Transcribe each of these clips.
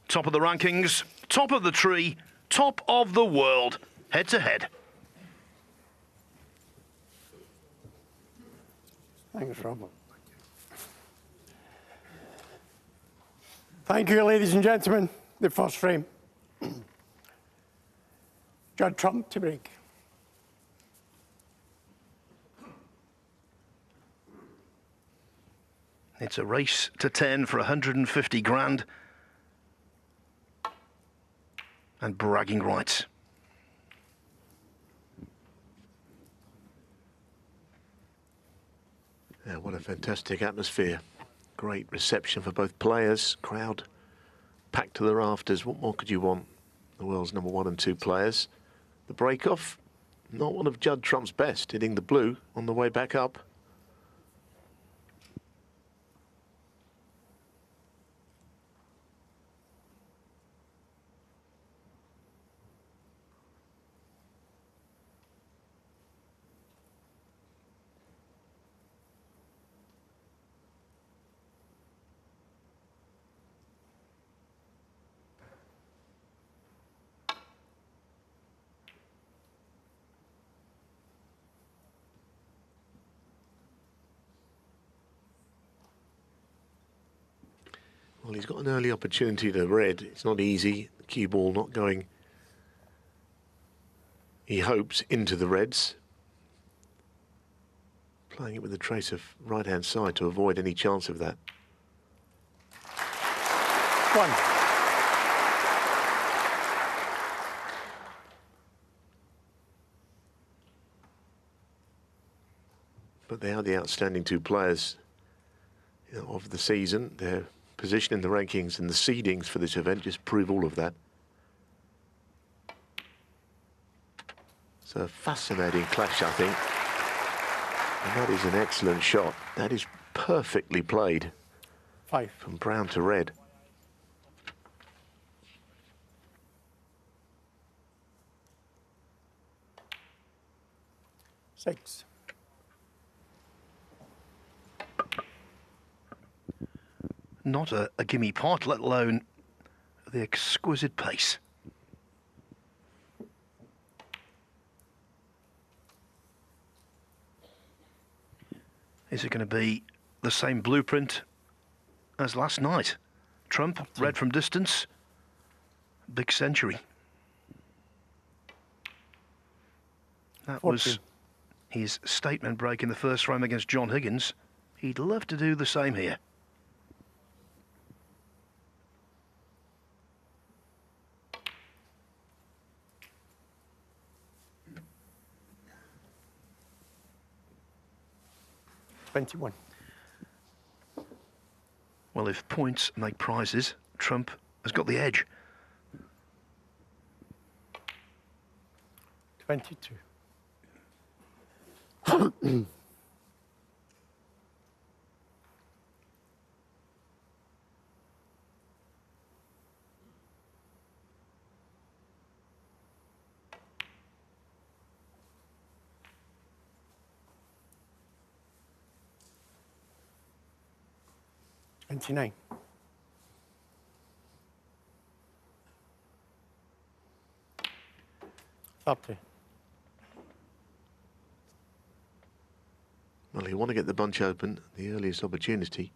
Top of the rankings, top of the tree, top of the world, head to head. Thanks, Robert. Thank you, ladies and gentlemen. The first frame. Judd Trump to break. It's a race to 10 for 150 grand. And bragging rights. Yeah, what a fantastic atmosphere. Great reception for both players. Crowd packed to the rafters. What more could you want? The world's number 1 and 2 players. The break-off, not one of Judd Trump's best, hitting the blue on the way back up. Well, he's got an early opportunity to red. It's not easy. The cue ball not going, he hopes, into the reds. Playing it with a trace of right-hand side to avoid any chance of that. 1. But they are the outstanding 2 players, you know, of the season. Their position in the rankings and the seedings for this event just prove all of that. It's a fascinating clash, I think. And that is an excellent shot. That is perfectly played. 5. From brown to red. Six. Not a gimme pot, let alone the exquisite pace. Is it going to be the same blueprint as last night? Trump, red from distance, big century. That 14. was his statement break in the first frame against John Higgins. He'd love to do the same here. Well, if points make prizes, Trump has got the edge. 22. $29. $30. Well, you want to get the bunch open, the earliest opportunity.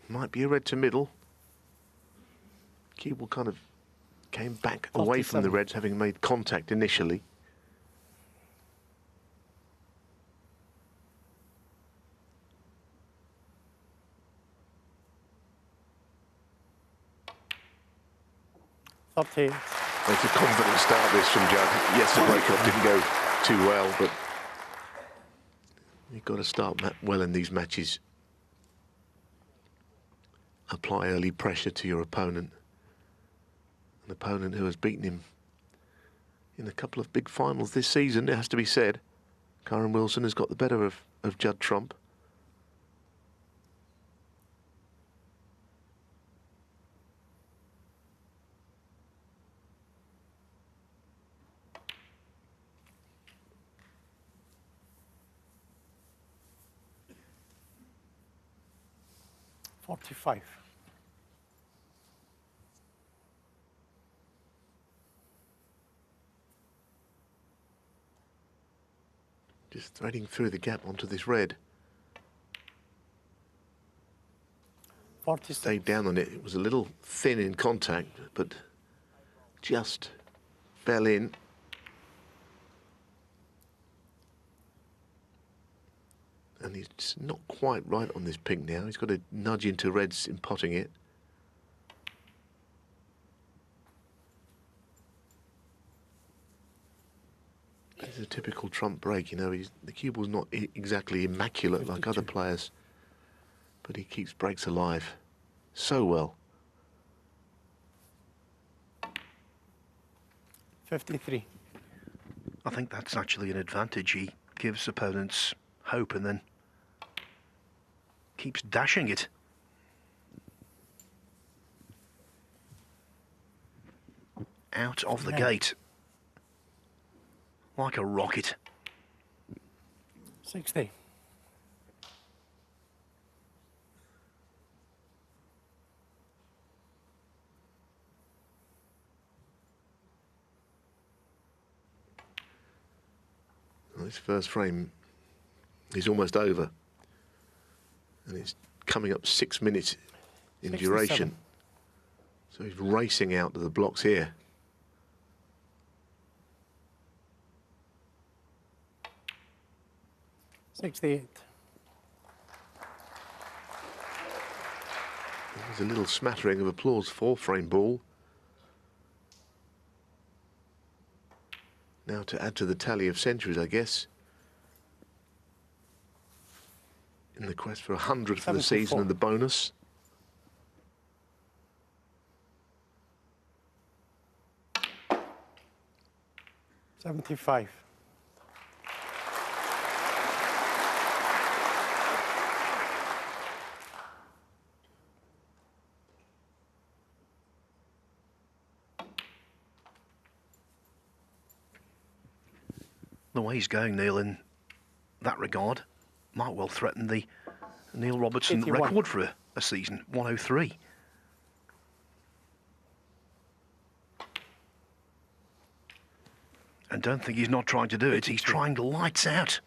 Might be a red to middle. Keeble kind of came back away from the reds, having made contact initially. $30. It's a confident start this from Judd. Yes, the break-off didn't go too well, but you've got to start well in these matches. Apply early pressure to your opponent. An opponent who has beaten him in a couple of big finals this season, it has to be said. Kyren Wilson has got the better of Judd Trump. 45. Just threading through the gap onto this red. 46. Stayed down on it. It was a little thin in contact, but just fell in. And he's not quite right on this pink now. He's got to nudge into reds in potting it. It's a typical Trump break, you know. The cue ball's not exactly immaculate 52. like other players, but he keeps breaks alive so well. 53. I think that's actually an advantage. He gives opponents hope and then keeps dashing it. Out of the gate. Like a rocket. 60. Well, this first frame is almost over. And it's coming up 6 minutes in 67. duration. So he's racing out to the blocks here. $68. There's a little smattering of applause for frame ball. Now to add to the tally of centuries, I guess. In the quest for 100 for the season 74. and the bonus. $75. The way he's going, Neil, in that regard, might well threaten the Neil Robertson 81. record for a season, 103. And don't think he's not trying to do it, he's trying the lights out.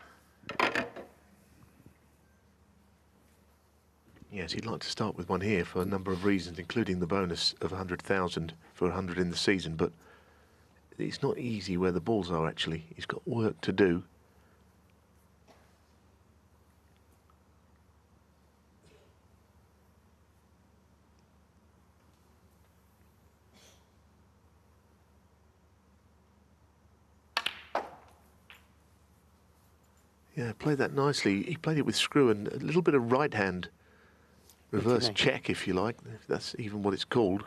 Yes, he'd like to start with one here for a number of reasons, including the bonus of 100,000 for 100 in the season, but it's not easy where the balls are, actually. He's got work to do. Yeah, played that nicely. He played it with screw and a little bit of right hand reverse 59. check, if you like, if that's even what it's called.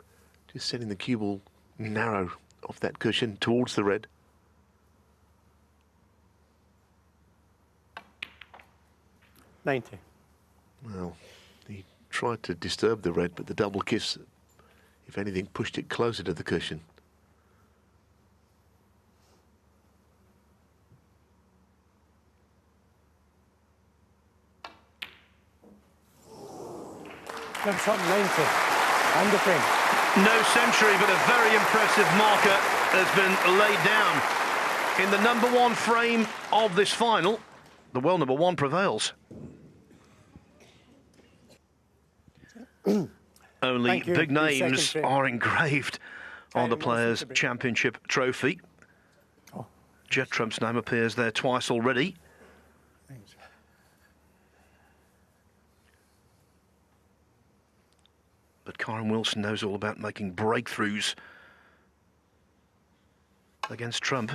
Just sending the cue ball narrow off that cushion towards the red. $90. Well, he tried to disturb the red, but the double kiss, if anything, pushed it closer to the cushion. Judd Trump 90. And the frame. No century, but a very impressive marker has been laid down. In the number one frame of this final, the world number one prevails. Only Thank you. big The second names frame. are engraved on the Kyren Players' Wilson to break. Championship trophy. Oh. Judd Trump's name appears there twice already. Thanks. But Kyren Wilson knows all about making breakthroughs against Trump.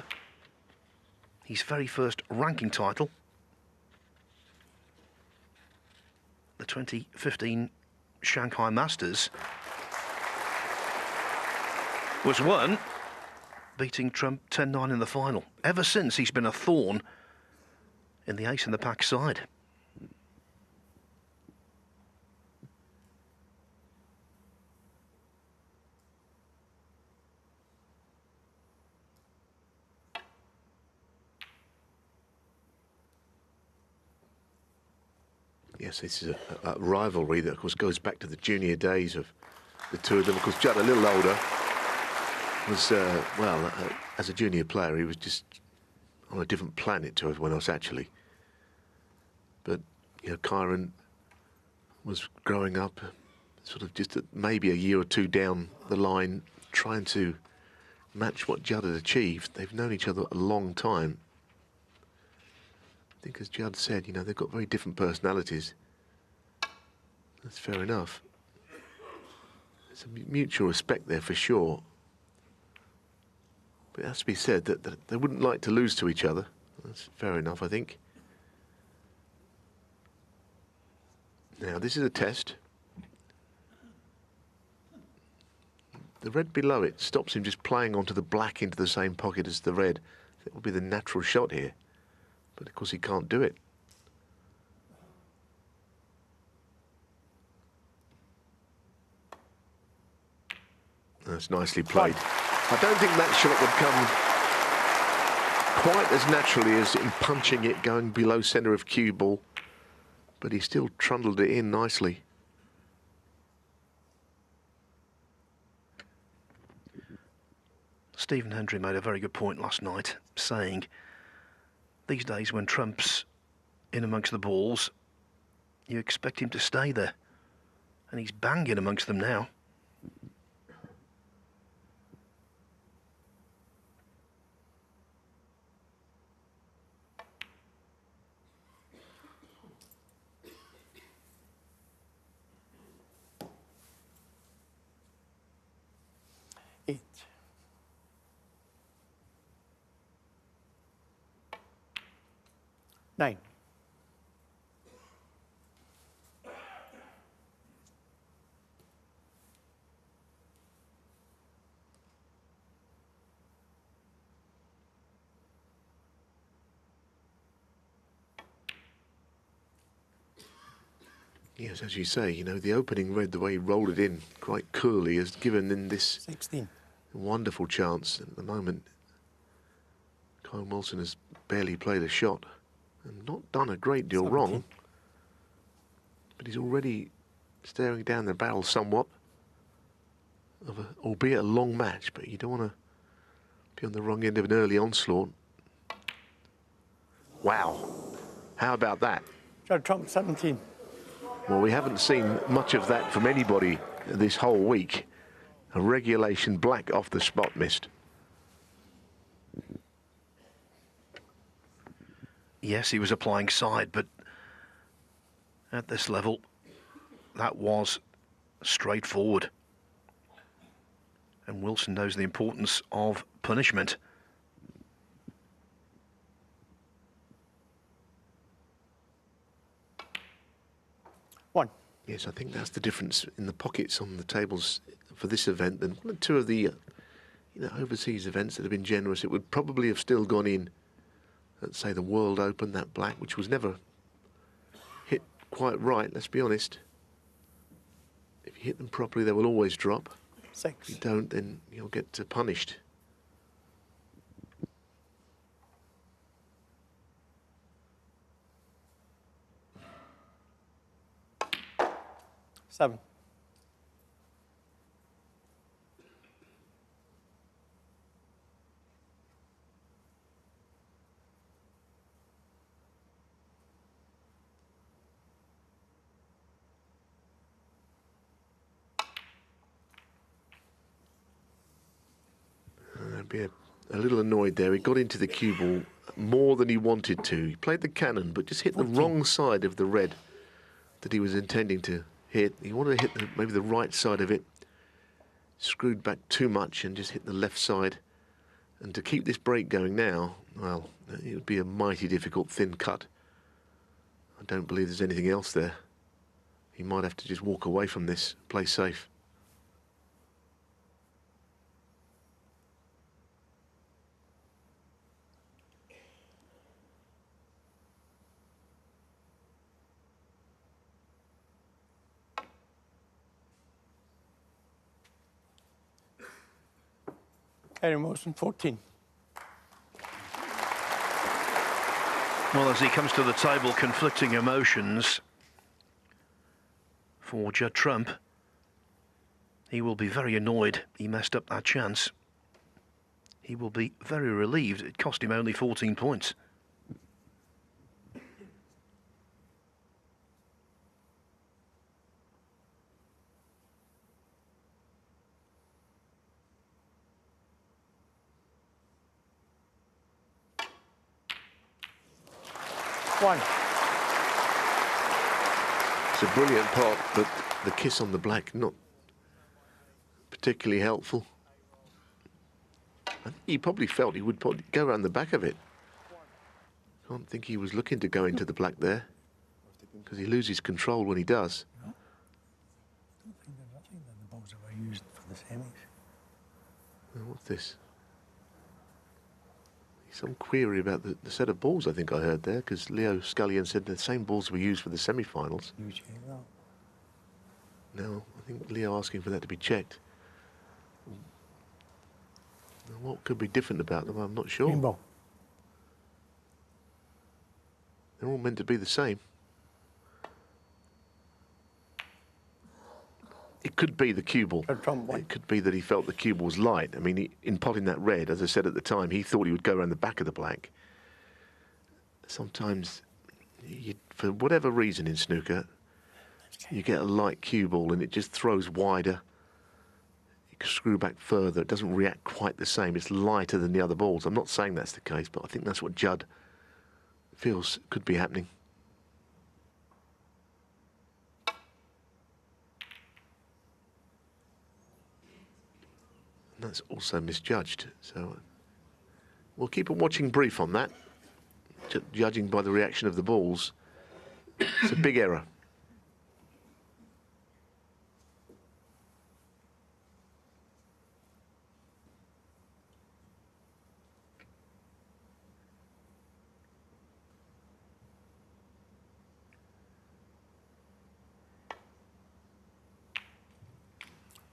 His very first ranking title, the 2015 Shanghai Masters, was won, beating Trump 10-9 in the final. Ever since, he's been a thorn in the ace in the pack side. Yes, this is a rivalry that, of course, goes back to the junior days of the two of them. Of course, Judd, a little older, was, as a junior player, he was just on a different planet to everyone else, actually. But, you know, Kyren was growing up sort of just maybe a year or two down the line, trying to match what Judd had achieved. They've known each other a long time. I think, as Judd said, you know, they've got very different personalities. That's fair enough. There's a mutual respect there for sure. But it has to be said that they wouldn't like to lose to each other. That's fair enough, I think. Now, this is a test. The red below it stops him just playing onto the black into the same pocket as the red. That would be the natural shot here. But, of course, he can't do it. That's nicely played. I don't think that shot would come quite as naturally as in punching it, going below centre of cue ball. But he still trundled it in nicely. Stephen Hendry made a very good point last night, saying these days when Trump's in amongst the balls, you expect him to stay there. And he's banging amongst them now. Eight. 9. Yes, as you say, you know, the opening red, the way he rolled it in quite coolly, has given in this 16. wonderful chance. At the moment, Kyren Wilson has barely played a shot and not done a great deal 17. wrong. But he's already staring down the barrel somewhat of albeit a long match, but you don't want to be on the wrong end of an early onslaught. Wow. How about that? Judd Trump, 17. Well, we haven't seen much of that from anybody this whole week. A regulation black off the spot missed. Yes, he was applying side, but at this level, that was straightforward. And Wilson knows the importance of punishment. One. Yes, I think that's the difference in the pockets on the tables for this event than two of the overseas events that have been generous. It would probably have still gone in, let's say, the World Open, that black, which was never hit quite right, let's be honest. If you hit them properly, they will always drop. 6. If you don't, then you'll get punished. Seven. I'd be a little annoyed there. He got into the cue ball more than he wanted to. He played the cannon, but just hit 14. the wrong side of the red that he was intending to hit. He wanted to hit maybe the right side of it. Screwed back too much and just hit the left side. And to keep this break going now, well, it would be a mighty difficult thin cut. I don't believe there's anything else there. He might have to just walk away from this, play safe. Kyren Wilson, 14. Well, as he comes to the table, conflicting emotions. for Judd Trump. He will be very annoyed he messed up that chance. He will be very relieved it cost him only 14 points. One. It's a brilliant pot, but the kiss on the black, not particularly helpful. I think he probably felt he would probably go around the back of it. Can't think he was looking to go into the black there, because he loses control when he does. No. I don't think the balls that were used for the semis. Well, what's this? Some query about the set of balls I think I heard there, because Leo Scullion said the same balls were used for the semi-finals. You check that. No, I think Leo asking for that to be checked. Now, what could be different about them? I'm not sure. Green ball. They're all meant to be the same. It could be the cue ball. It could be that he felt the cue ball was light. I mean, in potting that red, as I said at the time, he thought he would go around the back of the black. Sometimes, for whatever reason in snooker, you get a light cue ball and it just throws wider. You can screw back further. It doesn't react quite the same. It's lighter than the other balls. I'm not saying that's the case, but I think that's what Judd feels could be happening. And that's also misjudged. So we'll keep a watching brief on that. Judging by the reaction of the balls, it's a big error.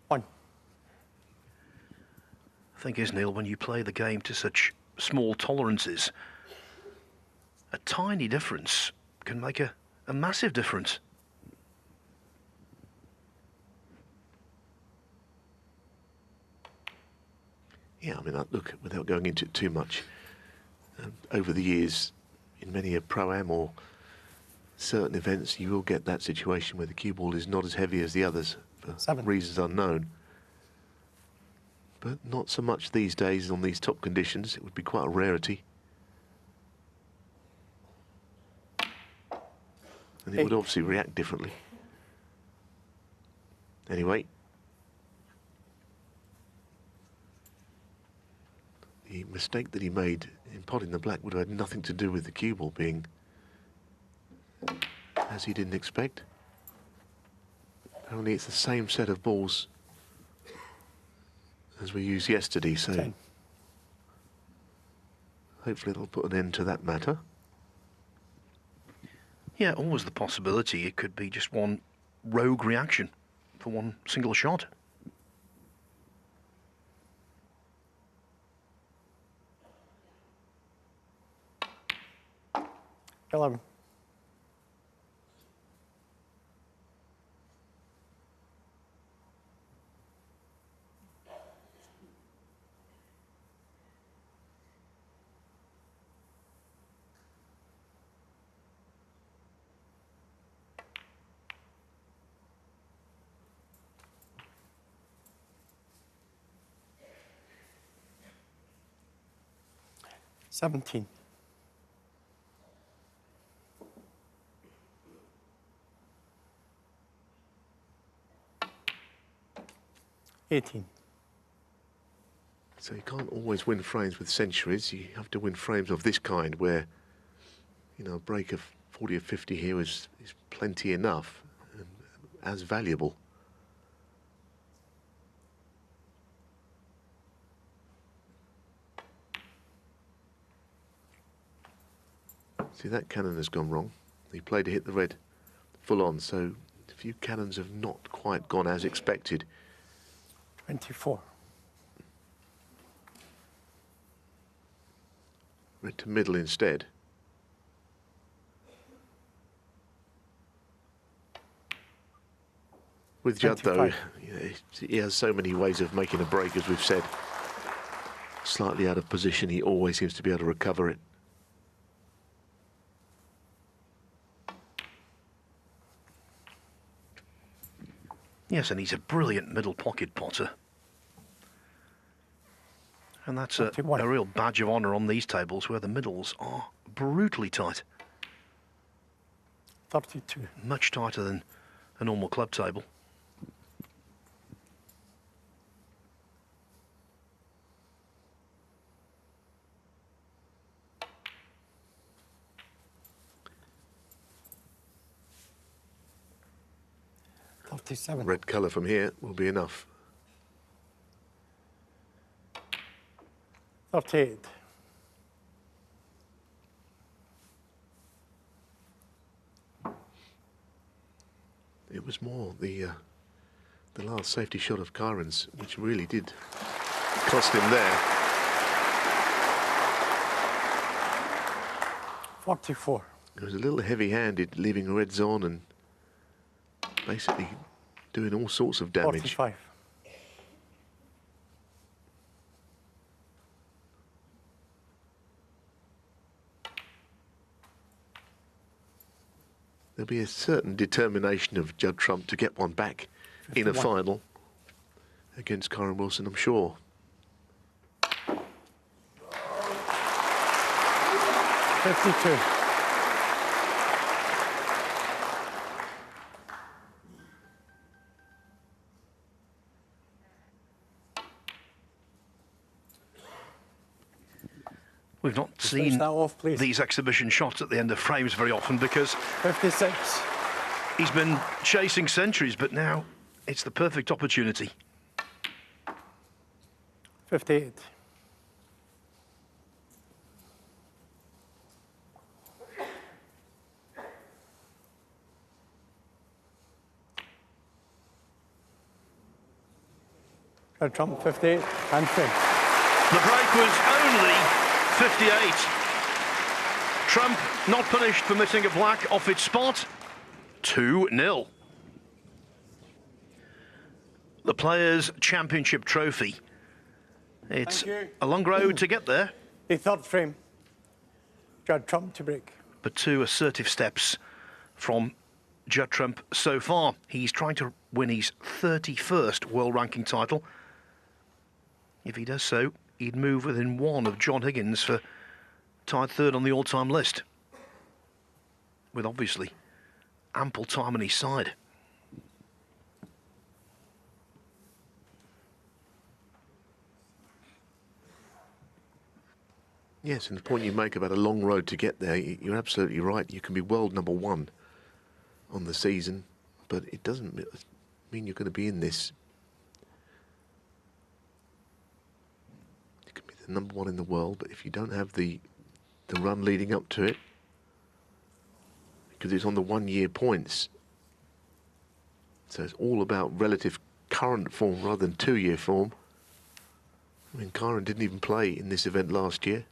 One. The thing is, Neil, when you play the game to such small tolerances, a tiny difference can make a massive difference. Yeah, I mean, look, without going into it too much, over the years, in many a Pro-Am or certain events, you will get that situation where the cue ball is not as heavy as the others for reasons unknown. But not so much these days on these top conditions. It would be quite a rarity. And it would obviously react differently. Anyway. The mistake that he made in potting the black would have had nothing to do with the cue ball being as he didn't expect. Only it's the same set of balls as we used yesterday, so 10. Hopefully it'll put an end to that matter. Yeah, always the possibility it could be just one rogue reaction for one single shot. 11. Seventeen. 18. So you can't always win frames with centuries. You have to win frames of this kind where, you know, a break of 40 or 50 here is plenty enough and as valuable. See, that cannon has gone wrong. He played to hit the red full on, so a few cannons have not quite gone as expected. 24. Red to middle instead. With Judd, though, 25. he has so many ways of making a break, as we've said. Slightly out of position, he always seems to be able to recover it. Yes, and he's a brilliant middle pocket potter. And that's a real badge of honour on these tables where the middles are brutally tight. 32. Much tighter than a normal club table. Red colour from here will be enough. 38. It was more the last safety shot of Kyren's, which really did cost him there. 44. It was a little heavy-handed, leaving reds on and basically doing all sorts of damage. 45. There'll be a certain determination of Judd Trump to get one back 51. In a final against Kyren Wilson, I'm sure. 52. We've not seen these exhibition shots at the end of frames very often because 56. He's been chasing centuries, but now it's the perfect opportunity. 58. Trump 58 and 3. The break was only 58. Trump not punished for missing a black off its spot. 2-0. The Players' Championship Trophy. It's a long road to get there. The third frame. Judd Trump to break. But 2 assertive steps from Judd Trump so far. He's trying to win his 31st world ranking title. If he does so, he'd move within 1 of John Higgins for tied 3rd on the all-time list, with obviously ample time on his side. Yes, and the point you make about a long road to get there, you're absolutely right. You can be world #1 on the season, but it doesn't mean you're going to be in this. You can be the #1 in the world, but if you don't have the run leading up to it, because it's on the 1-year points, so it's all about relative current form rather than 2-year form. I mean, Kyren didn't even play in this event last year.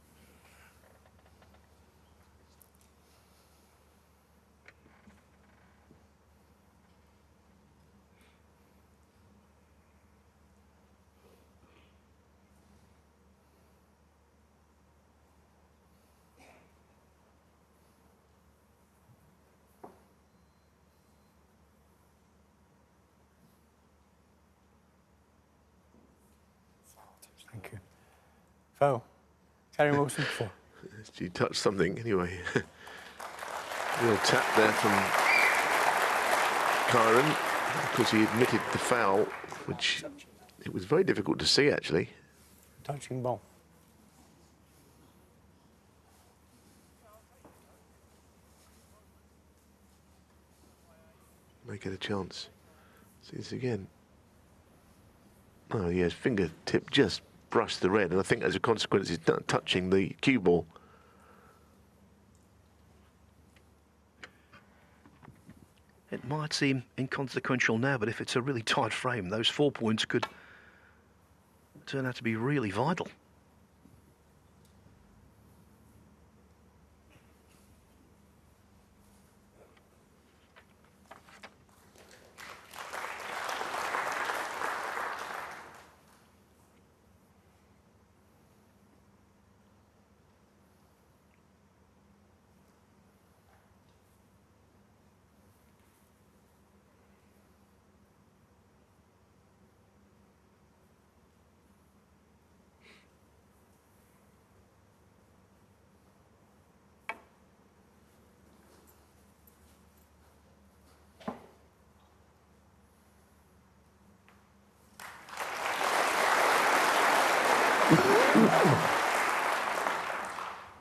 Thank you. Foul. Kyren Wilson 4. He touched something anyway. Real tap there from Kyren, because he admitted the foul, which it was very difficult to see actually. Touching ball. Make it a chance. See this again. Oh yes, fingertip just brushed the red, and I think as a consequence he's not touching the cue ball. It might seem inconsequential now, but if it's a really tight frame, those 4 points could turn out to be really vital.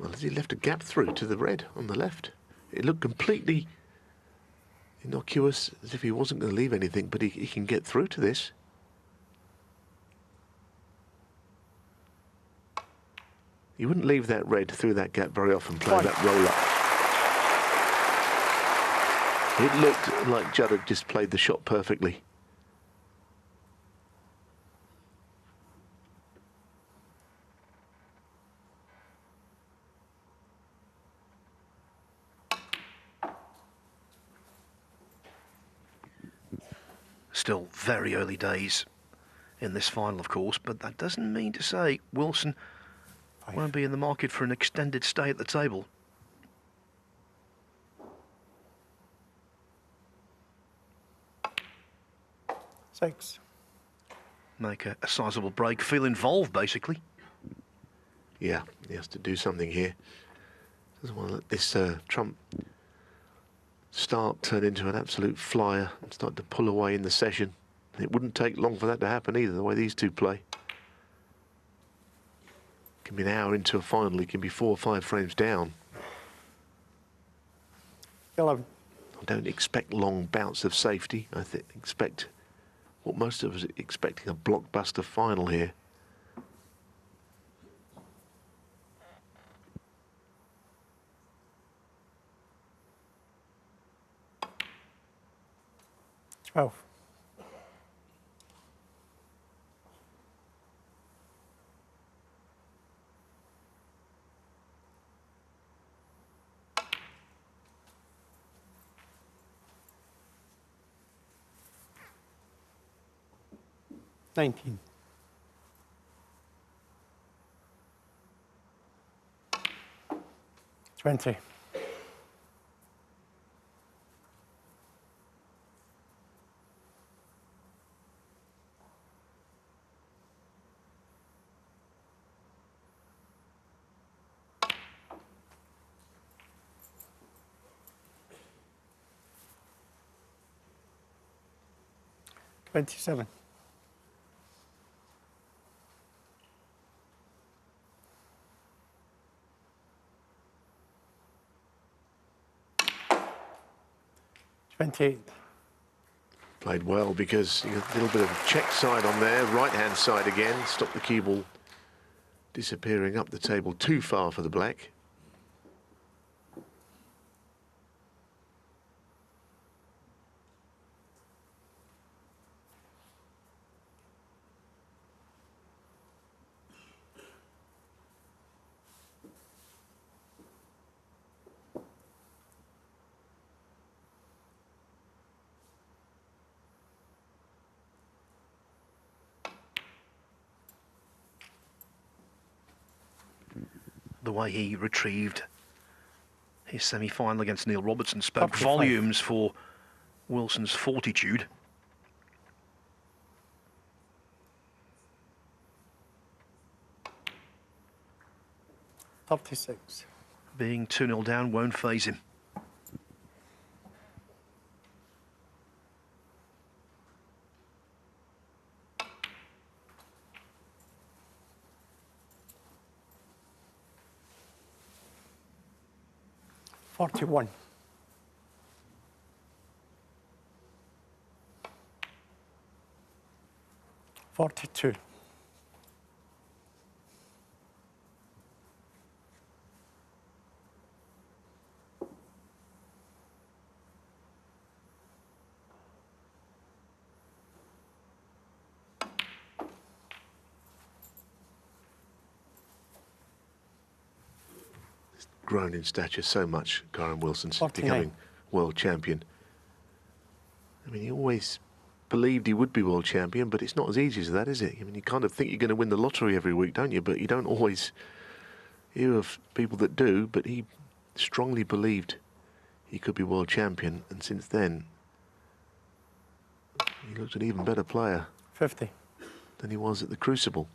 Well, as he left a gap through to the red on the left. It looked completely innocuous, as if he wasn't going to leave anything, but he can get through to this. You wouldn't leave that red through that gap very often, playing that roll-up. It looked like Judd had just played the shot perfectly. Still very early days in this final, of course, but that doesn't mean to say Wilson won't be in the market for an extended stay at the table. Six. Make a sizable break, feel involved, basically. Yeah, he has to do something here. Doesn't want to let this trump start turn into an absolute flyer and start to pull away in the session. It wouldn't take long for that to happen either, the way these two play. Can be an hour into a final, he can be 4 or 5 frames down. 11. I don't expect long bouts of safety. I expect what most of us are expecting, a blockbuster final here. Oh. $19. $20. $27. $28. Played well because a little bit of check side on there, right-hand side again, stop the cue ball disappearing up the table too far for the black. The way he retrieved his semi-final against Neil Robertson spoke 45. volumes for Wilson's fortitude. $36. Being 2-0 down won't faze him. $41. $42. Grown in stature so much, Kyren Wilson, since 49. becoming world champion. I mean, he always believed he would be world champion, but it's not as easy as that, is it? I mean, you kind of think you're going to win the lottery every week, don't you? But you don't always hear of people that do, but he strongly believed he could be world champion, and since then, he looked an even better player 50. than he was at the Crucible.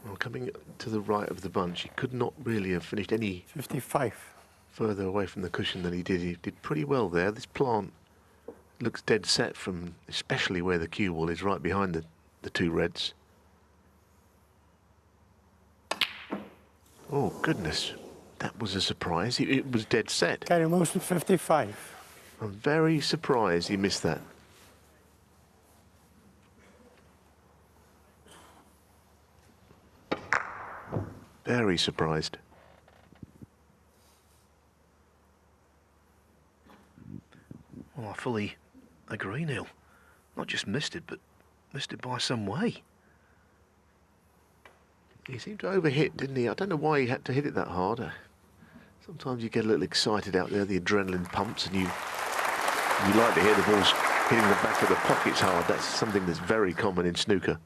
Well, coming to the right of the bunch, he could not really have finished any 55. further away from the cushion than he did. He did pretty well there. This plant looks dead set from especially where the cue ball is right behind the two reds. Oh, goodness. That was a surprise. It was dead set. Kyren moves to 55. I'm very surprised he missed that. Very surprised. Well, I fully agree, Neil. Not just missed it, but missed it by some way. He seemed to overhit, didn't he? I don't know why he had to hit it that hard. Sometimes you get a little excited out there, the adrenaline pumps, and you like to hear the balls hitting the back of the pockets hard. That's something that's very common in snooker.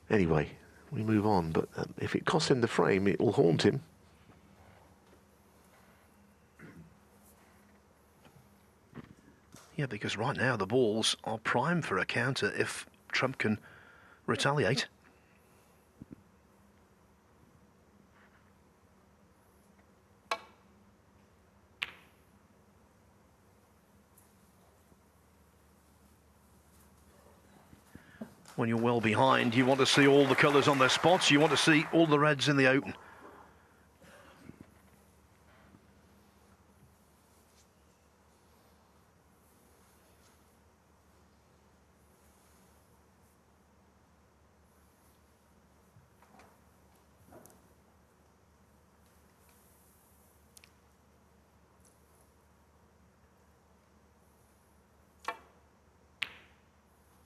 Anyway, we move on, but if it costs him the frame, it will haunt him. Yeah, because right now the balls are prime for a counter if Trump can retaliate. When you're well behind, you want to see all the colours on their spots. You want to see all the reds in the open.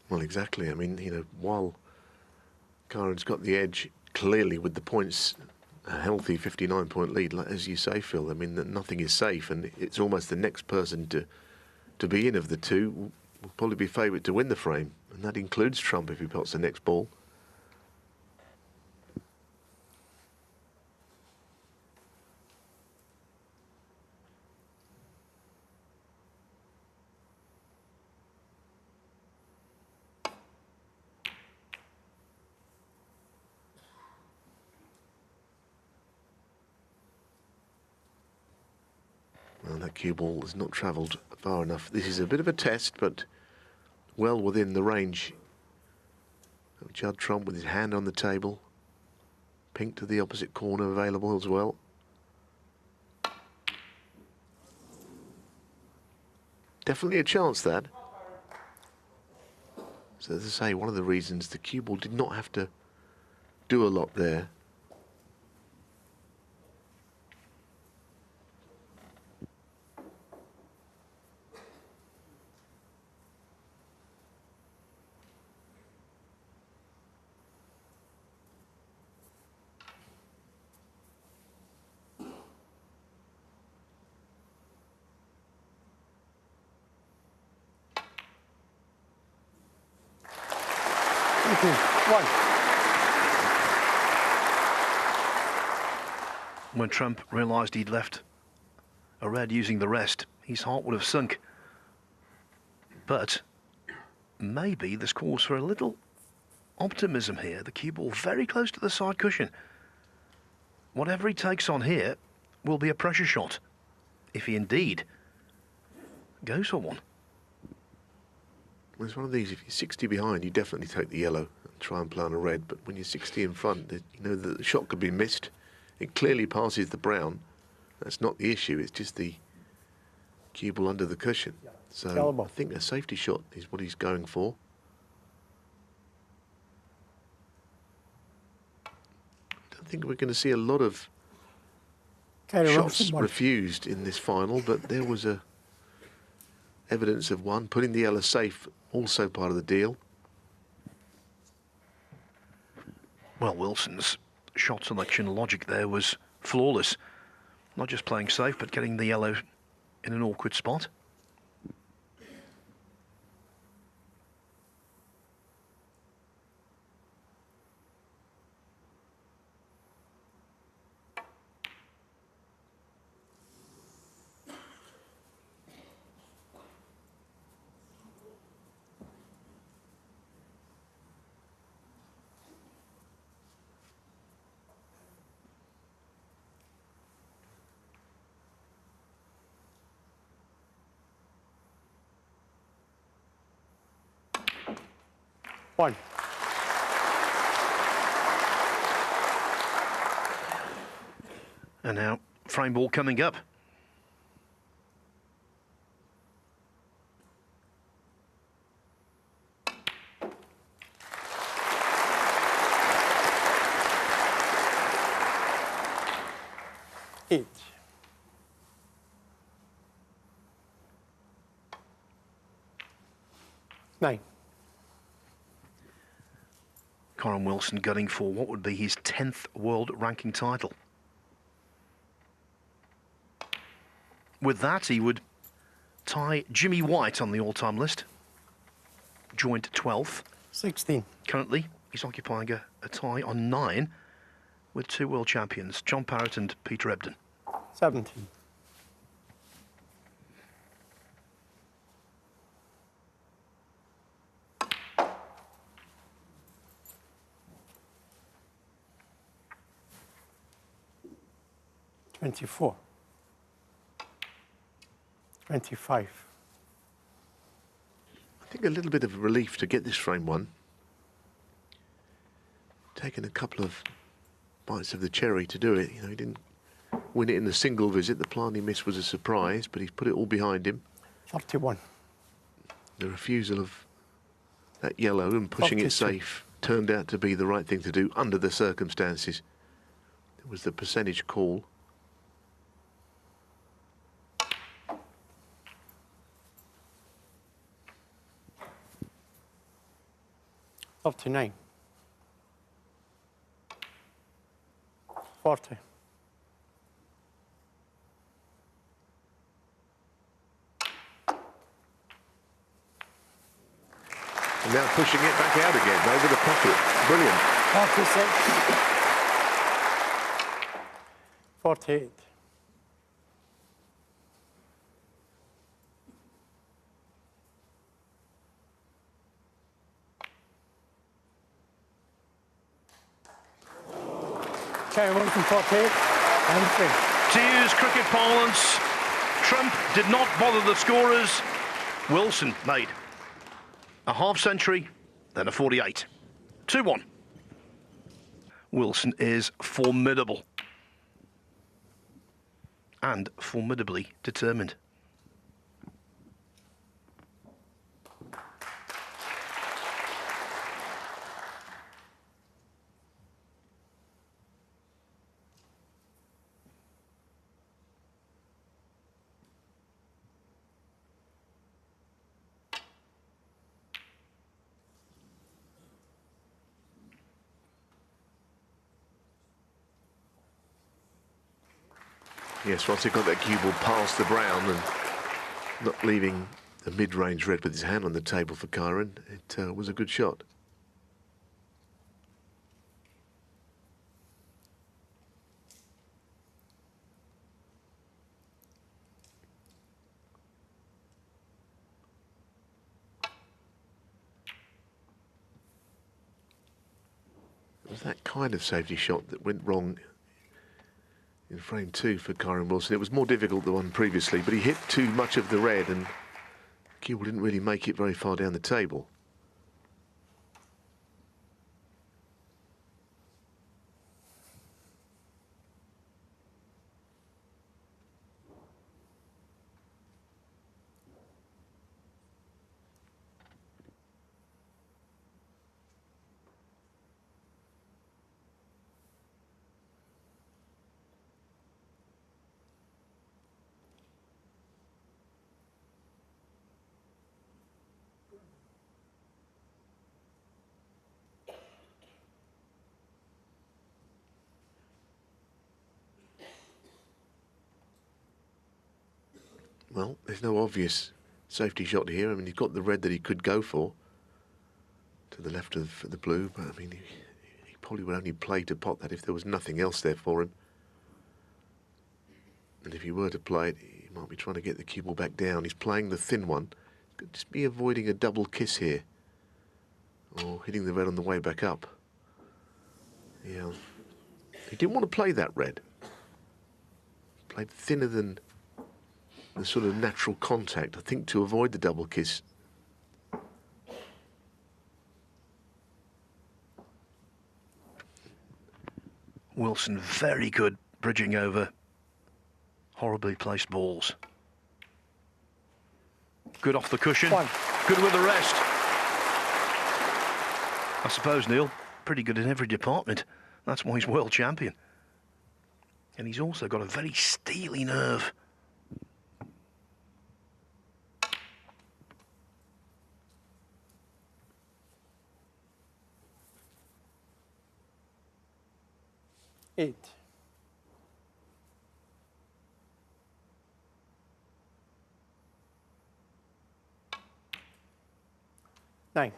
Well, exactly. I mean, you know, while Kyren's got the edge clearly with the points, a healthy 59-point lead, like, as you say, Phil, I mean, that nothing is safe, and it's almost the next person to be in of the two will probably be favourite to win the frame, and that includes Trump if he pots the next ball. Well, that cue ball has not travelled far enough. This is a bit of a test, but well within the range of Judd Trump with his hand on the table. Pink to the opposite corner available as well. Definitely a chance, that. So as I say, one of the reasons the cue ball did not have to do a lot there. One. When Trump realised he'd left a red using the rest, his heart would have sunk. But maybe there's cause for a little optimism here. The cue ball very close to the side cushion. Whatever he takes on here will be a pressure shot, if he indeed goes for one. Well, it's one of these, if you're 60 behind, you definitely take the yellow and try and play on a red, but when you're 60 in front, you know that the shot could be missed. It clearly passes the brown. That's not the issue, it's just the cue ball under the cushion. So I think a safety shot is what he's going for. I don't think we're going to see a lot of shots refused in this final, but there was evidence of one. Putting the yellow safe, also part of the deal. Well, Wilson's shot selection logic there was flawless. Not just playing safe, but getting the yellow in an awkward spot. 1. And now, frame ball coming up. Eight. 9. Kyren Wilson gunning for what would be his 10th world ranking title. With that, he would tie Jimmy White on the all-time list, joint 12th. 16. Currently, he's occupying a tie on 9 with 2 world champions, John Parrott and Peter Ebdon. 17. 24. 25. I think a little bit of relief to get this frame one. Taken a couple of bites of the cherry to do it. You know, he didn't win it in the single visit. The plan he missed was a surprise, but he's put it all behind him. 31. The refusal of that yellow and pushing it 42. safe turned out to be the right thing to do under the circumstances. It was the percentage call. Up to 9. 40. And now pushing it back out again over the pocket. Brilliant. 46. 48. Kyren Wilson 48 and 3. To use cricket parlance, Trump did not bother the scorers. Wilson made a half century, then a 48. 2-1. Wilson is formidable and formidably determined. Yes, once he got that cue ball past the brown and not leaving the mid-range red with his hand on the table for Kyren, it was a good shot. It was that kind of safety shot that went wrong in frame 2 for Kyren Wilson. It was more difficult than the one previously, but he hit too much of the red and the cue ball didn't really make it very far down the table. Well, there's no obvious safety shot here. I mean, he's got the red that he could go for to the left of the blue, but I mean, he probably would only play to pot that if there was nothing else there for him. And if he were to play it, he might be trying to get the cue ball back down. He's playing the thin one. Could just be avoiding a double kiss here, or hitting the red on the way back up. Yeah, he didn't want to play that red. Played thinner than the sort of natural contact, I think, to avoid the double kiss. Wilson very good bridging over horribly placed balls. Good off the cushion. One. Good with the rest. I suppose, Neil, pretty good in every department. That's why he's world champion. And he's also got a very steely nerve. Eight. 9.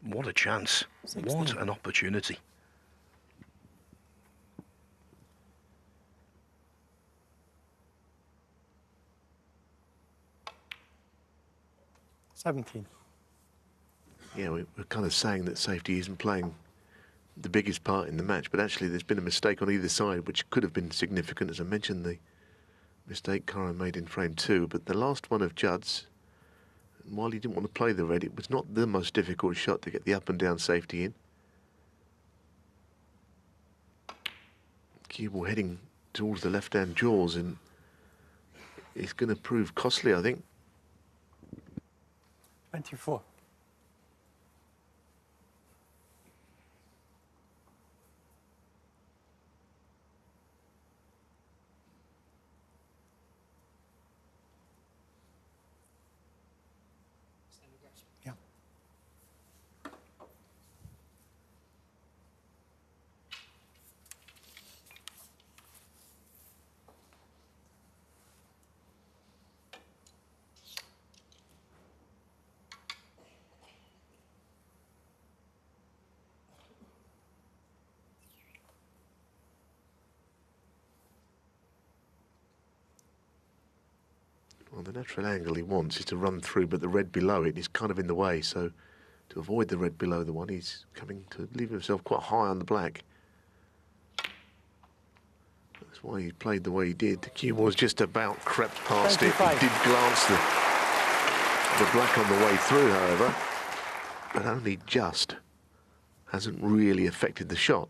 What a chance. 16. What an opportunity. Yeah, we're kind of saying that safety isn't playing the biggest part in the match, but actually there's been a mistake on either side, which could have been significant, as I mentioned, the mistake Kyren made in frame 2. But the last one of Judd's, while he didn't want to play the red, it was not the most difficult shot to get the up and down safety in. Cue ball heading towards the left-hand jaws, and it's going to prove costly, I think. 24. Yeah. Well, the natural angle he wants is to run through, but the red below it is kind of in the way. So to avoid the red below the one, he's coming to leave himself quite high on the black. That's why he played the way he did. The cue was just about crept past 25. it. He did glance the black on the way through, however, but only just. Hasn't really affected the shot.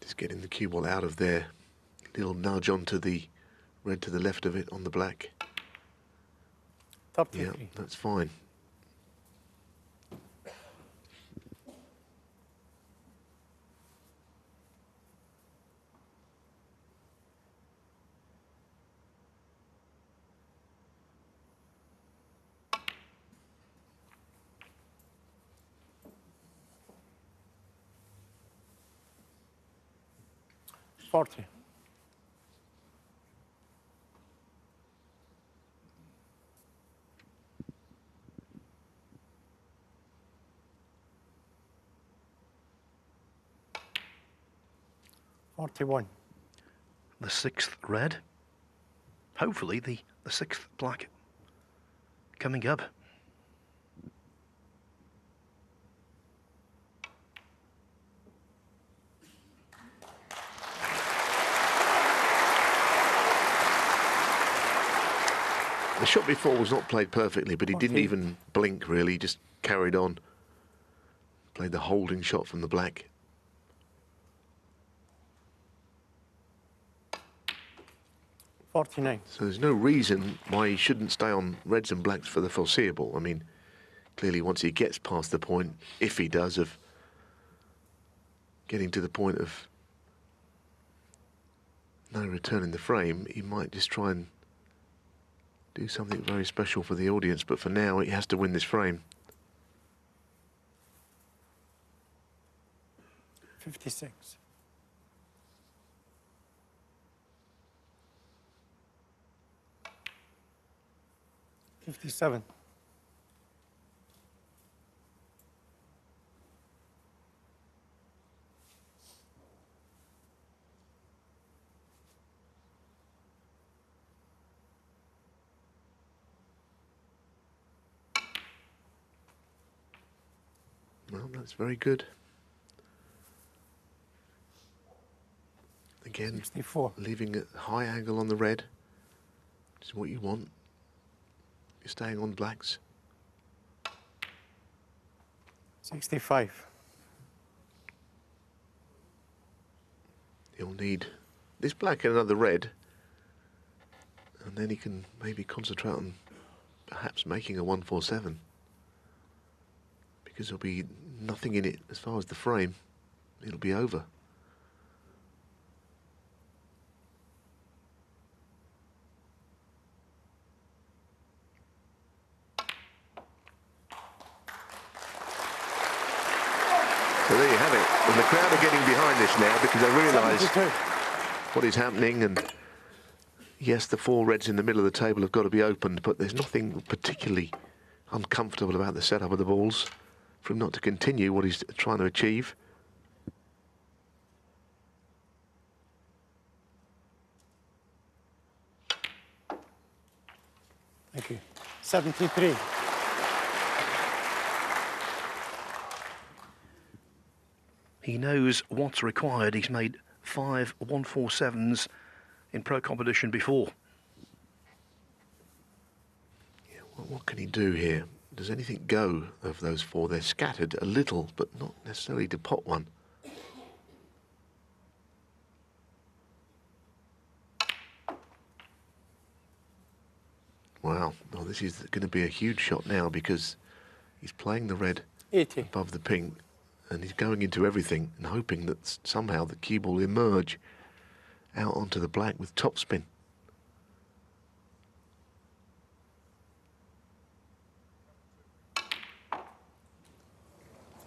Just getting the cue ball out of there. Little nudge onto the red to the left of it on the black. 33. Yeah, that's fine. Forty. One. The 6th red. Hopefully the 6th black coming up. The shot before was not played perfectly, but he didn't even blink, really. He just carried on. Played the holding shot from the black. 49. So there's no reason why he shouldn't stay on reds and blacks for the foreseeable. I mean, clearly once he gets past the point, if he does, of getting to the point of no return in the frame, he might just try and do something very special for the audience, but for now he has to win this frame. 56. $57. Well, that's very good. Again, 64. leaving a high angle on the red, which is what you want. You're staying on blacks. 65. He'll need this black and another red, and then he can maybe concentrate on perhaps making a 147, because there'll be nothing in it as far as the frame. It'll be over. So there you have it. And the crowd are getting behind this now because they realise what is happening. And yes, the four reds in the middle of the table have got to be opened, but there's nothing particularly uncomfortable about the setup of the balls for him not to continue what he's trying to achieve. Thank you. 73. He knows what's required. He's made 5 147s in pro competition before. Yeah, what can he do here? Does anything go of those four? They're scattered a little, but not necessarily to pot one. Wow, well, this is going to be a huge shot now because he's playing the red 80. above the pink and he's going into everything and hoping that somehow the cube will emerge out onto the black with topspin.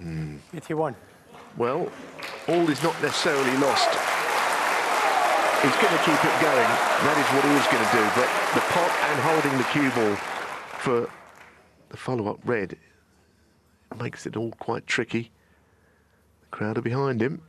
Mm. 81. Well, all is not necessarily lost. He's going to keep it going. That is what he was going to do. But the pot and holding the cue ball for the follow-up red makes it all quite tricky. The crowd are behind him.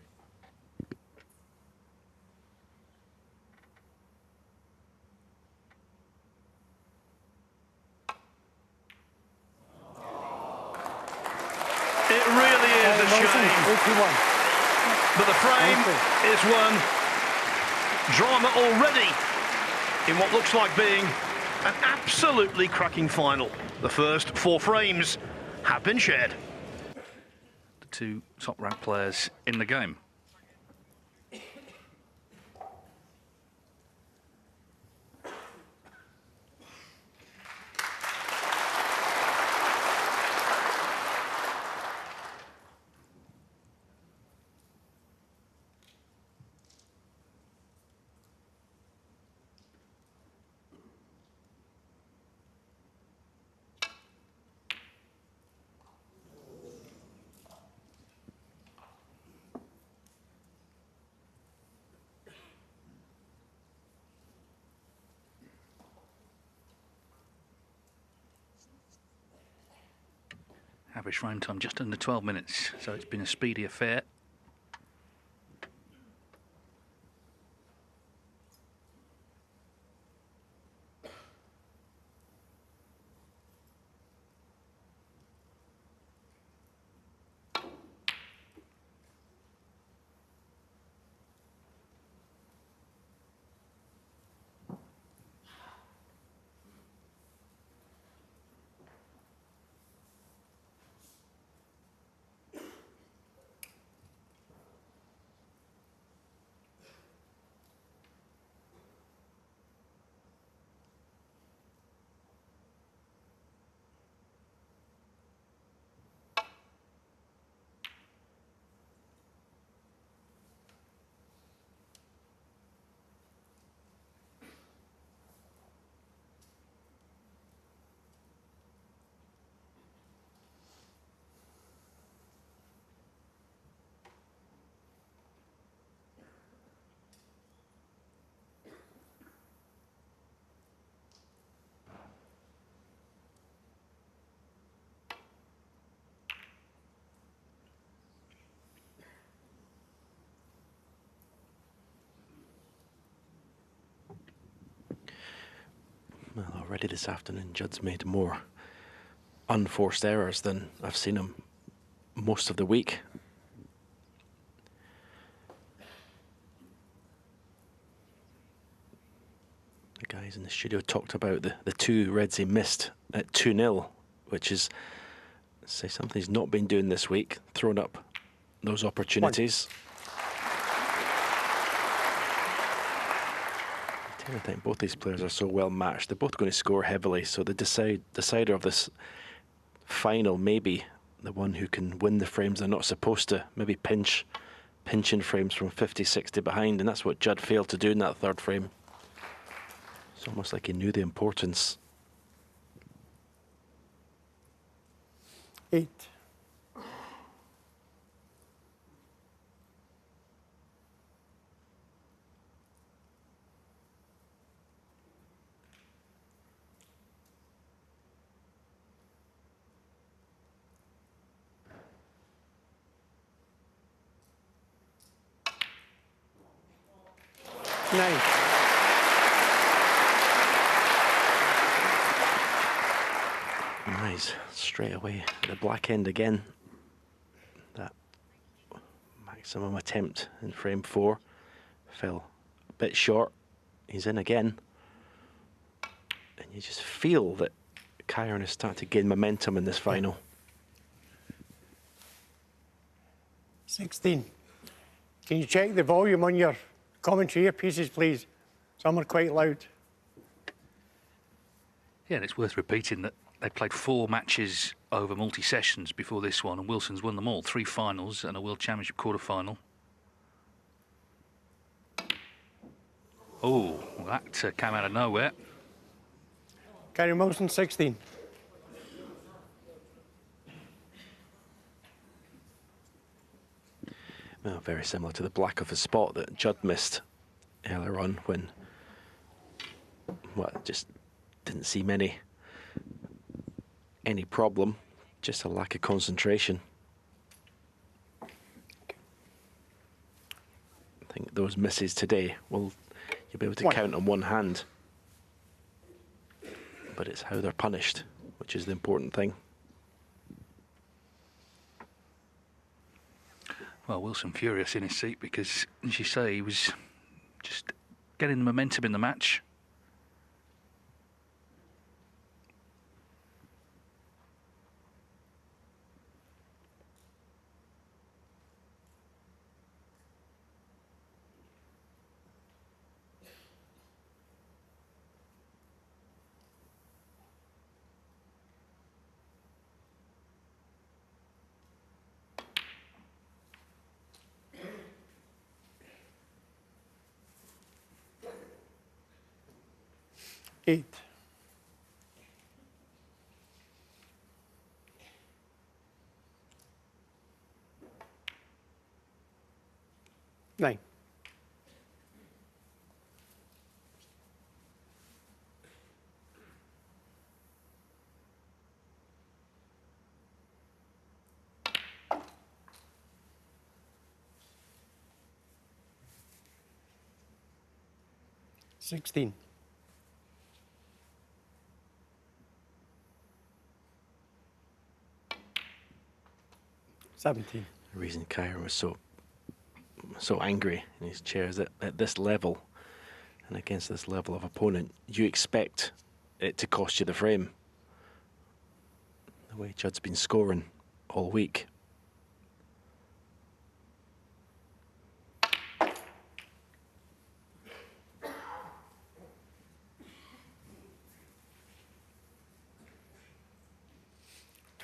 It really is a shame. 81. But the frame is won. Drama already in what looks like being an absolutely cracking final. The first 4 frames have been shared. The two top-ranked players in the game. Average frame time just under 12 minutes, so it's been a speedy affair. Already this afternoon, Judd's made more unforced errors than I've seen him most of the week. The guys in the studio talked about the two reds he missed at 2-0, which is, say, something he's not been doing this week, throwing up those opportunities. I think both these players are so well matched. They're both going to score heavily, so the decider of this final may be the one who can win the frames they're not supposed to, maybe pinching frames from 50, 60 behind, and that's what Judd failed to do in that third frame. It's almost like he knew the importance. 8. 9. Nice, straight away the black end again. That maximum attempt in frame 4 fell a bit short. He's in again, and you just feel that Kyren is starting to gain momentum in this final. 16. Can you check the volume on your commentary earpieces, please? Some are quite loud. Yeah, and it's worth repeating that they played 4 matches over multi-sessions before this one, and Wilson's won them all. 3 finals and a World Championship quarter-final. Oh, well, that came out of nowhere. Kyren Wilson, 16. Well, very similar to the black of a spot that Judd missed earlier on when, well, just didn't seem any problem, just a lack of concentration. I think those misses today, you'll be able to count on one hand, but it's how they're punished, which is the important thing. Well, Wilson furious in his seat because, as you say, he was just getting the momentum in the match. Eight. 9. 16. 17. The reason Kyren was so angry in his chair is that at this level and against this level of opponent, you expect it to cost you the frame. The way Judd's been scoring all week.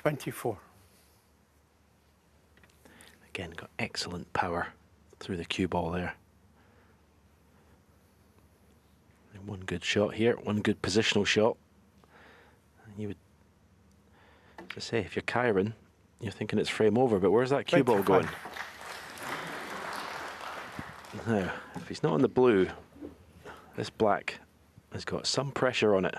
$24. Again, got excellent power through the cue ball there. And one good shot here, one good positional shot. And you would, as I say, if you're Kyren, you're thinking it's frame over, but where's that cue ball going? Now, if he's not on the blue, this black has got some pressure on it.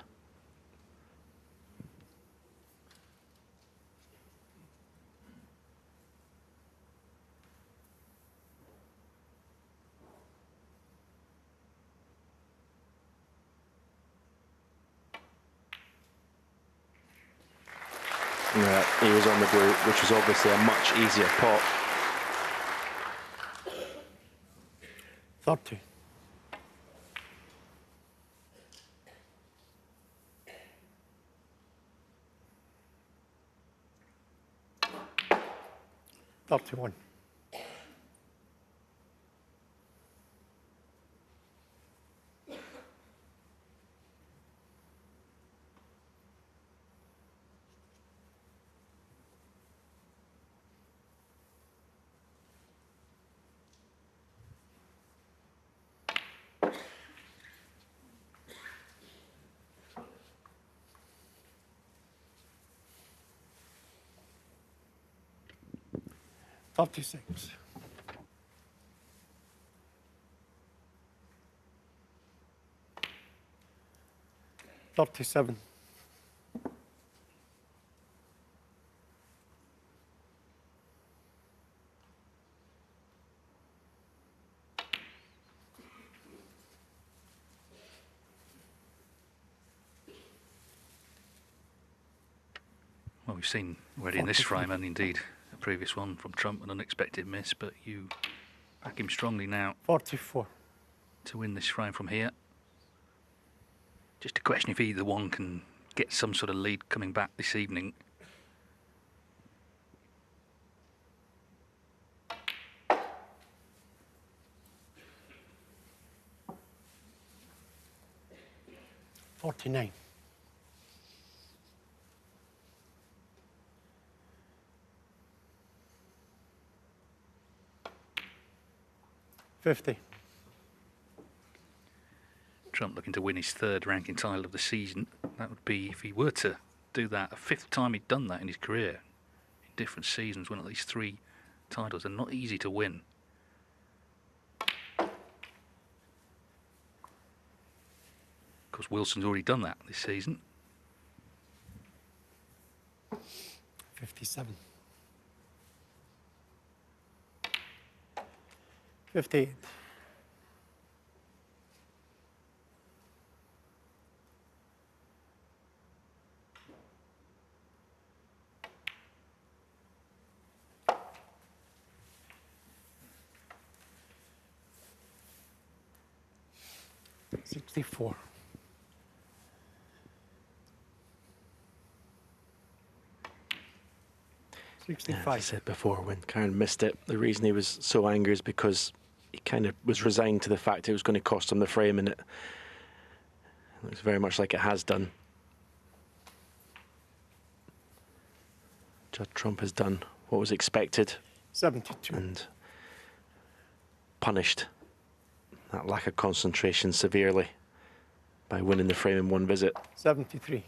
Yeah, he was on the blue, which was obviously a much easier pot. 30. $31. $36. 37. Well, we've seen already in this frame, and indeed a previous one from Trump, an unexpected miss, but you back him strongly now 44. to win this frame from here. Just a question if either one can get some sort of lead coming back this evening. $49. 50. Trump looking to win his third ranking title of the season. That would be, if he were to do that, a fifth time he'd done that in his career. In different seasons, won at least 3 titles. They're not easy to win. Of course, Wilson's already done that this season. 57. 58. 64. 65. As I said before, when Kyren missed it, the reason he was so angry is because he kind of was resigned to the fact it was going to cost him the frame, and it looks very much like it has done. Judd Trump has done what was expected 72. and punished that lack of concentration severely by winning the frame in one visit. 73.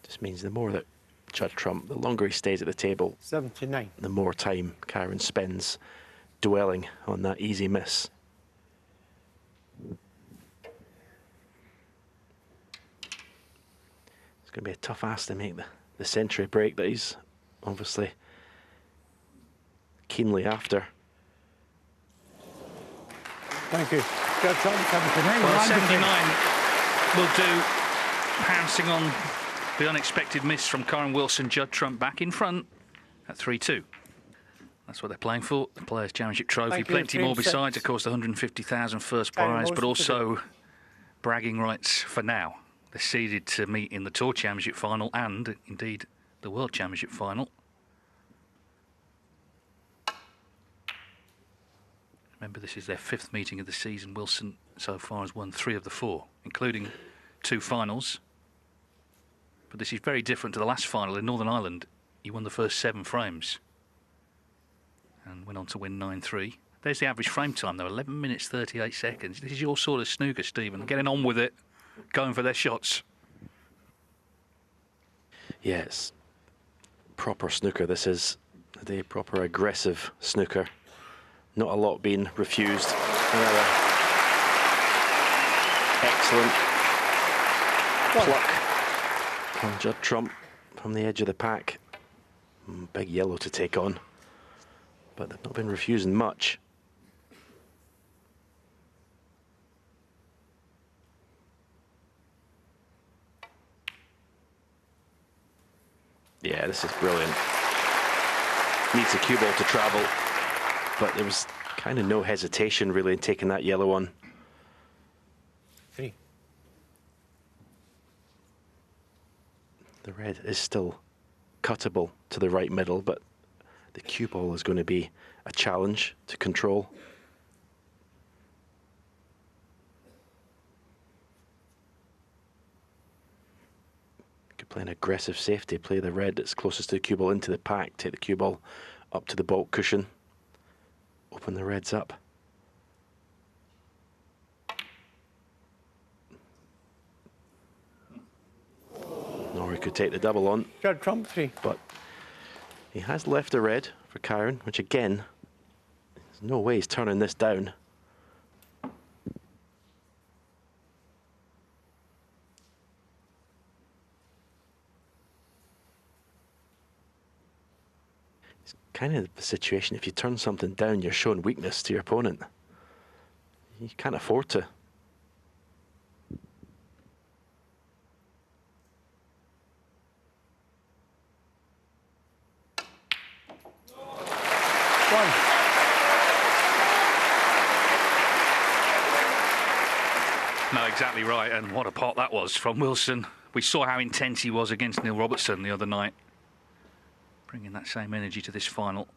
Just means the more that Judd Trump, the longer he stays at the table, 79. the more time Kyren spends dwelling on that easy miss. It's going to be a tough ask to make the century break that he's obviously keenly after. Thank you. Judd Trump, 79. Well, Wonderful. 79 will do, pouncing on the unexpected miss from Kyren Wilson. Judd Trump back in front at 3-2. That's what they're playing for, the Players' Championship Trophy. Thank you. Plenty more Frame besides, six. of course, the 150,000 first Kyren prize, but Wilson to also bragging rights for now. They're seeded to meet in the Tour Championship final and, indeed, the World Championship final. Remember, this is their 5th meeting of the season. Wilson so far has won 3 of the 4, including 2 finals. But this is very different to the last final in Northern Ireland. He won the first 7 frames and went on to win 9-3. There's the average frame time, though, 11 minutes 38 seconds. This is your sort of snooker, Stephen. Getting on with it, going for their shots. Yes, proper snooker. This is the proper aggressive snooker. Not a lot being refused. Another excellent pluck from Judd Trump from the edge of the pack. Big yellow to take on, but they've not been refusing much. Yeah, this is brilliant. Needs a cue ball to travel, but there was kind of no hesitation really in taking that yellow one. 3. The red is still cuttable to the right middle, but the cue ball is going to be a challenge to control. Could play an aggressive safety, play the red that's closest to the cue ball into the pack, take the cue ball up to the baulk cushion, open the reds up. Or he could take the double on, Judd trump 3. but he has left a red for Kyren, which again, there's no way he's turning this down. It's kind of the situation, if you turn something down, you're showing weakness to your opponent. You can't afford to. No, exactly right, and what a pot that was from Wilson. We saw how intense he was against Neil Robertson the other night. Bringing that same energy to this final.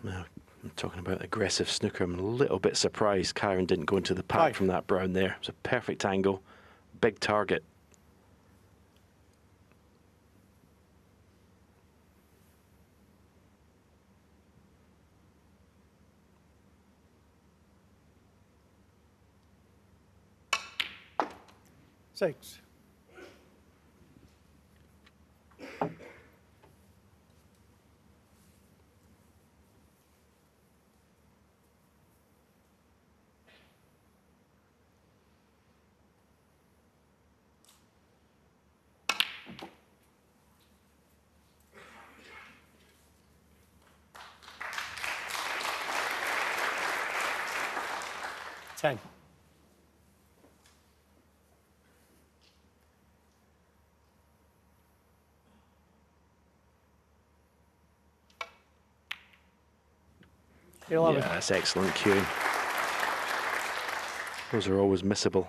Now, I'm talking about aggressive snooker. I'm a little bit surprised Kyren didn't go into the pack from that brown there. It was a perfect angle, big target. Six. Ten. Yeah, that's excellent cueing. Those are always missable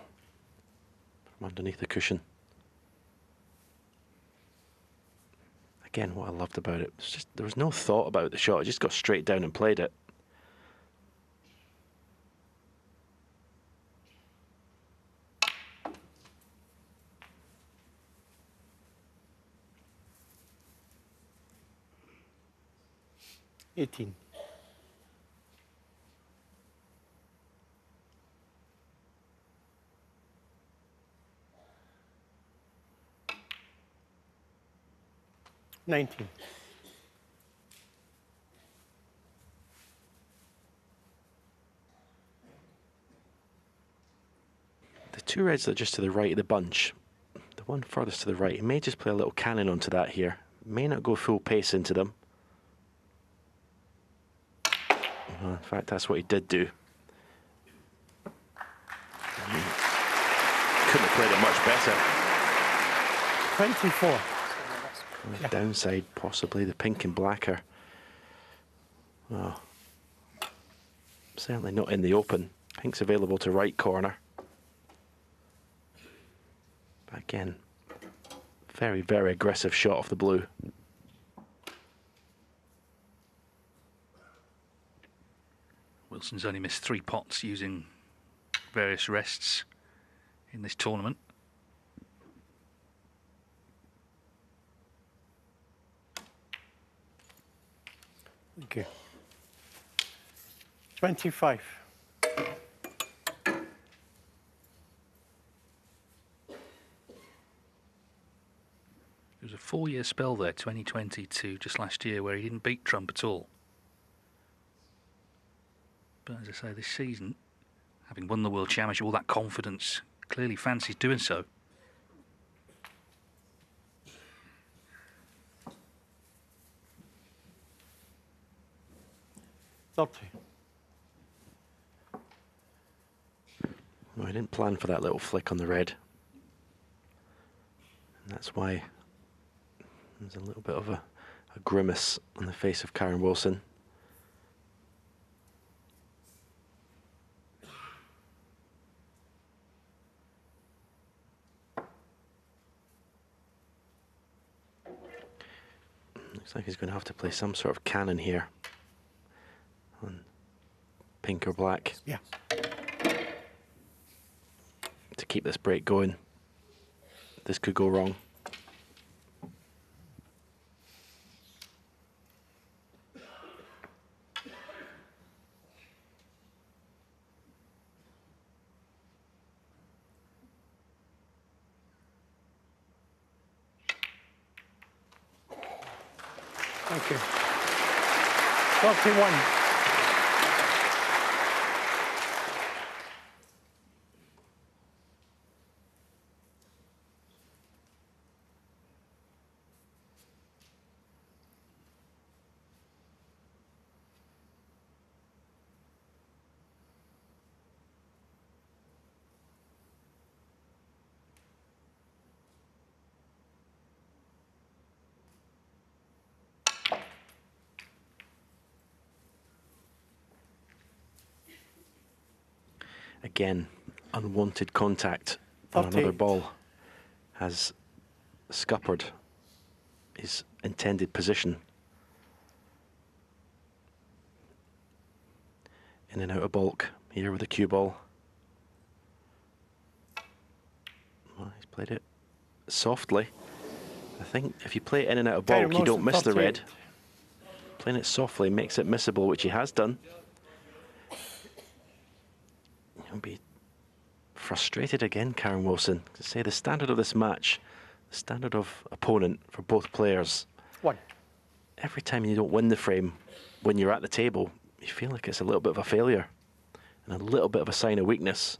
from underneath the cushion. Again, what I loved about it was just there was no thought about the shot. I just got straight down and played it. $18. $19. The two reds that are just to the right of the bunch, the one furthest to the right, he may just play a little cannon onto that here. May not go full pace into them. In fact, that's what he did do. Couldn't have played it much better. 24. The downside, possibly the pink and blacker. Oh, certainly not in the open. Pink's available to right corner. But again, very, very aggressive shot off the blue. Wilson's only missed 3 pots using various rests in this tournament. Okay. 25. There was a 4-year spell there, 2020 to just last year, where he didn't beat Trump at all. But as I say, this season, having won the World Championship, all that confidence, clearly fancies doing so. No, I didn't plan for that little flick on the red. And that's why there's a little bit of a grimace on the face of Kyren Wilson. Looks like he's going to have to play some sort of cannon here on pink or black. Yeah. To keep this break going. This could go wrong. Thank you. 41. Again, unwanted contact on another 38. ball has scuppered his intended position. In and out of balk here with the cue ball. Well, he's played it softly. I think if you play it in and out of Kyren balk, you don't Wilson, miss the 38. red. Playing it softly makes it missable, which he has done. He'll be frustrated again, Kyren Wilson. To say the standard of this match, the standard of opponent for both players. 1. Every time you don't win the frame, when you're at the table, you feel like it's a little bit of a failure and a little bit of a sign of weakness.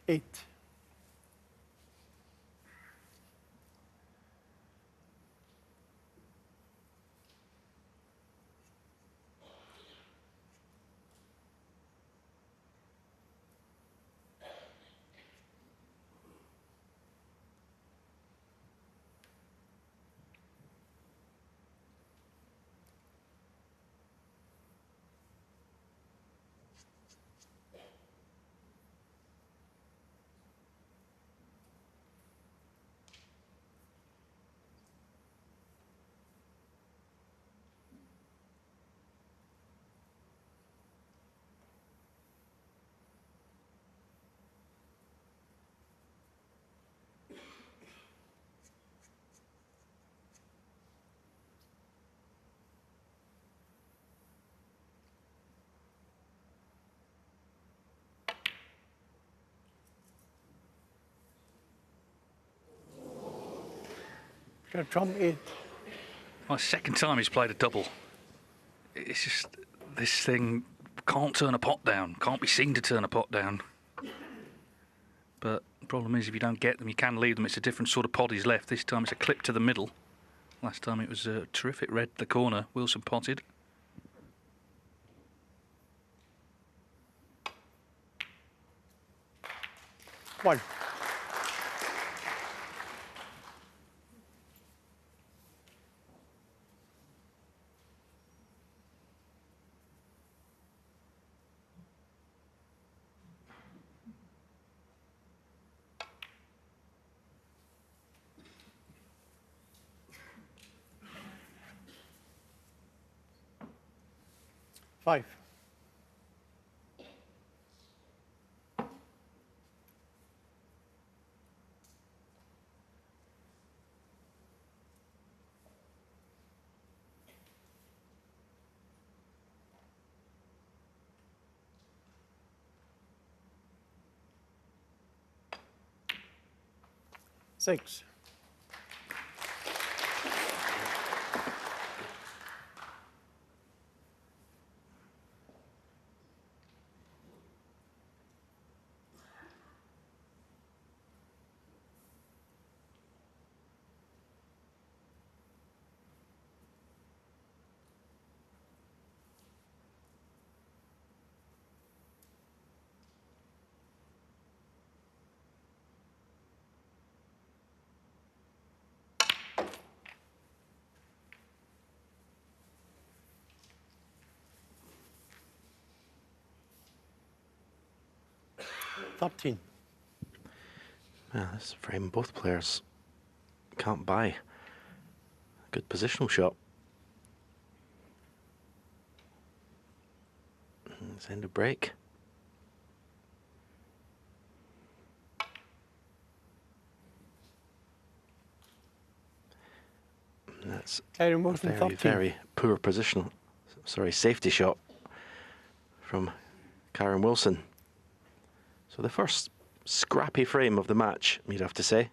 Eight. Trump 8. Well, second time he's played a double. It's just this thing can't turn a pot down, can't be seen to turn a pot down. But the problem is if you don't get them, you can leave them. It's a different sort of pot he's left. This time it's a clip to the middle. Last time it was a terrific red to the corner. Wilson potted. One. 5. Six. $13. Yeah, this frame both players can't buy. Good positional shot. It's end of break. And that's Kyren a Wilson, very, 13. very poor positional. Sorry, safety shot from Kyren Wilson. So the first scrappy frame of the match, you'd have to say.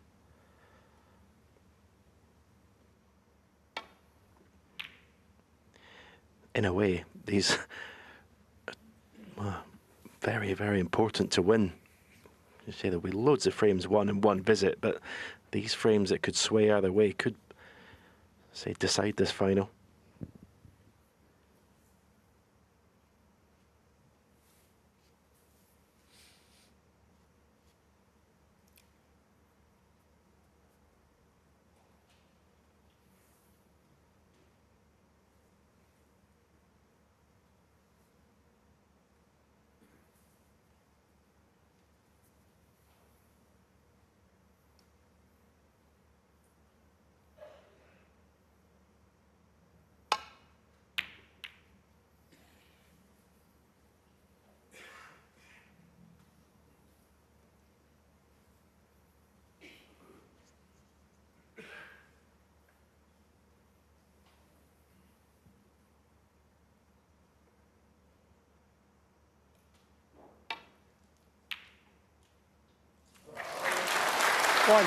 In a way, these very, very important to win. You say there'll be loads of frames won in one visit, but these frames that could sway either way could, say, decide this final. One.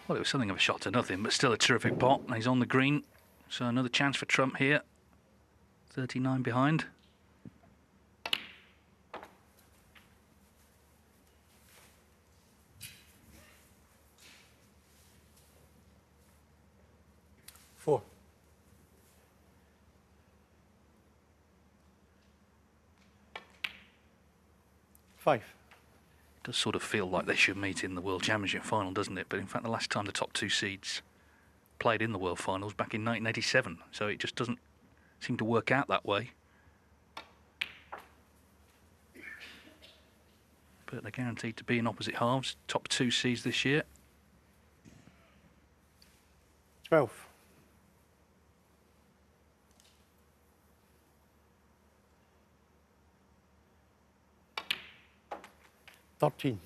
Well, it was something of a shot to nothing, but still a terrific pot. And he's on the green. So another chance for Trump here. 39 behind. Four. Five. Does sort of feel like they should meet in the World Championship final, doesn't it? But in fact, the last time the top two seeds played in the World Finals back in 1987, so it just doesn't seem to work out that way. But they're guaranteed to be in opposite halves, top two seeds this year. 12. $13.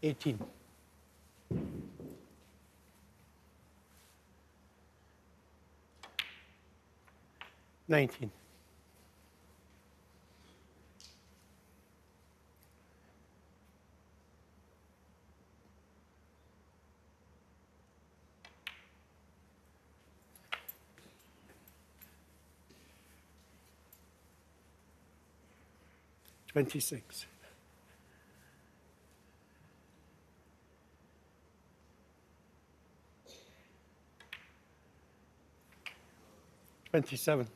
$18. 19. $26. 27.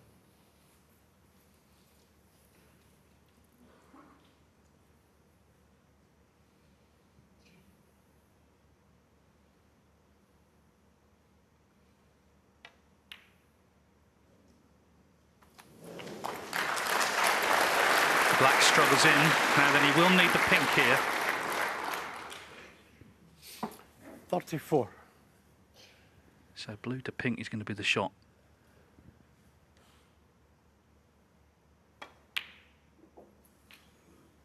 Black struggles in. Now then, he will need the pink here. 34. So blue to pink is going to be the shot.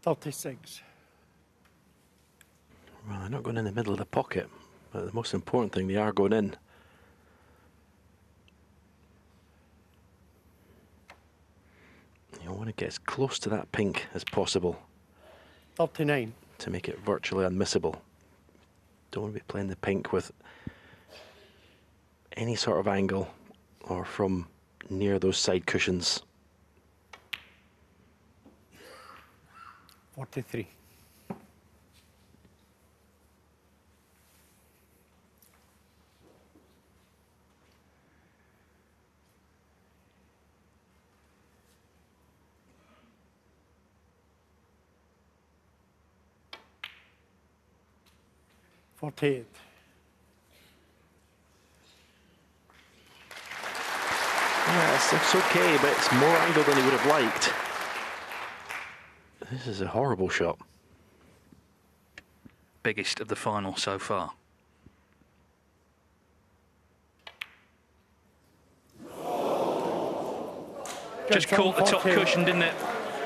$36. Well, they're not going in the middle of the pocket, but the most important thing, they are going in. You want to get as close to that pink as possible 39. to make it virtually unmissable. Don't want to be playing the pink with any sort of angle or from near those side cushions. 43. $48. Yeah, it's okay, but it's more angle than he would have liked. This is a horrible shot. Biggest of the final so far. Just caught the top cushion, didn't it?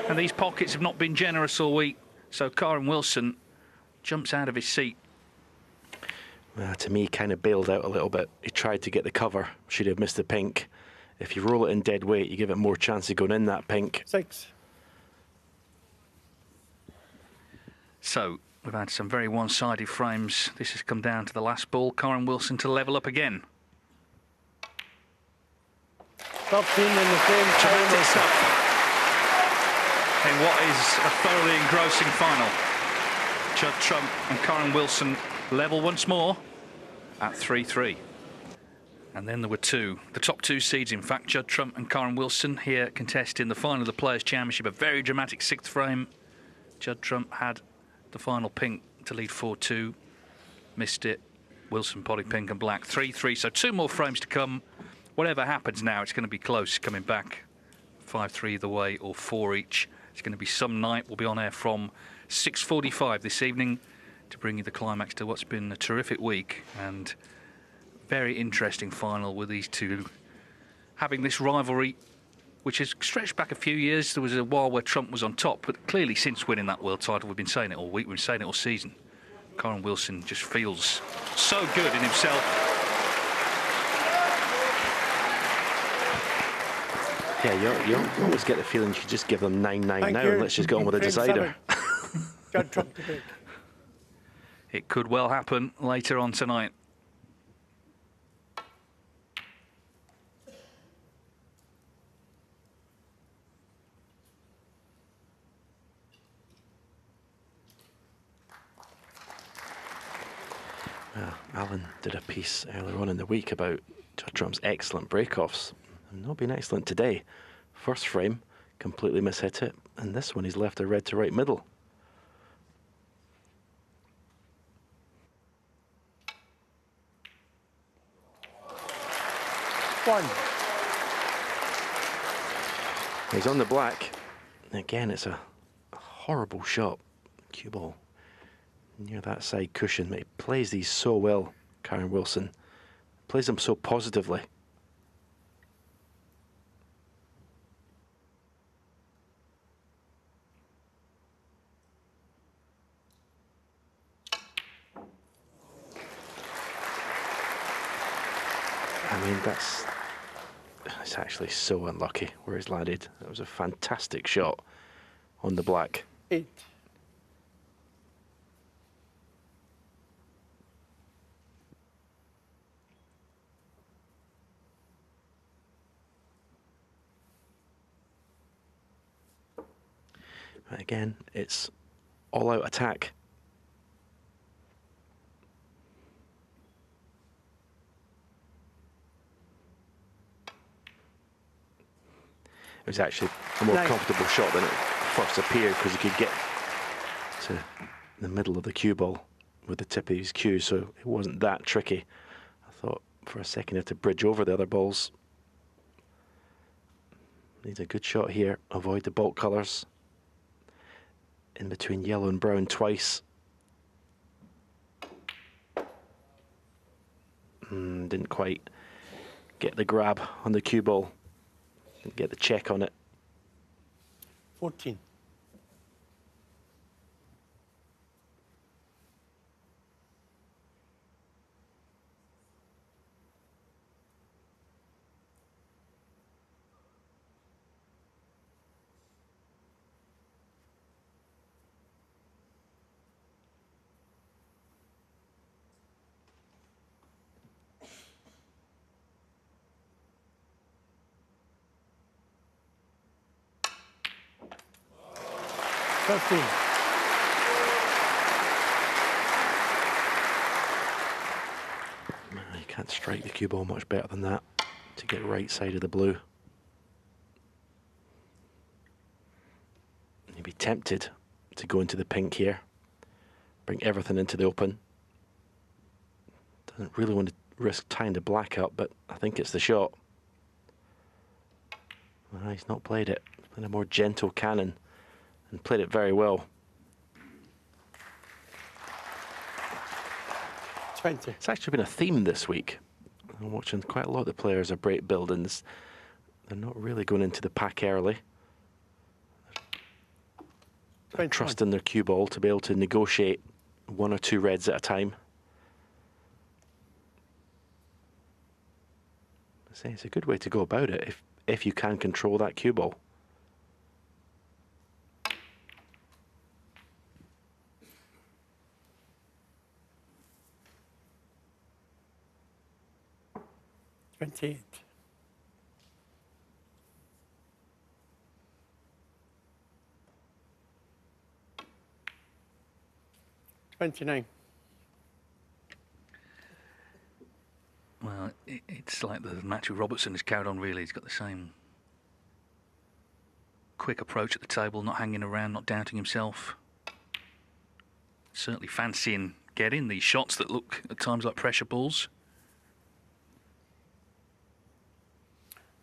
And these pockets have not been generous all week. So Kyren Wilson jumps out of his seat. To me, kind of bailed out a little bit. He tried to get the cover. Should have missed the pink. If you roll it in dead weight, you give it more chance of going in that pink. 6. So we've had some very one-sided frames. This has come down to the last ball. Kyren Wilson to level up again. 13 in the same Dramatic time. stuff in what is a thoroughly engrossing final. Judd Trump and Kyren Wilson level once more at 3-3. And then there were two, the top two seeds, in fact, Judd Trump and Kyren Wilson here contesting the final of the Players' Championship. A very dramatic sixth frame. Judd Trump had the final pink to lead 4-2. Missed it. Wilson potted pink and black. 3-3. So two more frames to come. Whatever happens now, it's going to be close coming back. 5-3 either way or 4 each. It's going to be some night. We'll be on air from 6:45 this evening to bring you the climax to what's been a terrific week and very interesting final with these two having this rivalry which has stretched back a few years. There was a while where Trump was on top, but clearly since winning that world title, we've been saying it all week, we've been saying it all season, Kyren Wilson just feels so good in himself. Yeah, you always get the feeling you should just give them 9-9 now and let's just get on with the Frame decider. 7. Judd Trump to pick. It could well happen later on tonight. Alan did a piece earlier on in the week about Judd Trump's excellent breakoffs. And not been excellent today. First frame, completely mishit it. And this one, he's left a red to right middle. One. He's on the black. Again, it's a horrible shot. Cue ball near that side cushion. He plays these so well, Kyren Wilson. Plays them so positively. I mean, it's actually so unlucky where he's landed. That was a fantastic shot on the black. 8. But again, it's all-out attack. was actually a more Nice. comfortable shot than it first appeared, because he could get to the middle of the cue ball with the tip of his cue, so it wasn't that tricky. I thought for a second he had to bridge over the other balls. Needs a good shot here. Avoid the baulk colours. In between yellow and brown twice. Didn't quite get the grab on the cue ball. Didn't get the check on it. 14. You can't strike the cue ball much better than that to get right side of the blue. You'd be tempted to go into the pink here, bring everything into the open. Doesn't really want to risk tying the black up, but I think it's the shot. He's not played it. He's played a more gentle cannon and played it very well. 20. It's actually been a theme this week. I'm watching quite a lot of the players are break buildings. They're not really going into the pack early. They're 21. trusting their cue ball to be able to negotiate 1 or 2 reds at a time. I say it's a good way to go about it if you can control that cue ball. $28. 29. Well, it's like the match with Robertson has carried on, really. He's got the same quick approach at the table, not hanging around, not doubting himself. Certainly fancying getting these shots that look at times like pressure balls.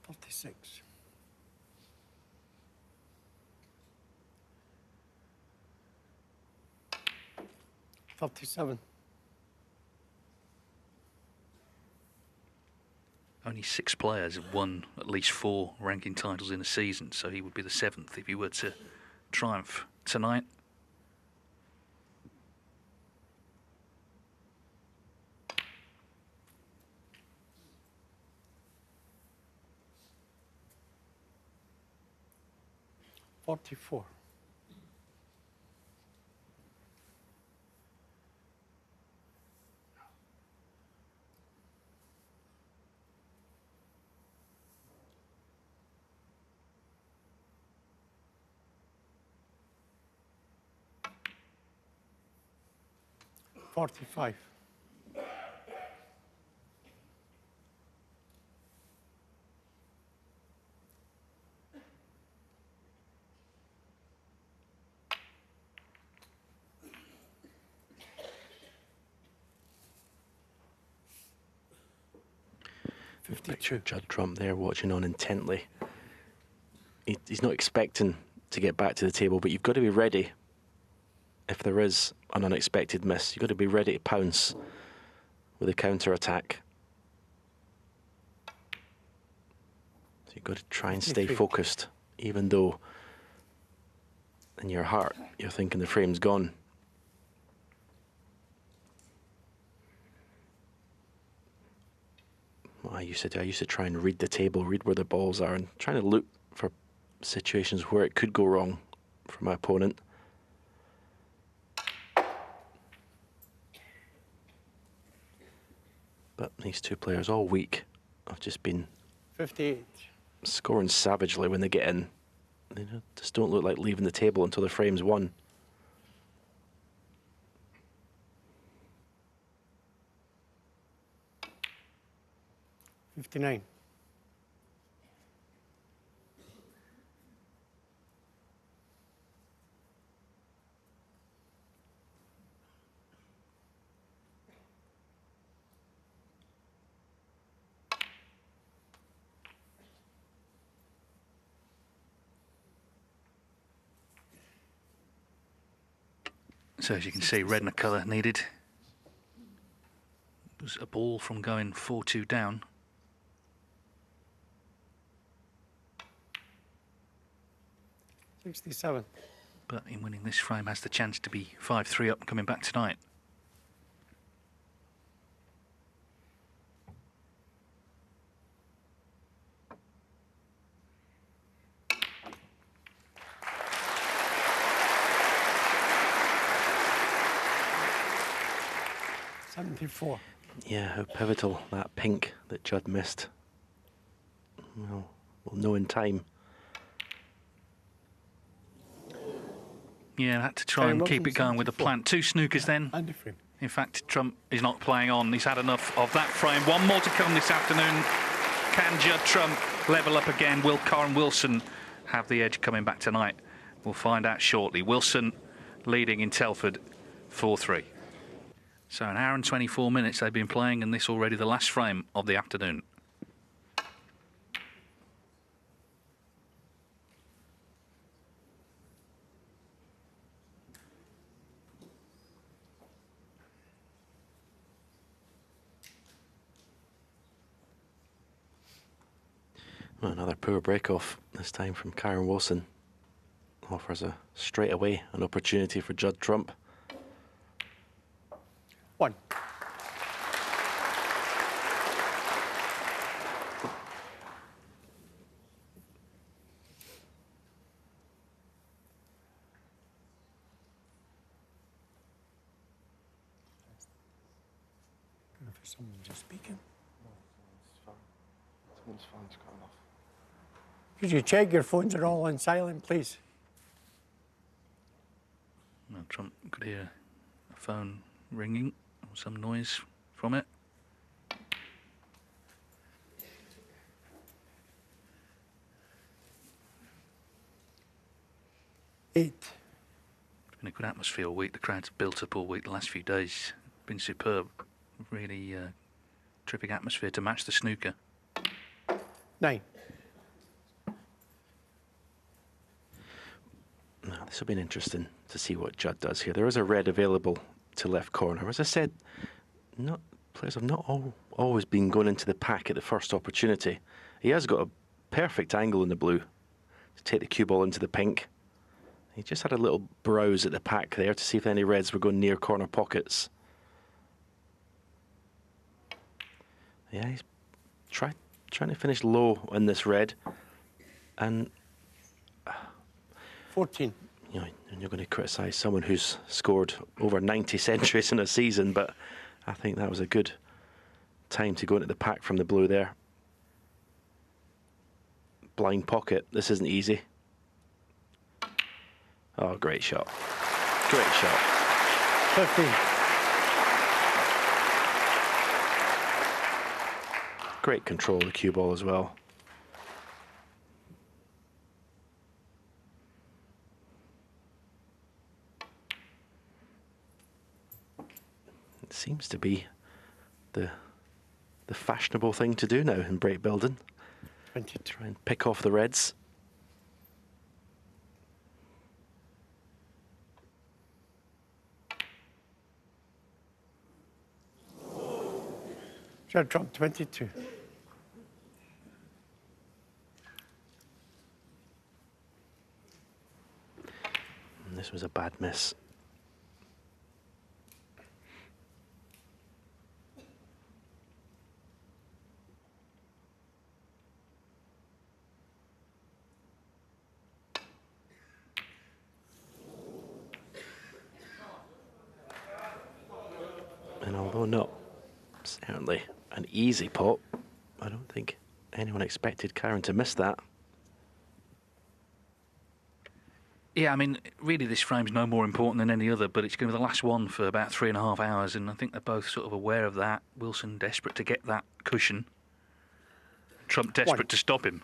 36. 37. Only 6 players have won at least 4 ranking titles in a season, so he would be the 7th if he were to triumph tonight. $44. 45. 52. Judd Trump there watching on intently. He's not expecting to get back to the table, but you've got to be ready. If there is an unexpected miss, you've got to be ready to pounce with a counter-attack. So you've got to try and stay focused, even though in your heart you're thinking the frame's gone. Well, I used to try and read the table, read where the balls are, and trying to look for situations where it could go wrong for my opponent. But these two players all week have just been 58. scoring savagely when they get in. They just don't look like leaving the table until the frame's won. 59. So as you can see, red and a colour needed. It was a ball from going 4-2 down. '67. But in winning this frame has the chance to be 5-3 up coming back tonight. '74. Yeah, how pivotal that pink that Judd missed. Well, we'll know in time. Yeah, had to try Kyren and keep Wilson, it going with the 74. plant. 2 snookers then. And the frame. In fact, Trump is not playing on. He's had enough of that frame. One more to come this afternoon. Can Judd Trump level up again? Will Kyren Wilson have the edge coming back tonight? We'll find out shortly. Wilson leading in Telford 4-3. So an hour and 24 minutes they've been playing, and this already the last frame of the afternoon. Well, another poor break-off, this time from Kyren Wilson. Offers a straight away an opportunity for Judd Trump. 1. For someone just speaking. Someone's phone's gone off. Could you check your phones are all on silent, please? Well, Trump could hear a phone ringing, or some noise from it. Eight. It's been a good atmosphere all week. The crowd's built up all week the last few days. Been superb. Really terrific atmosphere to match the snooker. 9. Now, this will be interesting to see what Judd does here. There is a red available to left corner. As I said, players have not always been going into the pack at the first opportunity. He has got a perfect angle in the blue to take the cue ball into the pink. He just had a little browse at the pack there to see if any reds were going near corner pockets. Yeah, he's trying to finish low in this red. And 14. you know, and you're going to criticise someone who's scored over 90 centuries in a season, but I think that was a good time to go into the pack from the blue there. Blind pocket. This isn't easy. Oh, great shot. Great shot. 15. Great control of the cue ball as well. It seems to be the fashionable thing to do now in break building. 22. Try and pick off the reds. Judd Trump, 22. And this was a bad miss. And although not certainly an easy pot, I don't think anyone expected Kyren to miss that. Yeah, I mean, really this frame's no more important than any other, but it's going to be the last one for about 3.5 hours, and I think they're both sort of aware of that. Wilson desperate to get that cushion. Trump desperate to stop him.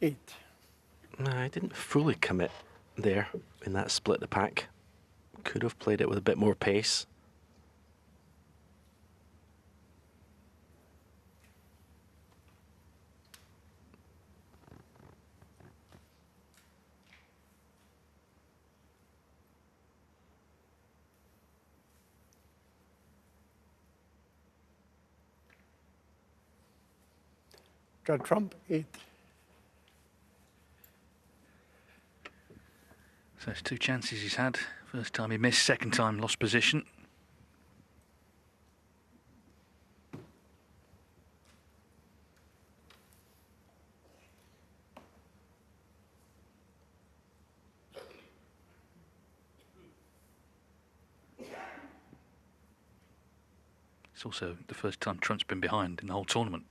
8. No, I didn't fully commit there in that split the pack. Could have played it with a bit more pace. Judd trump, 8. So it's 2 chances he's had. First time he missed, second time lost position. It's also the first time Trump's been behind in the whole tournament.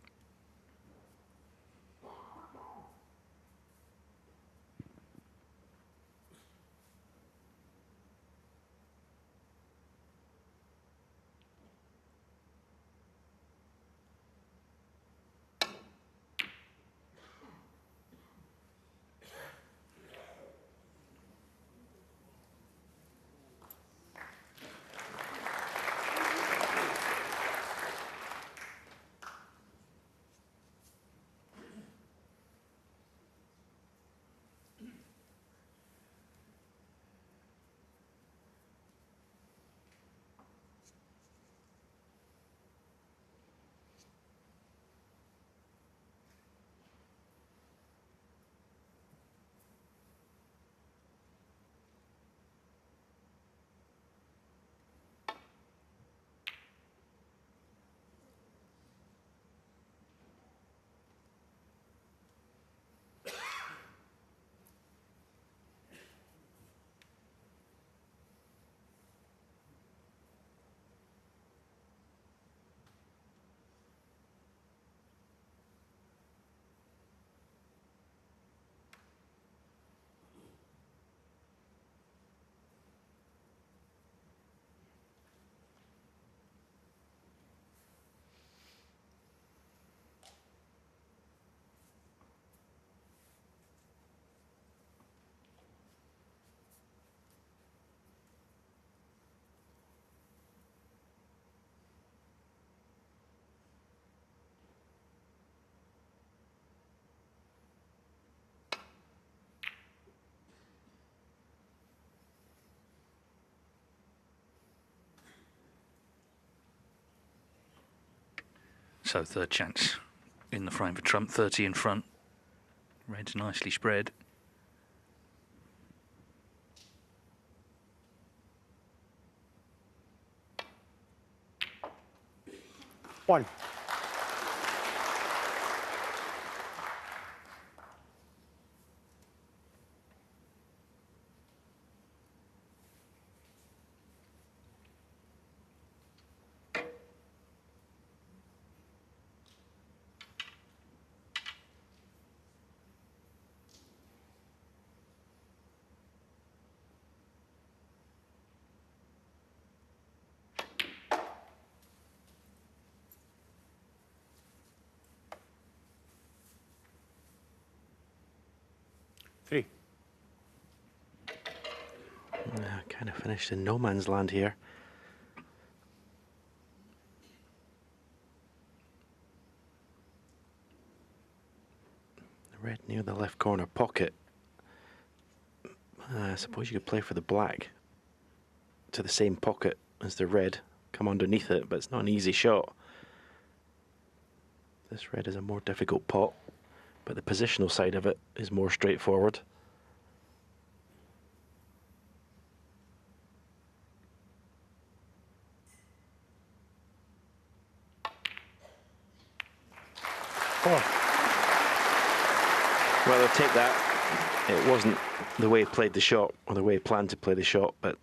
So third chance in the frame for Trump, 30 in front. Red's nicely spread. One. Three. Kind of finished in no man's land here. Red near the left corner pocket. I suppose you could play for the black to the same pocket as the red, come underneath it, but it's not an easy shot. This red is a more difficult pot, but the positional side of it is more straightforward. Four. Well, I'll take that. It wasn't the way he played the shot, or the way he planned to play the shot, but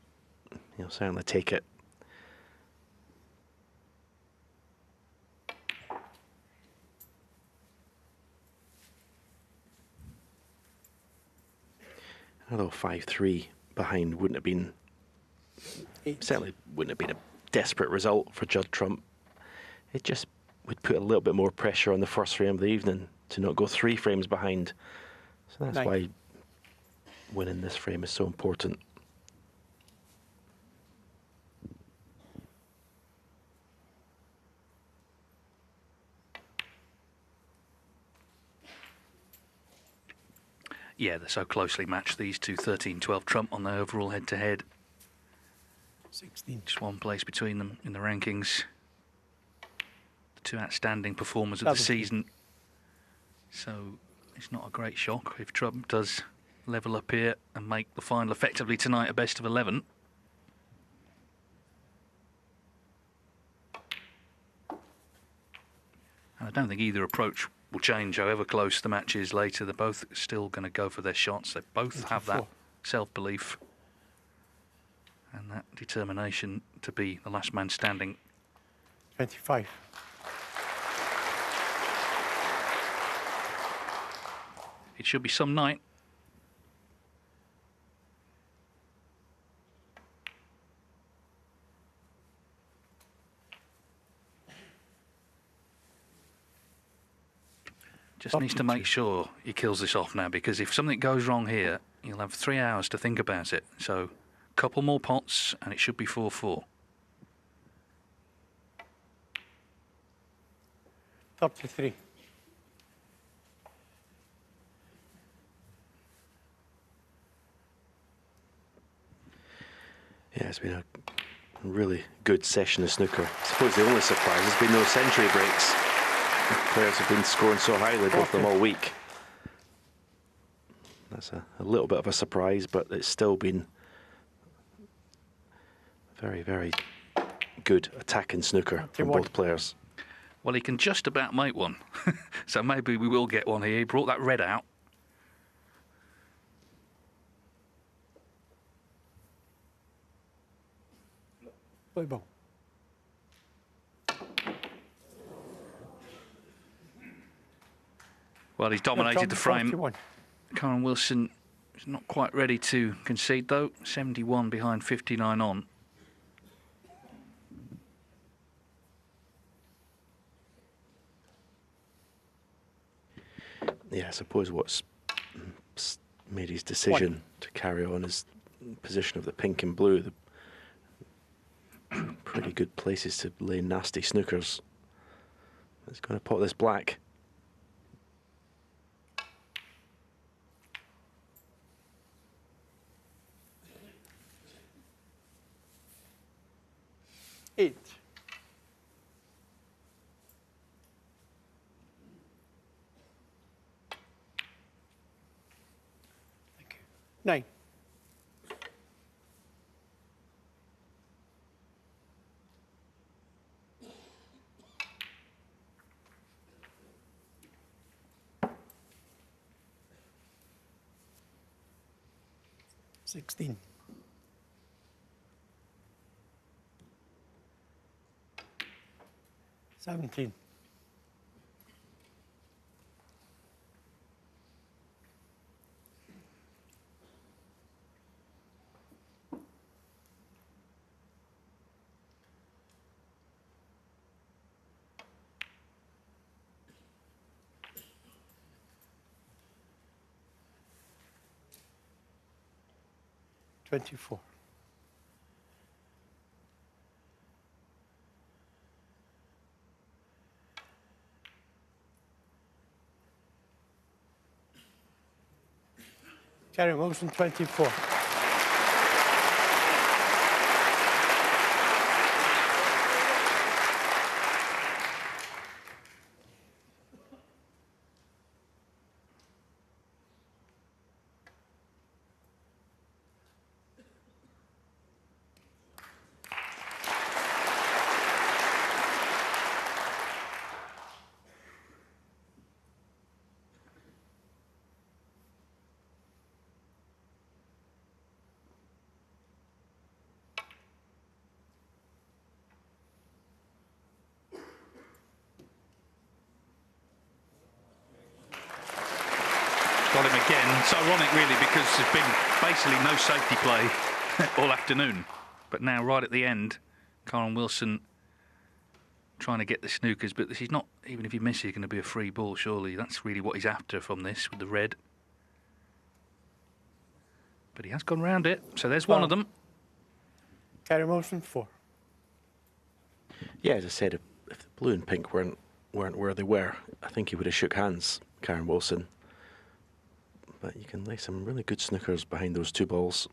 he'll certainly take it. Although 5-3 behind wouldn't have been, certainly wouldn't have been a desperate result for Judd Trump. It just would put a little bit more pressure on the first frame of the evening to not go 3 frames behind So that's 9. why winning this frame is so important. Yeah, they're so closely matched, these two. 13-12 trump on the overall head-to-head. 16. Just one place between them in the rankings. The two outstanding performers of the 17. season. So it's not a great shock if Trump does level up here and make the final effectively tonight a best of 11. And I don't think either approach will change however close the match is later. They're both still going to go for their shots. They both have that 24. self-belief and that determination to be the last man standing. 25. It should be some night. Just needs to make sure he kills this off now, because if something goes wrong here, he'll have 3 hours to think about it. So, a couple more pots and it should be 4-4. 33. Yeah, it's been a really good session of snooker. I suppose the only surprise has been no century breaks. The players have been scoring so highly, both of them all week. That's a little bit of a surprise, but it's still been very, very good attacking snooker from both players. Well, he can just about make one. So maybe we will get one here. He brought that red out. Play ball. Well, he's dominated the frame. 41. Kyren Wilson is not quite ready to concede, though. 71 behind, 59 on. Yeah, I suppose what's made his decision to carry on is position of the pink and blue. The pretty good places to lay nasty snookers. It's going to pot this black. Eight. Thank you. 9. Sixteen. 17. 24. Kyren Wilson, 24. Got him again. It's ironic, really, because there's been basically no safety play all afternoon. But now, right at the end, Kyren Wilson trying to get the snookers. But this is not, even if you miss, it's going to be a free ball, surely. That's really what he's after from this with the red. But he has gone round it, so there's one of them. Kyren Wilson, 4. Yeah, as I said, if the blue and pink weren't where they were, I think he would have shook hands, Kyren Wilson. But you can lay some really good snookers behind those 2 balls.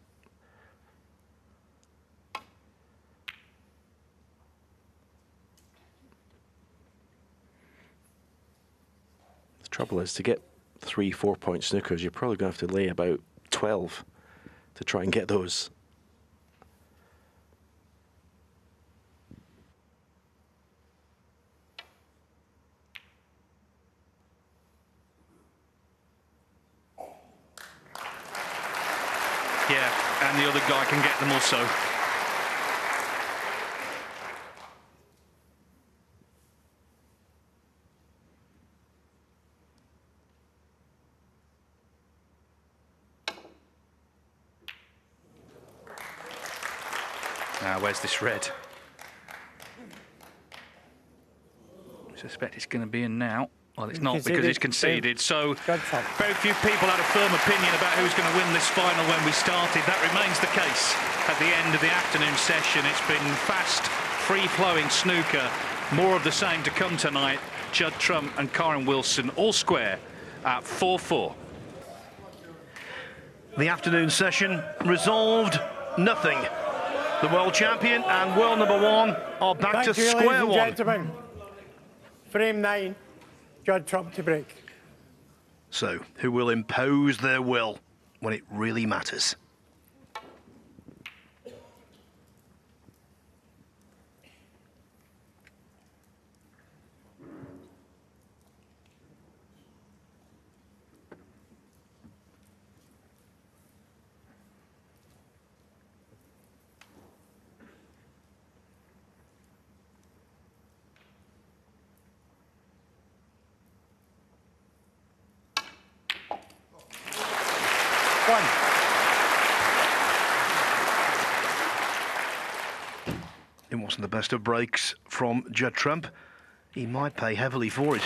The trouble is, to get 3-4 point snookers, you're probably going to have to lay about 12 to try and get those. Yeah, and the other guy can get them also. Now, where's this red? I suspect it's going to be in now. Well, it's not because it's conceded. So very few people had a firm opinion about who's going to win this final when we started. That remains the case at the end of the afternoon session. It's been fast, free-flowing snooker. More of the same to come tonight. Judd Trump and Kyren Wilson all square at 4-4. The afternoon session resolved nothing. The world champion and world number 1 are back to square one. Gentlemen. Frame 9. Judd Trump to break. So, who will impose their will when it really matters? It wasn't the best of breaks from Judd Trump. He might pay heavily for it.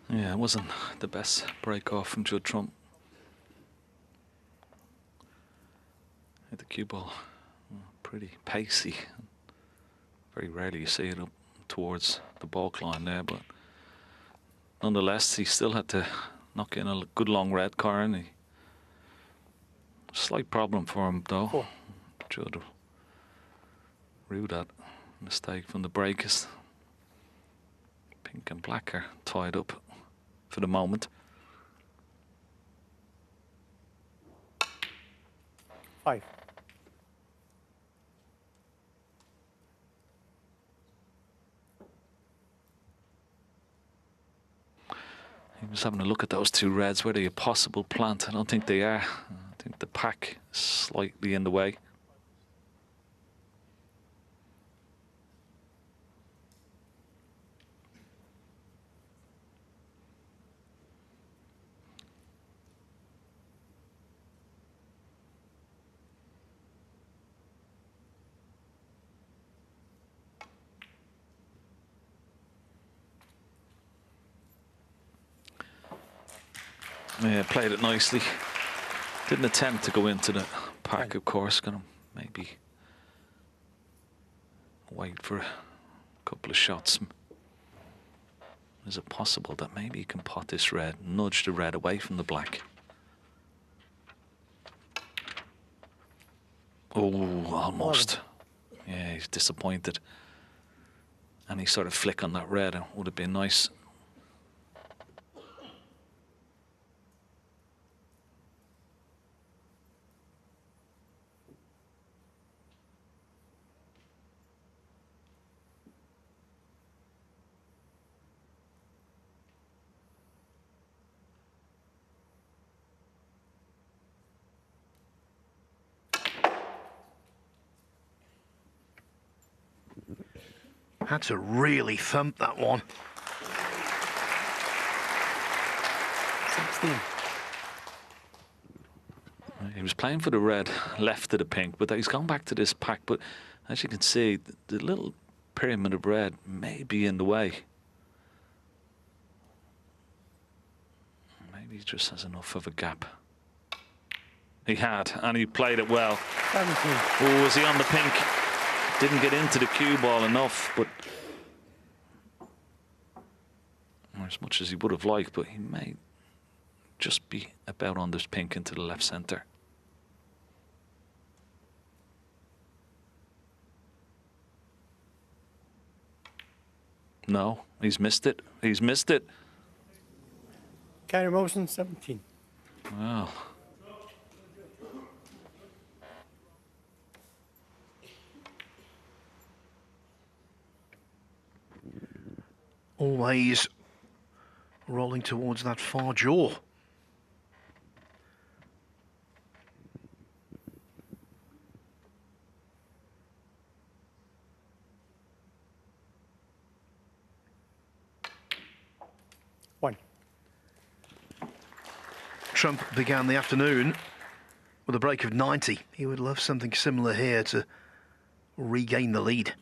Yeah, it wasn't the best break off from Judd Trump. The cue ball, pretty pacey. Very rarely you see it up towards the ball line there, but nonetheless, he still had to knock in a good long red, Kyren. Slight problem for him, though. Judd rue that mistake from the break. Is pink and black are tied up for the moment. 5. He was having a look at those 2 reds. Were they a possible plant? I don't think they are. I think the pack is slightly in the way. Yeah, played it nicely. Didn't attempt to go into the pack, of course. Gonna maybe wait for a couple of shots. Is it possible that maybe he can pot this red, nudge the red away from the black? Oh, almost. Yeah, he's disappointed. Any sort of flick on that red would have been nice. Had to really thump that one. 16. He was playing for the red, left of the pink, but he's gone back to this pack. But as you can see, the little pyramid of red may be in the way. Maybe he just has enough of a gap. He had, and he played it well. 17. Oh, was he on the pink? Didn't get into the cue ball enough, but as much as he would have liked, but he may just be about on this pink into the left centre. No, he's missed it. He's missed it. Kyren Wilson, 17. Wow. Always rolling towards that far jaw. One. Trump began the afternoon with a break of 90. He would love something similar here to regain the lead.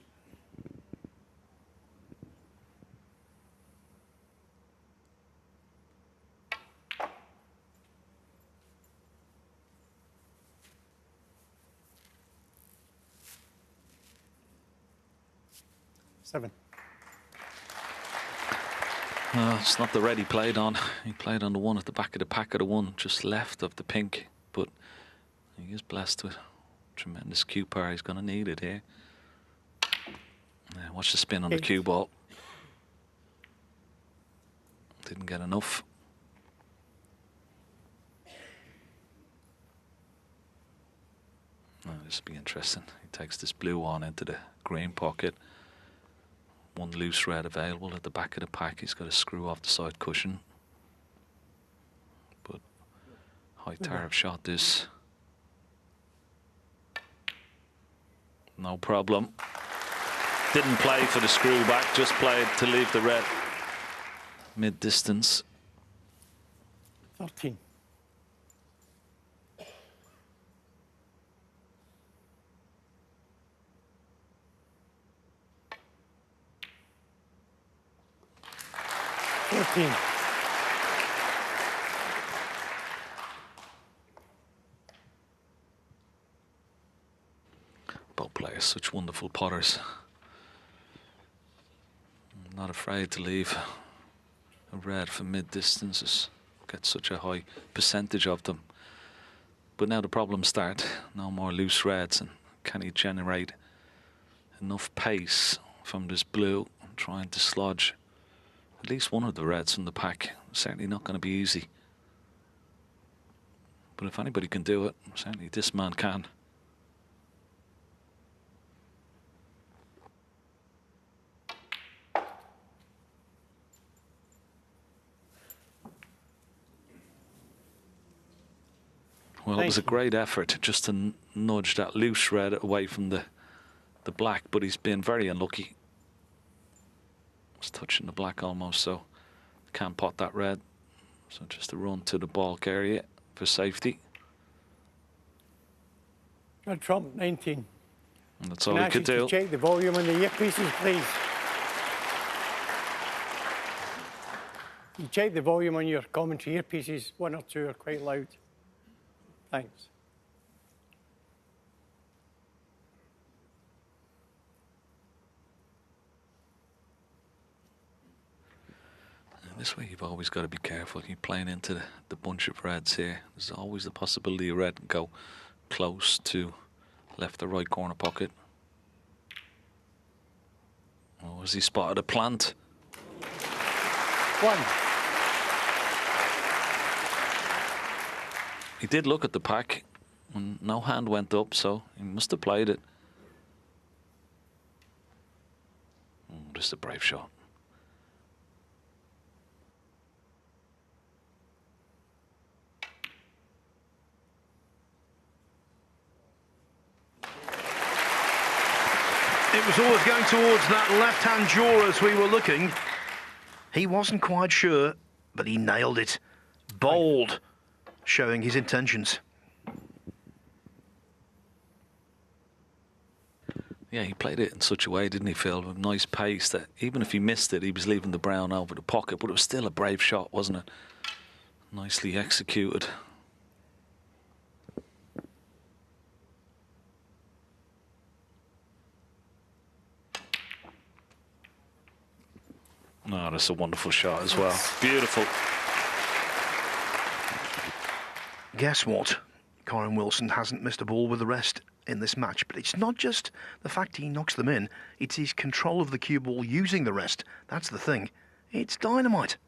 Seven. It's not the red he played on. He played on the one at the back of the pack of the one just left of the pink. But he is blessed with tremendous cue power. He's going to need it here. Yeah, watch the spin on the cue ball. Didn't get enough. This will be interesting. He takes this blue on into the green pocket. One loose red available at the back of the pack. He's got to screw off the side cushion. But Hightower have shot this. No problem. Didn't play for the screw back, just played to leave the red mid-distance. 13. Both players, such wonderful potters. Not afraid to leave a red for mid distances. Get such a high percentage of them. But now the problems start. No more loose reds, and can he generate enough pace from this blue and trying to slodge at least one of the reds from the pack? Certainly not going to be easy. But if anybody can do it, certainly this man can. Well, it was a great effort just to nudge that loose red away from the black, but he's been very unlucky. It's touching the black almost, so can't pot that red. So just a run to the balk area for safety. Judd Trump, 19. And that's all he could do. Check the volume on the earpieces, please. You check the volume on your commentary earpieces. One or two are quite loud. Thanks. This way you've always got to be careful. You're playing into the bunch of reds here. There's always the possibility a red can go close to left or right corner pocket. Oh, has he spotted a plant? One. He did look at the pack, and no hand went up, so he must have played it. Oh, just a brave shot. It was always going towards that left-hand jaw as we were looking. He wasn't quite sure, but he nailed it. bold, showing his intentions. Yeah, he played it in such a way, didn't he, Phil, with nice pace that even if he missed it, he was leaving the brown over the pocket, but it was still a brave shot, wasn't it? Nicely executed. Oh, that's a wonderful shot as well. Beautiful. Guess what? Kyren Wilson hasn't missed a ball with the rest in this match, but it's not just the fact he knocks them in, it's his control of the cue ball using the rest. That's the thing. It's dynamite.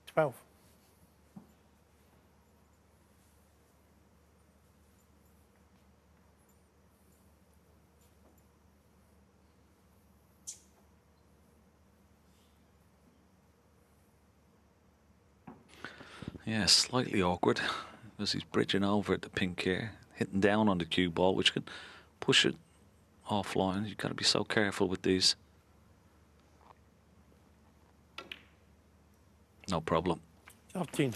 Twelve. Yeah, slightly awkward as he's bridging over at the pink here, hitting down on the cue ball, which can push it offline. You've got to be so careful with these. No problem. 13.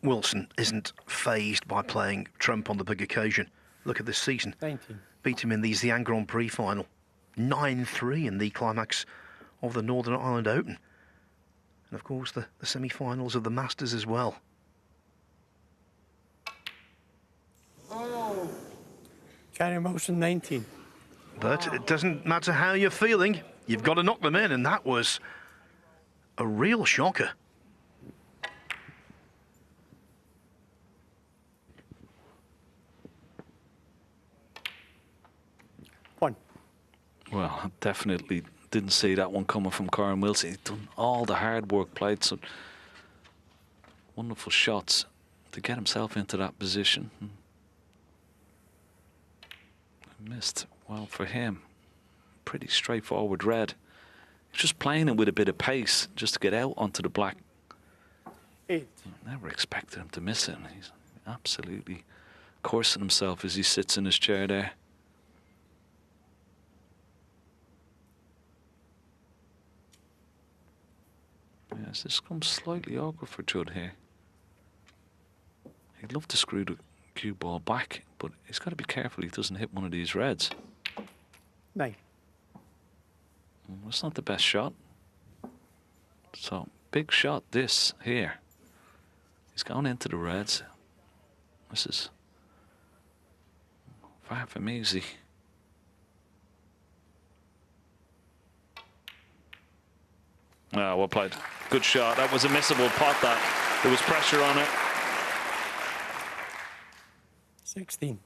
Wilson isn't fazed by playing trump on the big occasion. Look at this season. 19. Beat him in the Xi'an Grand Prix final. 9-3 in the climax of the Northern Ireland Open. And of course the semi-finals of the Masters as well. Kyren Wilson, 19. But it doesn't matter how you're feeling, you've got to knock them in, and that was a real shocker. One. Well, I definitely didn't see that one coming from Kyren Wilson. He's done all the hard work, played some wonderful shots to get himself into that position. Missed. Well, for him, pretty straightforward red. He's just playing it with a bit of pace just to get out onto the black. 8. Never expected him to miss it. He's absolutely coursing himself as he sits in his chair there. Yes, this comes slightly awkward for Judd here. He'd love to screw the cue ball back, but he's got to be careful he doesn't hit one of these reds. 9. That's not the best shot. So, big shot this here. He's going into the reds. This is far from easy. Ah, well played. Good shot. That was a missable pot, that. There was pressure on it. 16.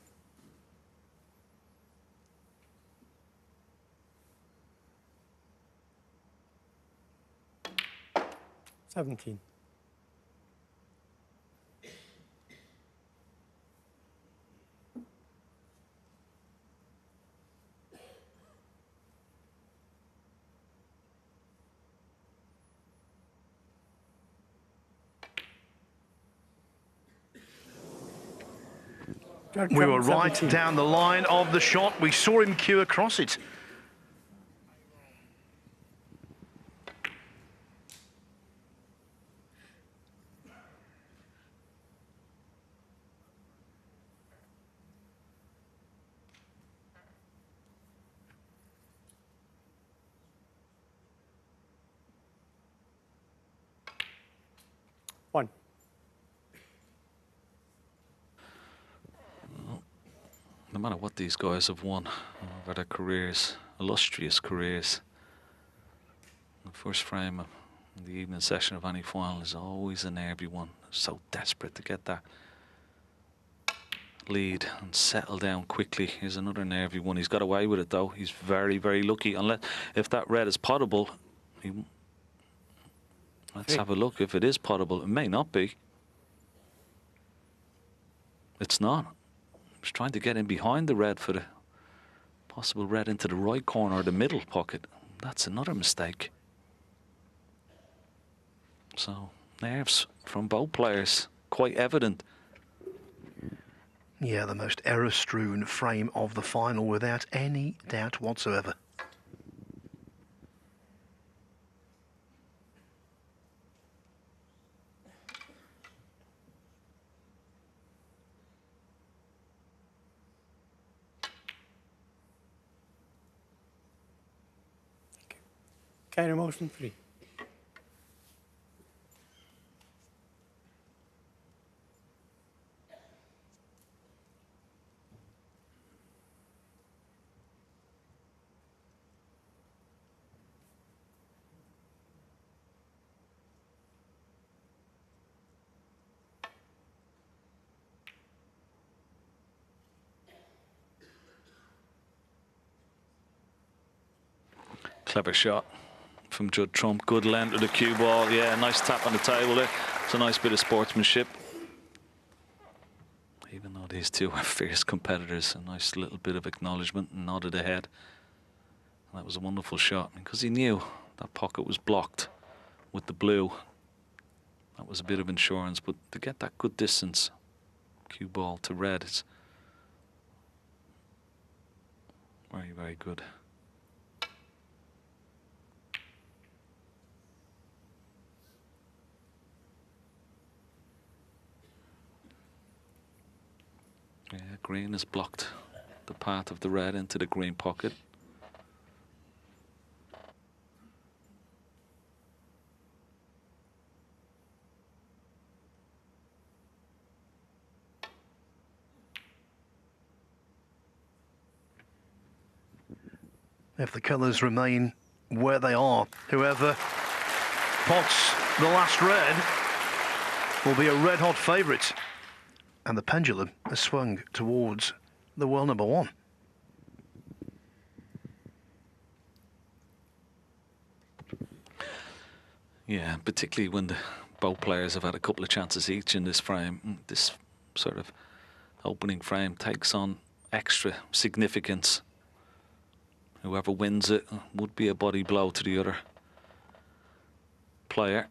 17. We were right down the line of the shot. We saw him cue across it. One. No matter what these guys have won over their careers, illustrious careers. The first frame of the evening session of any final is always a nervy one. So desperate to get that lead and settle down quickly. Here's another nervy one. He's got away with it though. He's very, very lucky. Unless if that red is potable, let's have a look. If it is potable, it may not be. It's not. He's trying to get in behind the red for the possible red into the right corner or the middle pocket. That's another mistake. So nerves from both players, quite evident. Yeah, the most error-strewn frame of the final without any doubt whatsoever. Kyren motion free. Clever shot from Judd Trump. Good length of the cue ball. Yeah, nice tap on the table there. It's a nice bit of sportsmanship. Even though these two are fierce competitors, a nice little bit of acknowledgement and nod of the head. And that was a wonderful shot because he knew that pocket was blocked with the blue. That was a bit of insurance, but to get that good distance, cue ball to red, it's very, very good. Yeah, green has blocked the path of the red into the green pocket. If the colours remain where they are, whoever pots the last red will be a red-hot favourite. And the pendulum has swung towards the world number one. Yeah, particularly when both players have had a couple of chances each in this frame. This sort of opening frame takes on extra significance. Whoever wins it would be a body blow to the other player.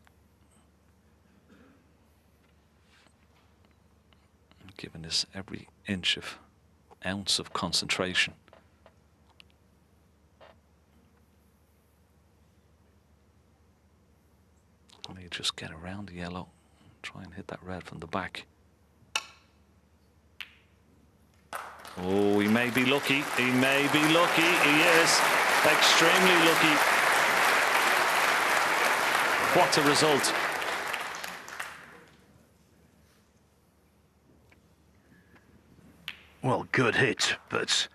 Giving this every ounce of concentration. Let me just get around the yellow, try and hit that red from the back. Oh, he may be lucky. He may be lucky. He is extremely lucky. What a result. Well, good hit, but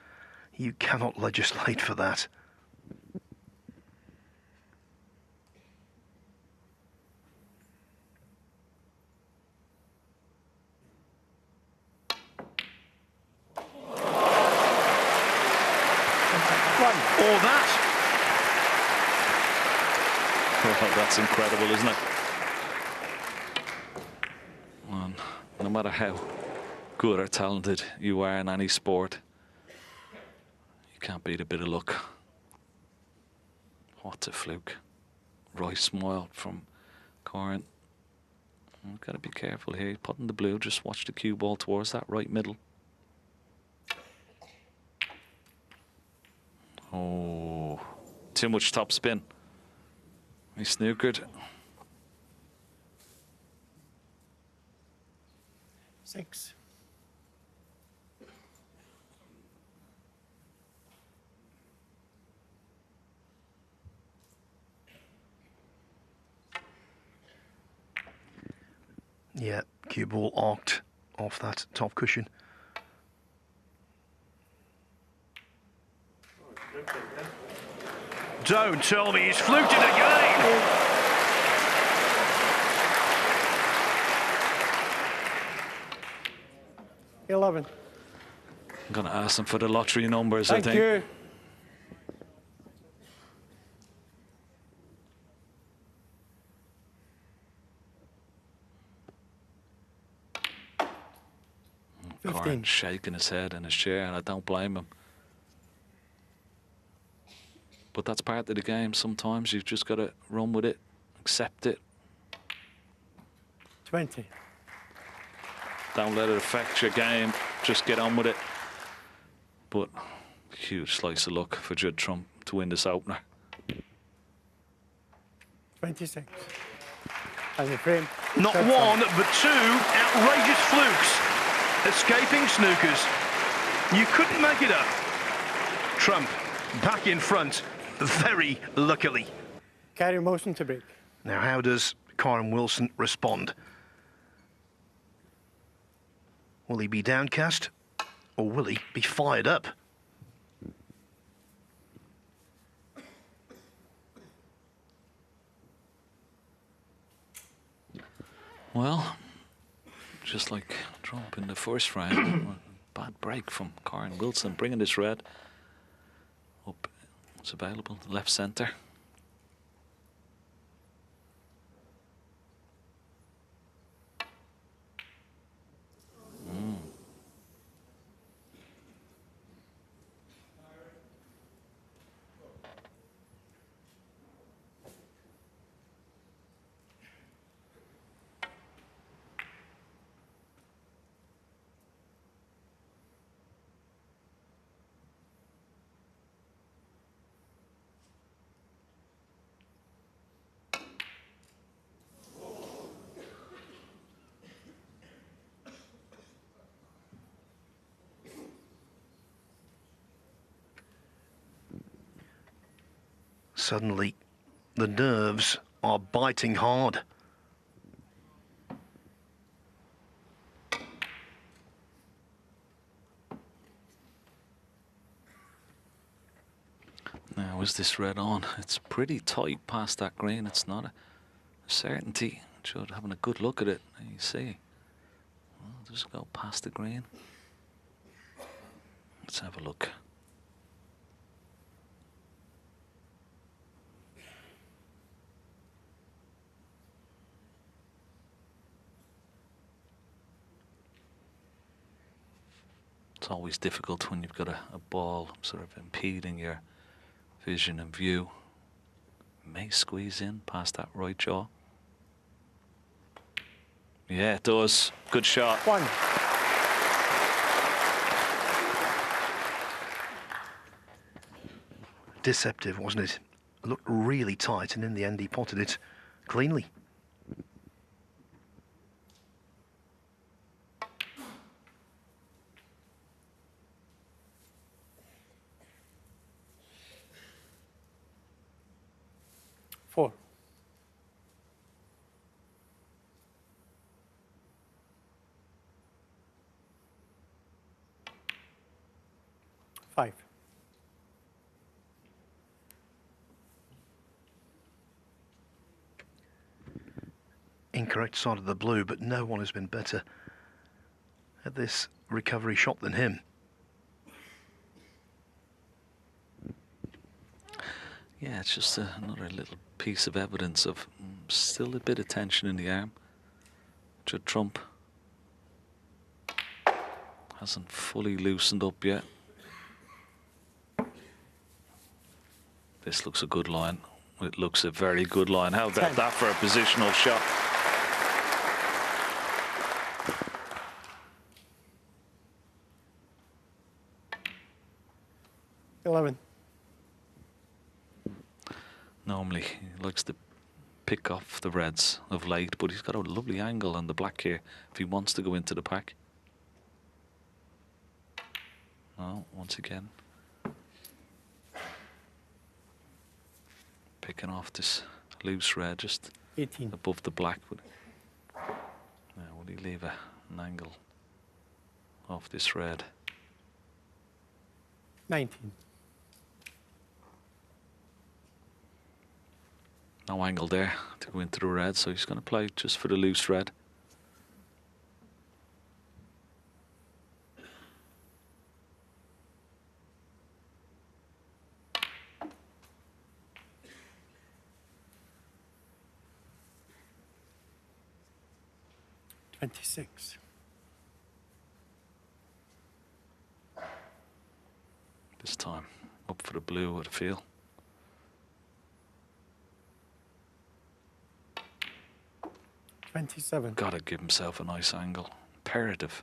you cannot legislate for that. Or that. Oh, that's incredible, isn't it? And no matter how good or talented you are in any sport, you can't beat a bit of luck. What a fluke. Right smile from Kyren. You've got to be careful here. He's putting the blue, just watch the cue ball towards that right middle. Oh, too much top spin. He snookered. 6. Yeah, cue ball arced off that top cushion. Don't tell me he's fluked it again. 11. I'm going to ask them for the lottery numbers, Thank I think. you. Kyren shaking his head in his chair, and I don't blame him. But that's part of the game. Sometimes you've just got to run with it, accept it. 20. Don't let it affect your game. Just get on with it. But huge slice of luck for Judd Trump to win this opener. 26. And the frame. Not That's one, but two outrageous flukes. Escaping snookers. You couldn't make it up. Trump back in front, very luckily. Carry motion to break. Now, how does Kyren Wilson respond? Will he be downcast, or will he be fired up? Well, just like Trump in the first round, bad break from Kyren Wilson, bringing this red up. It's available, left centre. Suddenly, the nerves are biting hard. Now, is this red on? It's pretty tight past that green. It's not a certainty. Judd having a good look at it. You see. Well, just go past the green. Let's have a look. It's always difficult when you've got a ball sort of impeding your vision and view. May squeeze in past that right jaw. Yeah, it does. Good shot. 1. Deceptive, wasn't it? It looked really tight, and in the end he potted it cleanly. Four. 5. Incorrect side of the blue, but no one has been better at this recovery shot than him. Yeah, it's just another little piece of evidence of still a bit of tension in the arm. Judd Trump hasn't fully loosened up yet. This looks a good line. It looks a very good line. How about that for a positional shot? Normally he likes to pick off the reds of late, but he's got a lovely angle on the black here if he wants to go into the pack. Oh, once again picking off this loose red just 18. above the black. But now will he leave an angle off this red? 19. No angle there to go into the red, so he's going to play just for the loose red. $26. This time up for the blue, I feel. $27. Gotta give himself a nice angle. Imperative.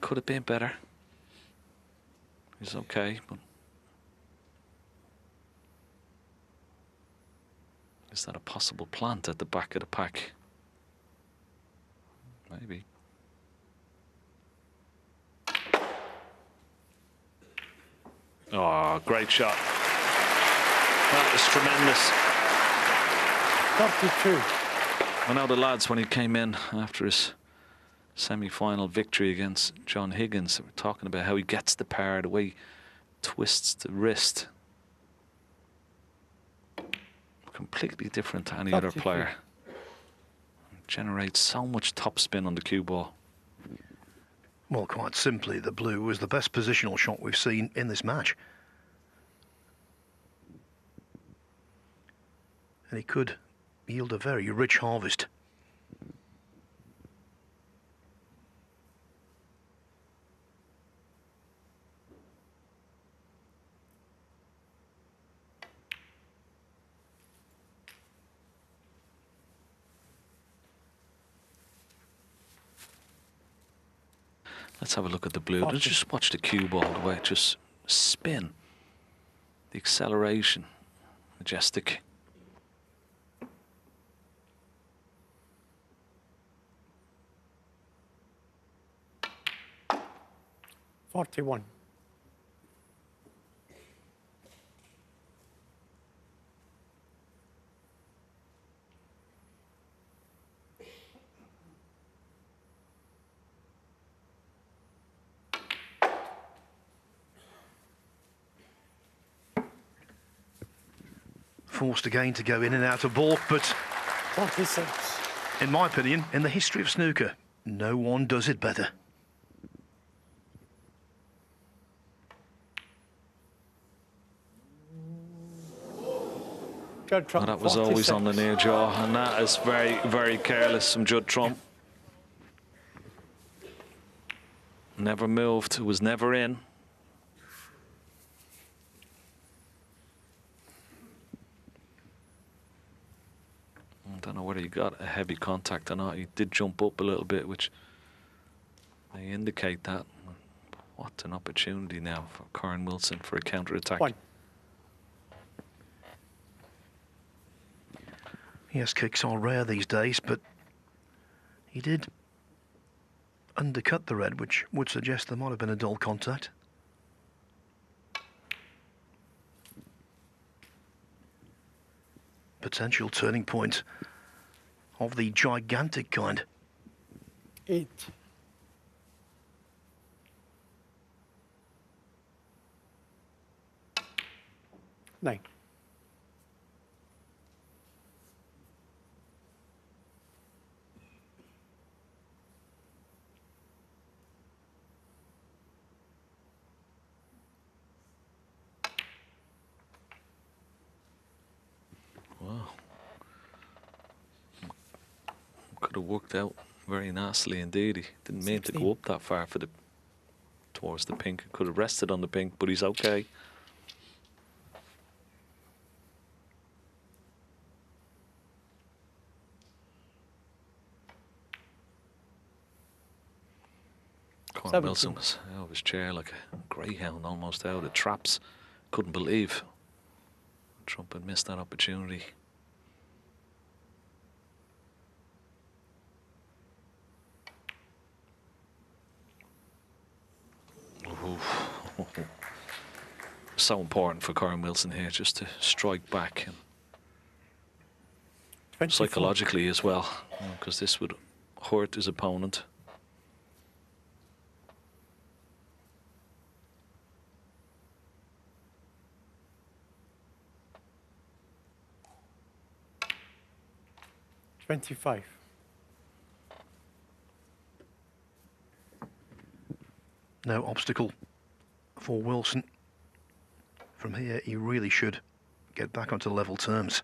Could have been better. He's okay, but is that a possible plant at the back of the pack? Maybe. Oh, great shot. That was tremendous. 32. I know the lads, when he came in after his semi-final victory against John Higgins, they were talking about how he gets the par, the way he twists the wrist. Completely different to any other player. Generates so much topspin on the cue ball. Well, quite simply, the blue was the best positional shot we've seen in this match. And he could yield a very rich harvest. Let's have a look at the blue. Let's just watch the cue ball, the way it just spin. The acceleration, majestic. $41. Forced again to go in and out of balk, but 46. in my opinion, in the history of snooker, no one does it better. Judd Trump, Well, that was 46. always on the near jaw, and that is very, very careless from Judd Trump. Never moved, it was never in. I don't know whether he got a heavy contact or not. He did jump up a little bit, which may indicate that. What an opportunity now for Kyren Wilson for a counter-attack. One. Yes, kicks are rare these days, but he did undercut the red, which would suggest there might have been a dull contact. Potential turning point of the gigantic kind. 8. $9. Wow. Could have worked out very nicely indeed. He didn't mean to 16. go up that far for the towards the pink. Could have rested on the pink, but he's okay. Kyren Wilson was out of his chair like a greyhound, almost out of the traps. Couldn't believe Trump had missed that opportunity. So important for Kyren Wilson here just to strike back and 24. psychologically as well, because this would hurt his opponent. 25. No obstacle for Wilson. From here, he really should get back onto level terms.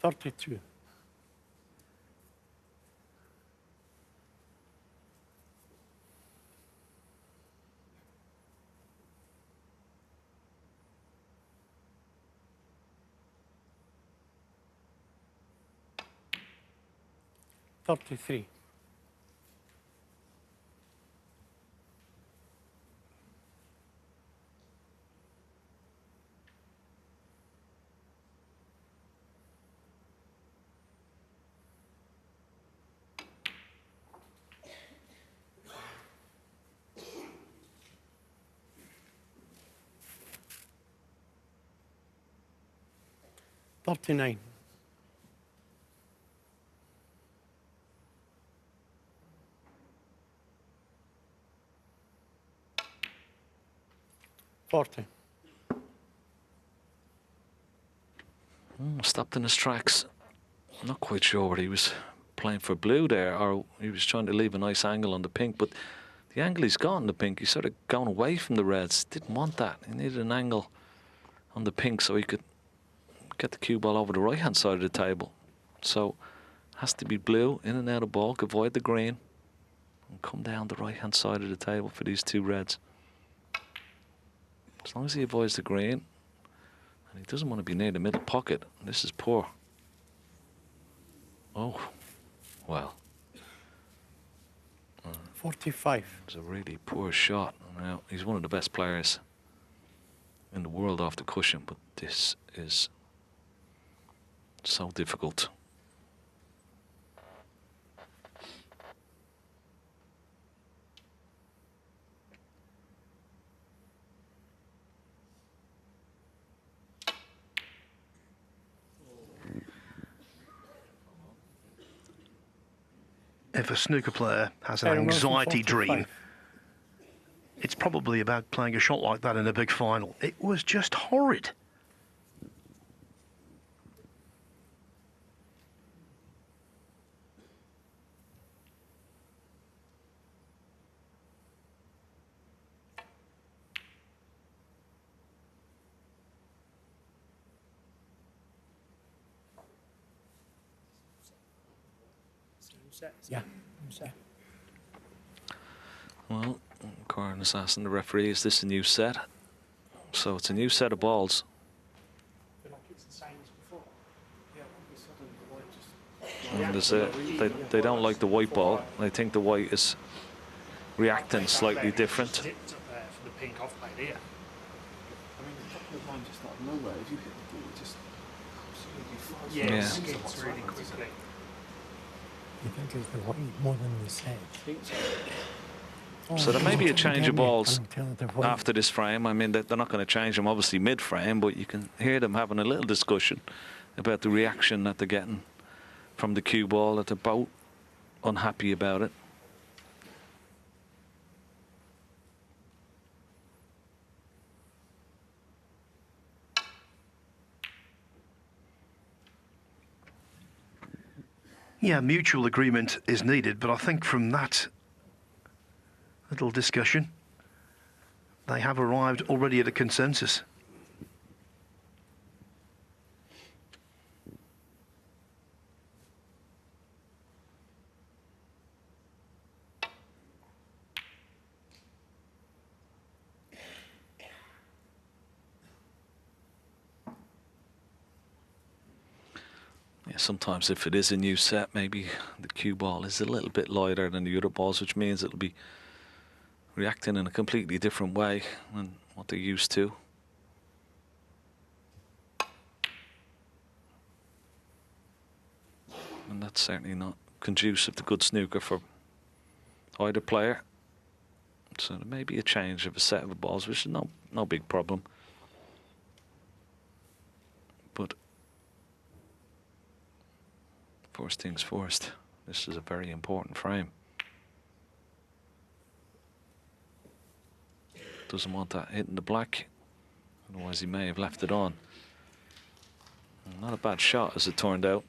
$32. $33. $39. $40. Stopped in his tracks. I'm not quite sure whether he was playing for blue there or he was trying to leave a nice angle on the pink, but the angle he's got on the pink, he's sort of gone away from the reds. Didn't want that. He needed an angle on the pink so he could get the cue ball over the right hand side of the table. So has to be blue, in and out of ball, avoid the green and come down the right hand side of the table for these two reds. As long as he avoids the green, and he doesn't want to be near the middle pocket. This is poor. Oh, well. 45. It's a really poor shot. Now, he's one of the best players in the world off the cushion, but this is so difficult. If a snooker player has an Kyren Wilson, anxiety 45. dream, it's probably about playing a shot like that in a big final. It was just horrid. Yeah. Well, Kyren is asking the referee, is this a new set? So it's a new set of balls. And there's they don't like the white ball. They think the white is reacting slightly different. Yeah, skids really quickly. You think it's the white more than the set? So there may be a change of balls after. after this frame. I mean, they're not going to change them obviously mid-frame, but you can hear them having a little discussion about the reaction that they're getting from the cue ball, that they're both unhappy about it. Yeah, mutual agreement is needed, but I think from that little discussion, they have arrived already at a consensus. Yeah, sometimes if it is a new set, maybe the cue ball is a little bit lighter than the other balls, which means it'll be reacting in a completely different way than what they're used to. And that's certainly not conducive to good snooker for either player. So there may be a change of a set of balls, which is no big problem. But first things first, this is a very important frame. Doesn't want that hitting the black. Otherwise he may have left it on. Not a bad shot as it turned out.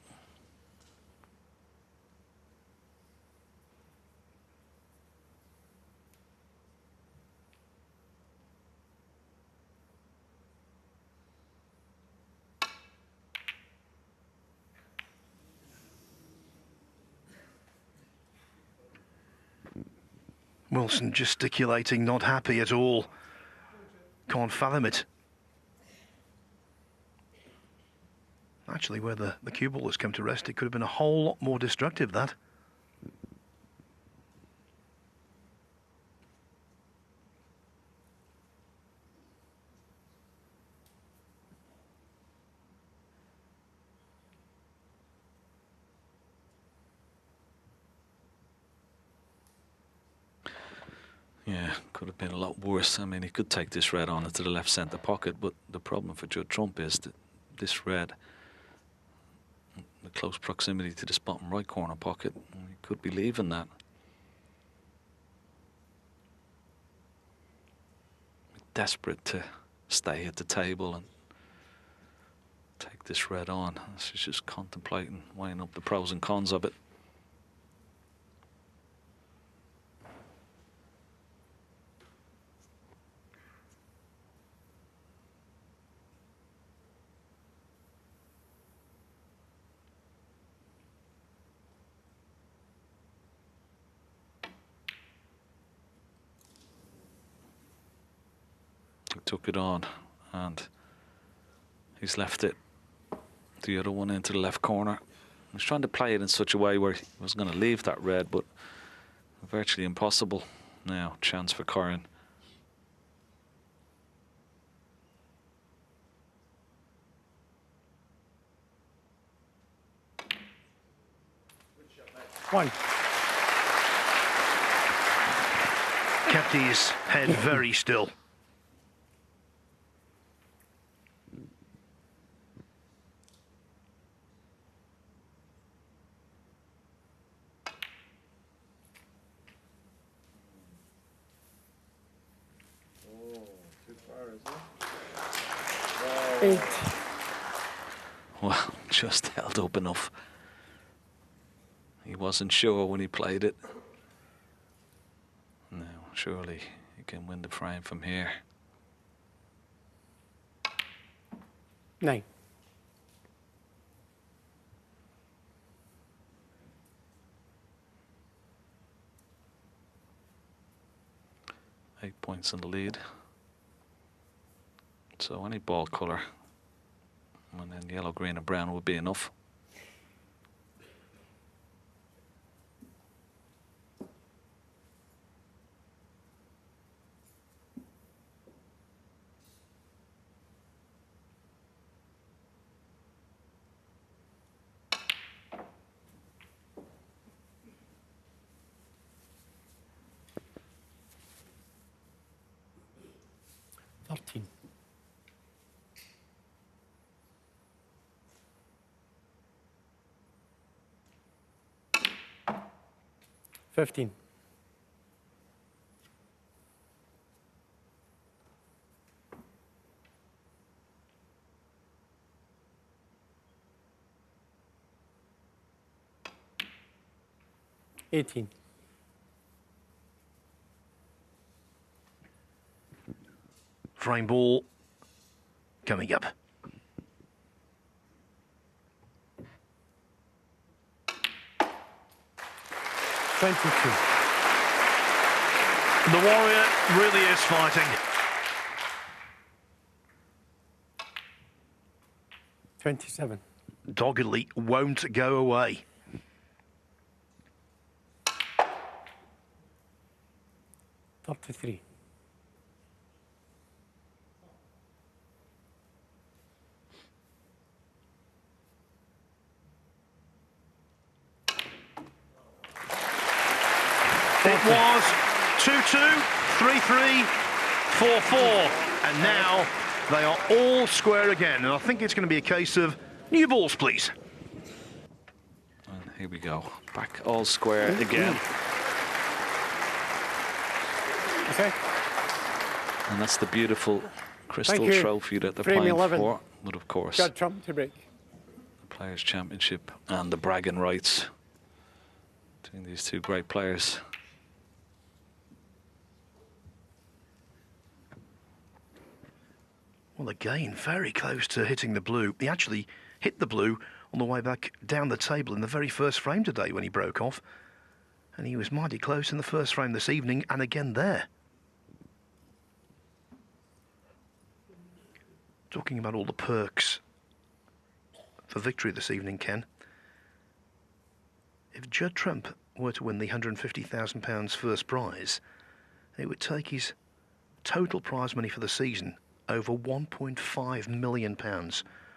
Wilson gesticulating, not happy at all. Can't fathom it. Actually, where the cue ball has come to rest, it could have been a whole lot more destructive, that. Yeah, could have been a lot worse. I mean, he could take this red on into the left centre pocket, but the problem for Judd Trump is that this red, the close proximity to this bottom right corner pocket, he could be leaving that. Desperate to stay at the table and take this red on. She's just contemplating, weighing up the pros and cons of it. Took it on, and he's left it, the other one, into the left corner. He's trying to play it in such a way where he was going to leave that red, but virtually impossible. Now, chance for Kyren. One. Kept his head very still. Eight. Well, just held up enough. He wasn't sure when he played it. Now, surely he can win the frame from here. 9. Eight points in the lead. So any ball colour, and then yellow, green and brown would be enough. $15. $18. Frame ball coming up. $22. The Warrior really is fighting. 27. Doggedly won't go away. $33. It was 2-2, 3-3, 4-4, and now they are all square again. And I think it's going to be a case of new balls, please. And here we go, back all square again. Okay. And that's the beautiful crystal Thank you. trophy that they're Frame playing 11. for. But of course, Judd Trump to break. the Players' Championship and the bragging rights between these two great players. Well, again, very close to hitting the blue. He actually hit the blue on the way back down the table in the very first frame today when he broke off. And he was mighty close in the first frame this evening, and again there. Talking about all the perks for victory this evening, Ken. If Judd Trump were to win the £150,000 first prize, it would take his total prize money for the season over £1.5 million.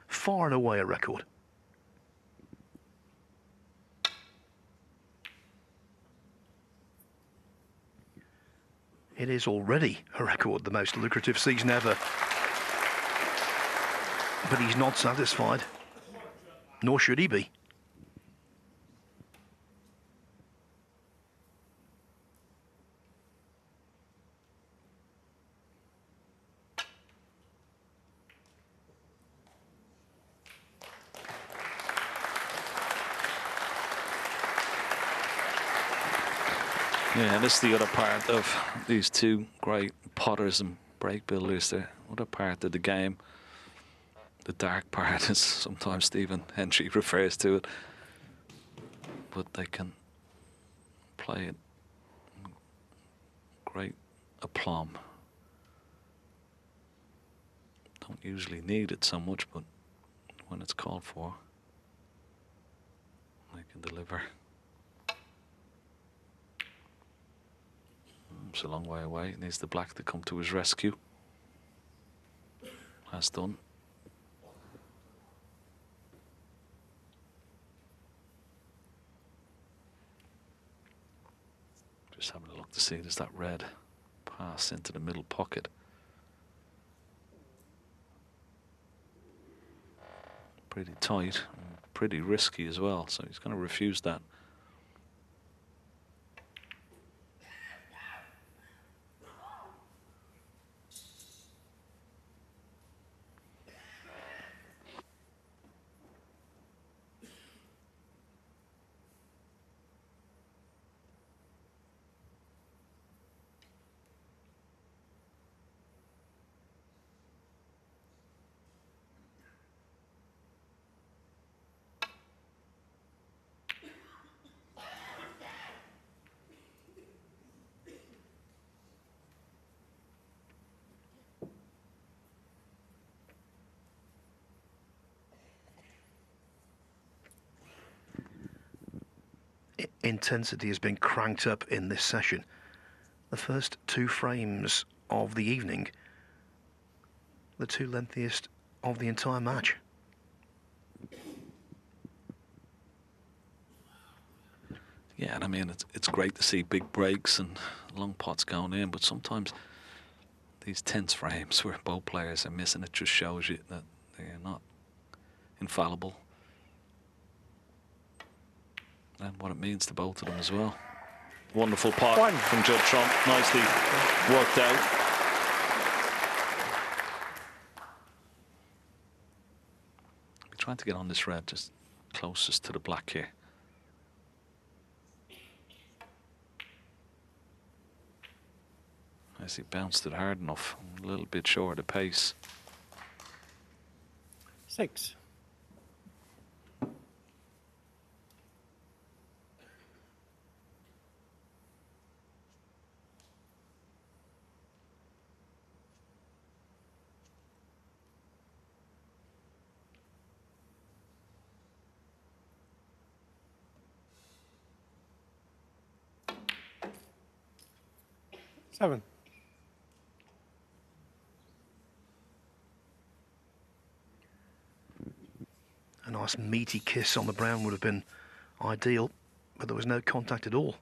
Far and away a record. It is already a record, the most lucrative season ever. But he's not satisfied, nor should he be. Yeah, this is the other part of these two great potters and break builders. The other part of the game, the dark part, as sometimes Stephen Hendry refers to it. But they can play it great aplomb. Don't usually need it so much, but when it's called for, they can deliver. It's a long way away. Needs the black to come to his rescue. Has done. Just having a look to see, there's that red pass into the middle pocket. Pretty tight, and pretty risky as well, so he's going to refuse that. Intensity has been cranked up in this session. The first two frames of the evening, the two lengthiest of the entire match. Yeah, and I mean, it's great to see big breaks and long pots going in, but sometimes these tense frames where both players are missing, it just shows you that they're not infallible. And what it means to both of them as well. Wonderful pot from Judd Trump, nicely worked out. We're trying to get on this red, just closest to the black here. As he bounced it hard enough, a little bit short of pace. 6. Seven. A nice meaty kiss on the brown would have been ideal, but there was no contact at all.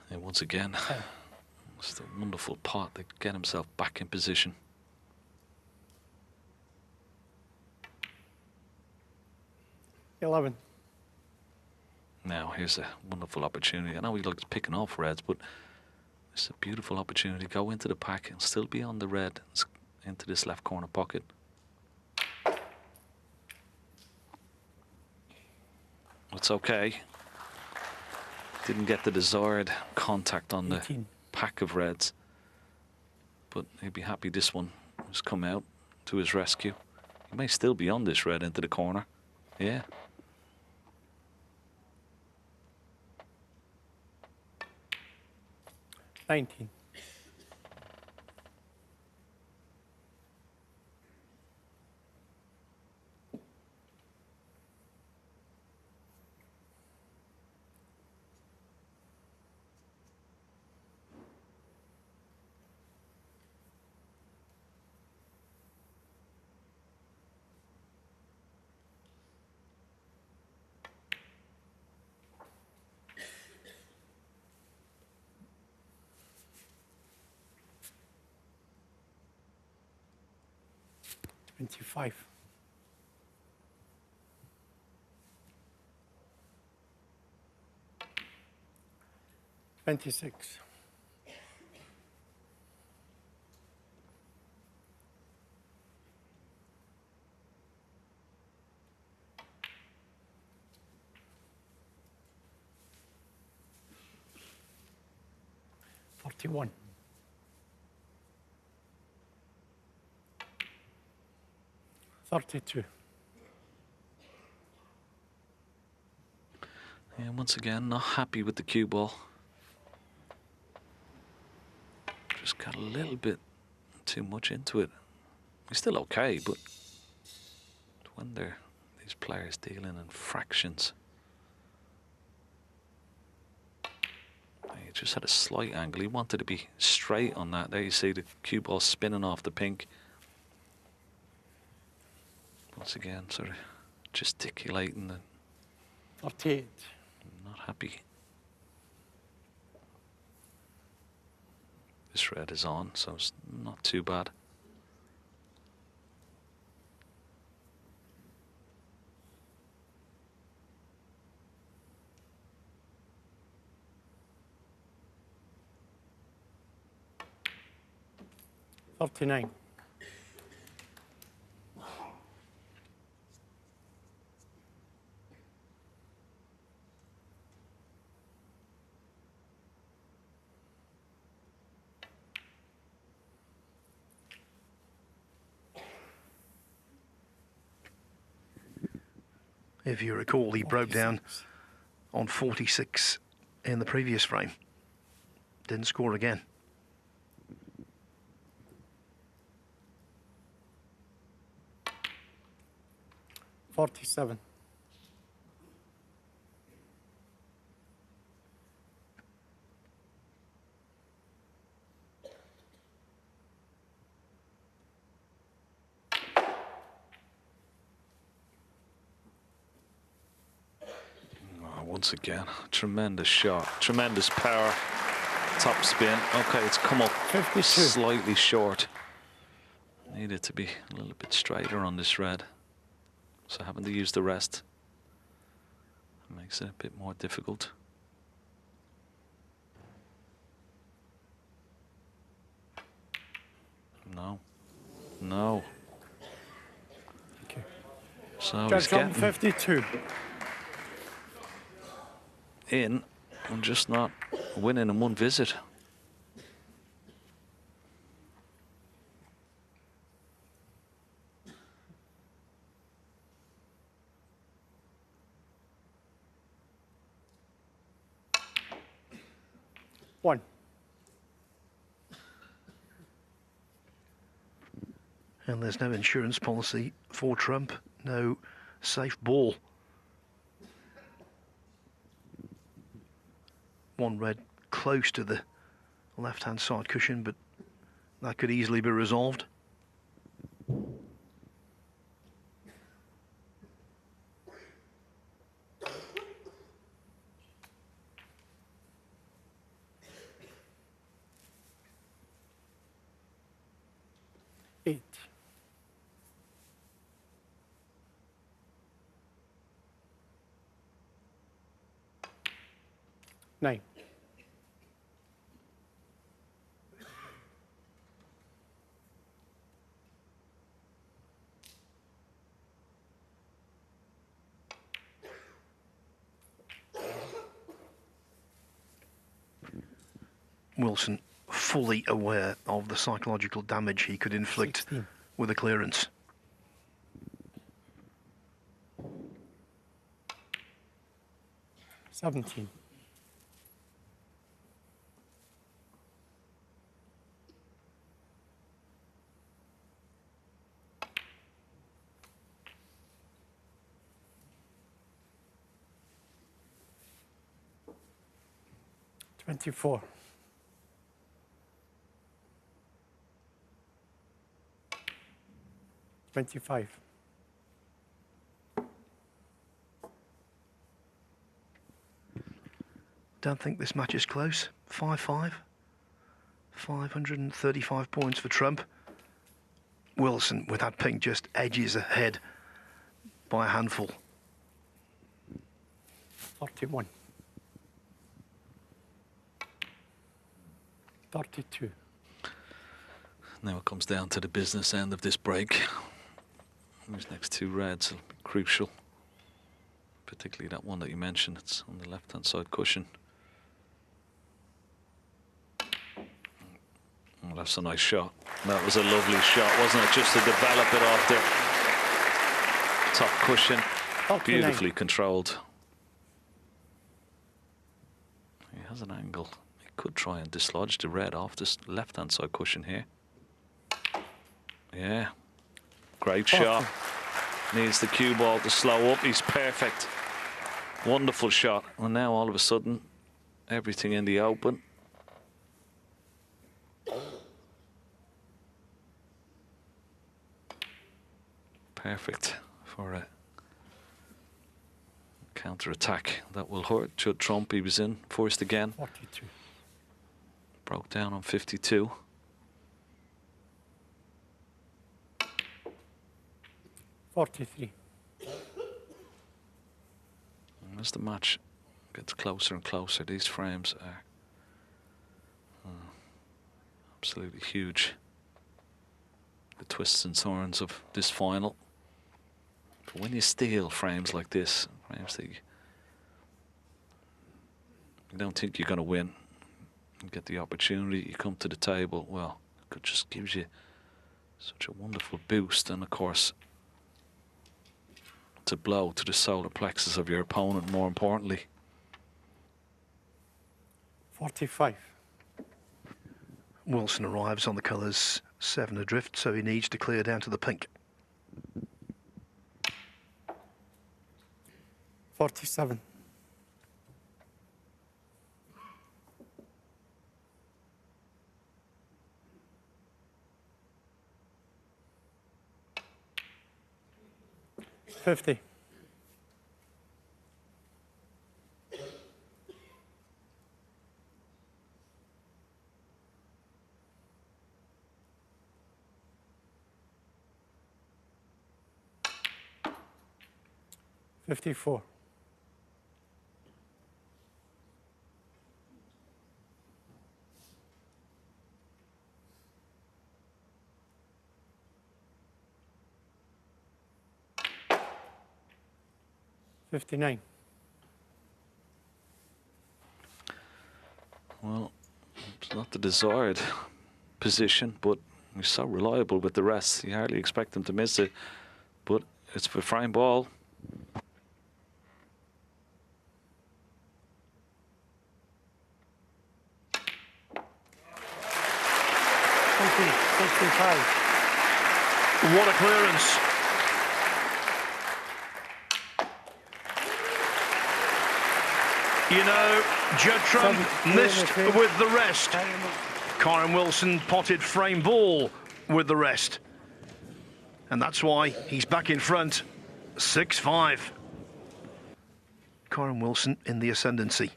And once again, It's a wonderful pot to get himself back in position. $11. Now here's a wonderful opportunity. I know he likes picking off reds, but it's a beautiful opportunity. Go into the pack and still be on the red into this left corner pocket. It's okay. Didn't get the desired contact on the 18. pack of reds, but he'd be happy this one has come out to his rescue. He may still be on this red into the corner. Yeah. $19. $25. $26. $41. $32. Yeah, once again, not happy with the cue ball. Just got a little bit too much into it. He's still okay, but when these players dealing in fractions. He just had a slight angle. He wanted to be straight on that. There you see the cue ball spinning off the pink. Once again, sort of gesticulating and 38. not happy. This red is on, so it's not too bad. $39. If you recall, he broke down on 46 in the previous frame. Didn't score again. $47. Once again, tremendous shot, tremendous power, top spin. Okay, it's come up 52. slightly short. Needed to be a little bit straighter on this red. So having to use the rest makes it a bit more difficult. No. No. Okay. So he's Judge on getting 52. in and just not winning in one visit. One. And there's no insurance policy for Trump, no safe ball. One red close to the left-hand side cushion, but that could easily be resolved. 8. 9. 'Wilson fully aware of the psychological damage he could inflict 16. with a clearance. 17. 24. 25. 'Don't think this match is close. 5-5. 535 points for Trump. Wilson, with that pink, just edges ahead by a handful. 41. 32. Now it comes down to the business end of this break. These next 2 reds will be crucial. Particularly that one that you mentioned. It's on the left-hand side cushion. Oh, that's a nice shot. That was a lovely shot, wasn't it? Just to develop it off the top cushion. 49. Beautifully controlled. He has an angle. He could try and dislodge the red off this left-hand side cushion here. Yeah. Great shot. Needs the cue ball to slow up. He's perfect. Wonderful shot. And now all of a sudden, everything in the open. Perfect for a counter-attack that will hurt Judd Trump. He was in first again. 42. Broke down on 52. 43. And as the match gets closer and closer, these frames are absolutely huge. The twists and turns of this final. But when you steal frames like this, frames that you don't think you're going to win, you get the opportunity, you come to the table, well, it just gives you such a wonderful boost. And of course, to blow to the solar plexus of your opponent, more importantly. 45. Wilson arrives on the colours 7 adrift, so he needs to clear down to the pink. 47. 50. 54. 59. Well, it's not the desired position, but he's so reliable with the rest. You hardly expect him to miss it, but it's for frame ball. What a clearance. You know, Judd Trump missed with the rest. Kyren Wilson potted frame ball with the rest. And that's why he's back in front, 6-5. Kyren Wilson in the ascendancy.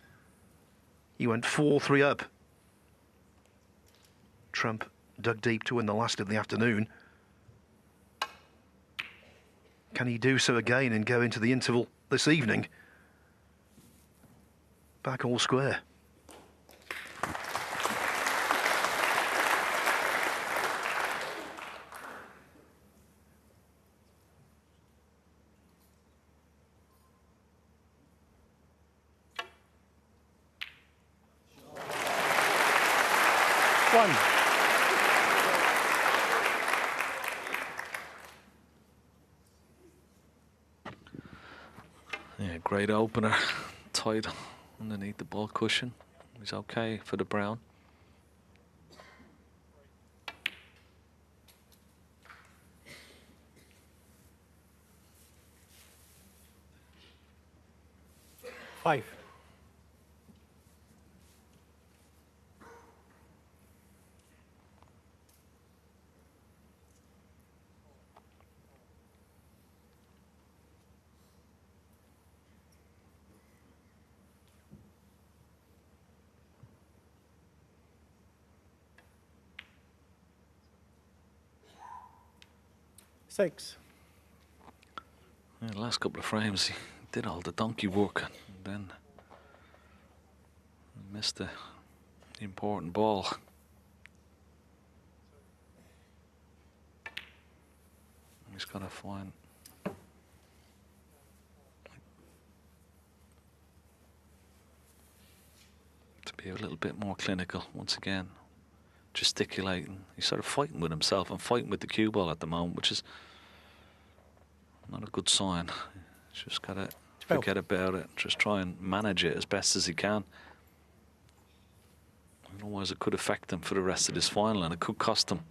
He went 4-3 up. Trump dug deep to win the last of the afternoon. Can he do so again and go into the interval this evening back all square? One. Yeah, great opener. Tight underneath the ball cushion. He's okay for the brown. Five. Six. Yeah, the last couple of frames, he did all the donkey work and then missed the important ball. He's got to find to be a little bit more clinical once again. Gesticulating. He's sort of fighting with himself and fighting with the cue ball at the moment, which is not a good sign. He's just got to forget about it. Just try and manage it as best as he can. Otherwise, it could affect him for the rest of this final, and it could cost him.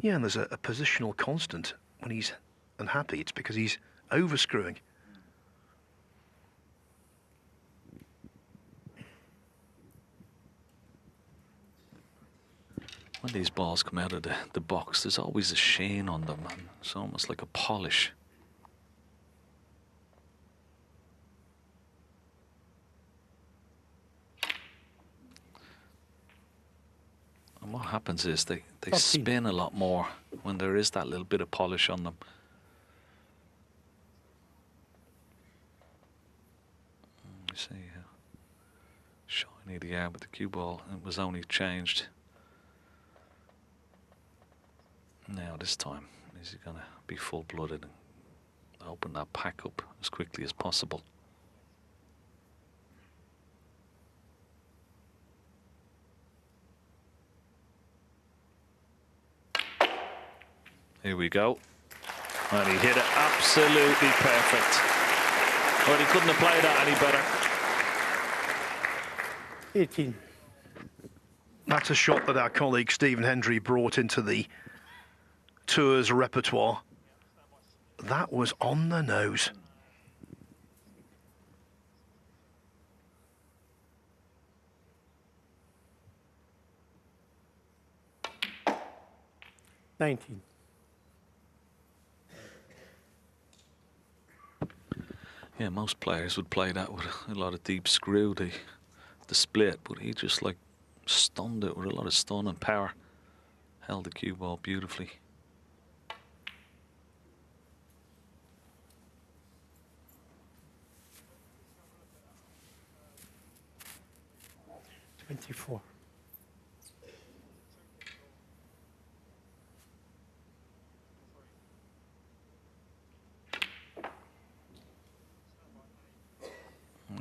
Yeah, and there's a positional constant. When he's unhappy, it's because he's overscrewing. When these balls come out of the box, there's always a sheen on them, and it's almost like a polish. And what happens is they spin a lot more when there is that little bit of polish on them. You see how shiny they are with the cue ball. It was only changed. Now this time, is he going to be full-blooded and open that pack up as quickly as possible? Here we go. And he hit it absolutely perfect. Well, he couldn't have played that any better. 18. That's a shot that our colleague Stephen Hendry brought into the tour's repertoire. That was on the nose. $19. Yeah, most players would play that with a lot of deep screw, the split, but he just like stunned it with a lot of stun and power. Held the cue ball beautifully. $24.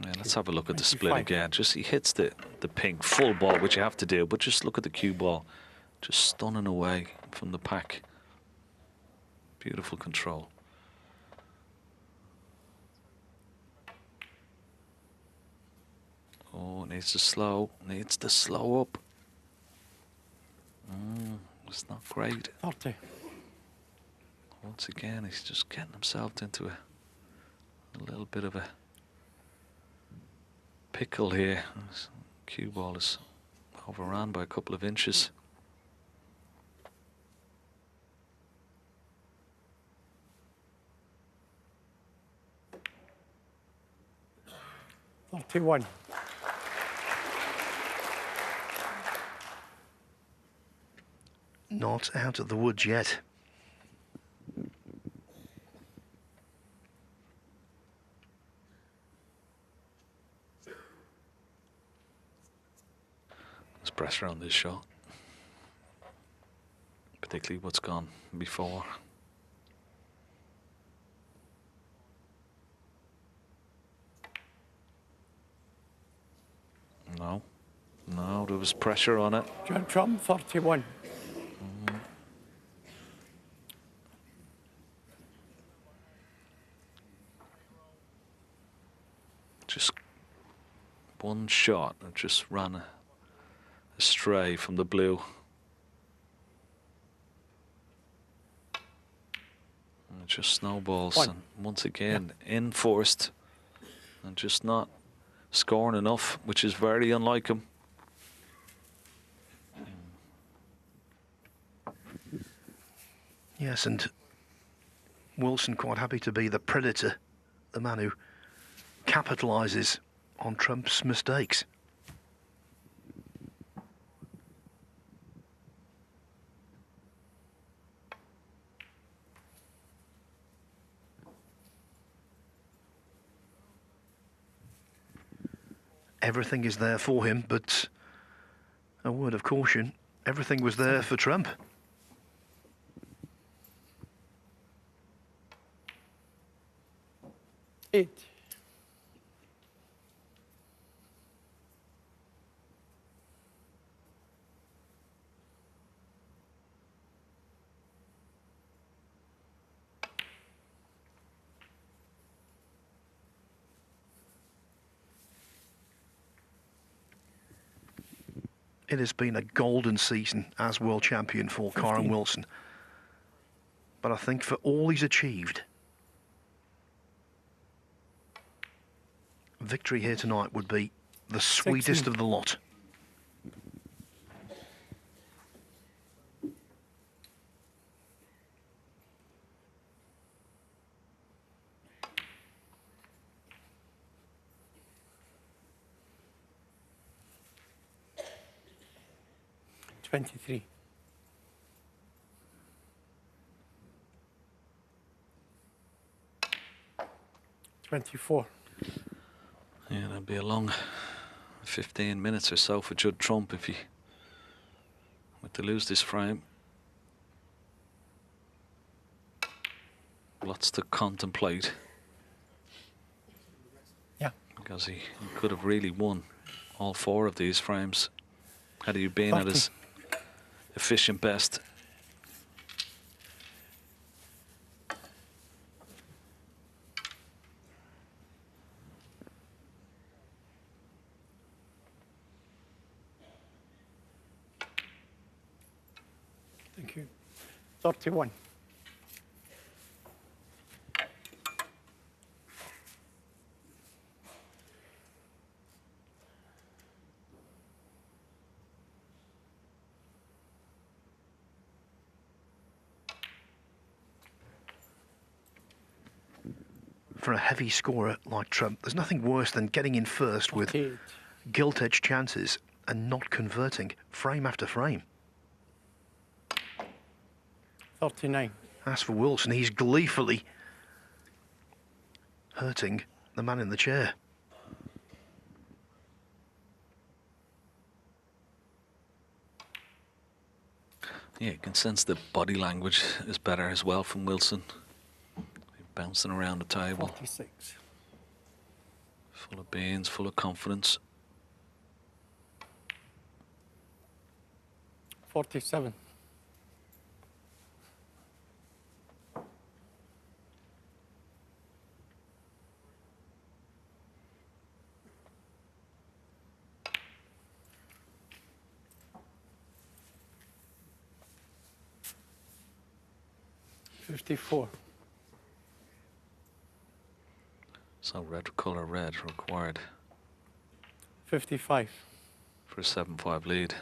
Yeah, let's have a look at the split again. Just he hits the pink full ball, which you have to do, but just look at the cue ball, just stunning away from the pack. Beautiful control. Oh, needs to slow up. It's not great. 30. Once again, he's just getting himself into a little bit of a pickle here. His cue ball is overrun by a couple of inches. $31. Not out of the woods yet. pressure on this shot, particularly what's gone before. No, no, there was pressure on it. Judd Trump, 31. Just one shot that just ran astray from the blue. And it just snowballs, One. and once again enforced, and just not scoring enough, which is very unlike him. Yes, and Wilson quite happy to be the predator, the man who capitalises on Trump's mistakes. Everything is there for him, but a word of caution, everything was there for Trump. Eight. It has been a golden season as world champion for 15. Kyren Wilson. But I think for all he's achieved, victory here tonight would be the sweetest 16. of the lot. Twenty-three. $24. Yeah, that'd be a long 15 minutes or so for Judd Trump if he were to lose this frame. Lots to contemplate. Yeah. Because he could have really won all 4 of these frames had he been at 30. his efficient best. Thank you. 31. For a heavy scorer like Trump, there's nothing worse than getting in first with 48. gilt-edged chances and not converting frame after frame. 39. As for Wilson, he's gleefully hurting the man in the chair. Yeah, you can sense the body language is better as well from Wilson. Bouncing around the table. 46. Full of beans, full of confidence. 47. $54. So red colour red required 55. for a 7-5 lead.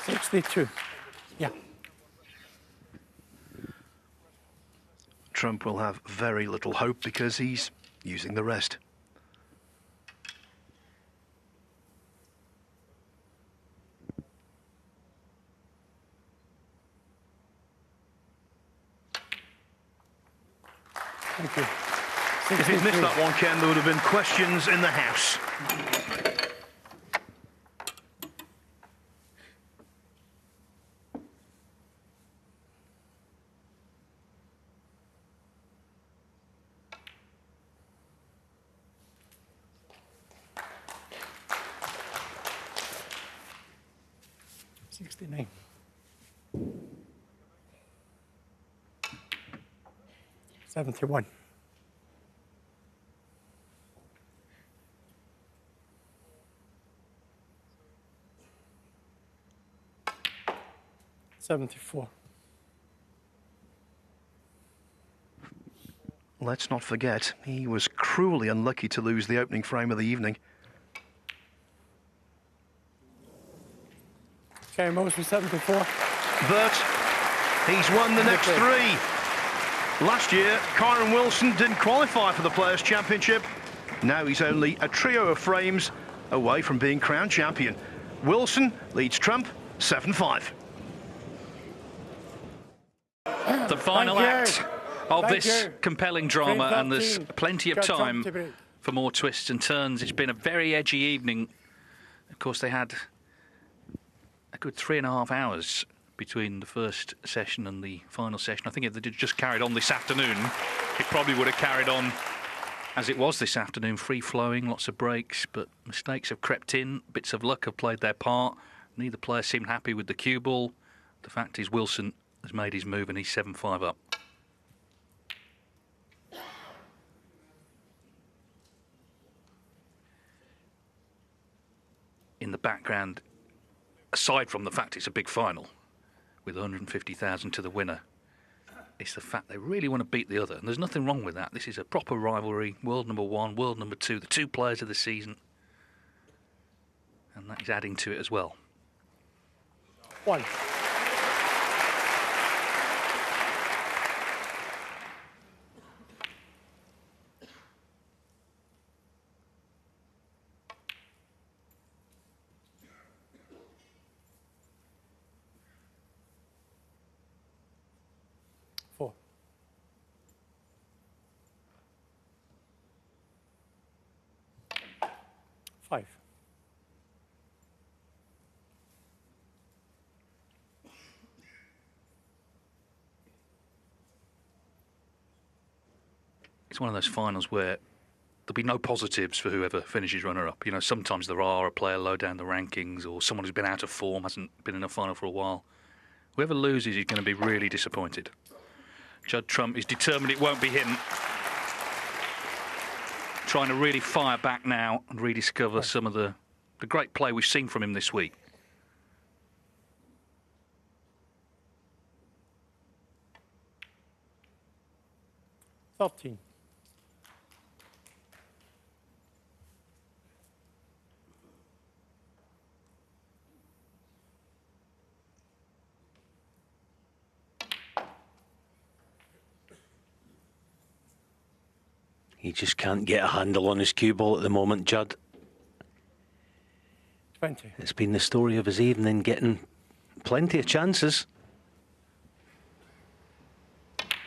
$62. Yeah. Trump will have very little hope because he's using the rest. Thank you. If he'd missed that one, Ken, there would have been questions in the house. $69. 71. 74. Let's not forget, he was cruelly unlucky to lose the opening frame of the evening. Kyren Wilson, 74. But he's won the next three. Last year, Kyren Wilson didn't qualify for the Players' Championship. Now he's only a trio of frames away from being crowned champion. Wilson leads Trump 7-5. The final act of this compelling drama, and there's plenty of time for more twists and turns. It's been a very edgy evening. Of course, they had a good 3.5 hours between the first session and the final session. I think if they had just carried on this afternoon, it probably would have carried on as it was this afternoon, free-flowing, lots of breaks, but mistakes have crept in, bits of luck have played their part. Neither player seemed happy with the cue ball. The fact is Wilson has made his move and he's 7-5 up. In the background, aside from the fact it's a big final with 150,000 to the winner, it's the fact they really want to beat the other, and there's nothing wrong with that. This is a proper rivalry, world number one, world number two, the two players of the season, and that is adding to it as well. 1. Five. It's one of those finals where there'll be no positives for whoever finishes runner-up. You know, sometimes there are, a player low down the rankings or someone who's been out of form, hasn't been in a final for a while. Whoever loses is going to be really disappointed. Judd Trump is determined it won't be him. Trying to really fire back now and rediscover some of the great play we've seen from him this week. 13. He just can't get a handle on his cue ball at the moment, Judd. 20. It's been the story of his evening, getting plenty of chances.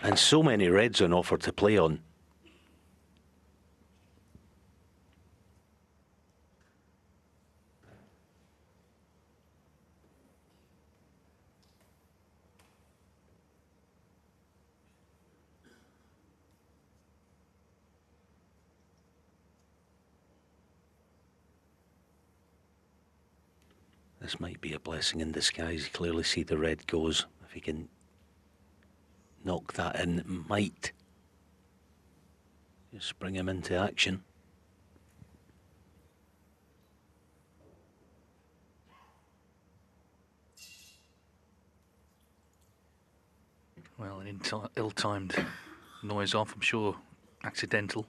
And so many reds on offer to play on. This might be a blessing in disguise. You clearly see the red goes. If he can knock that in, it might just bring him into action. Well, an ill-timed noise off, I'm sure accidental.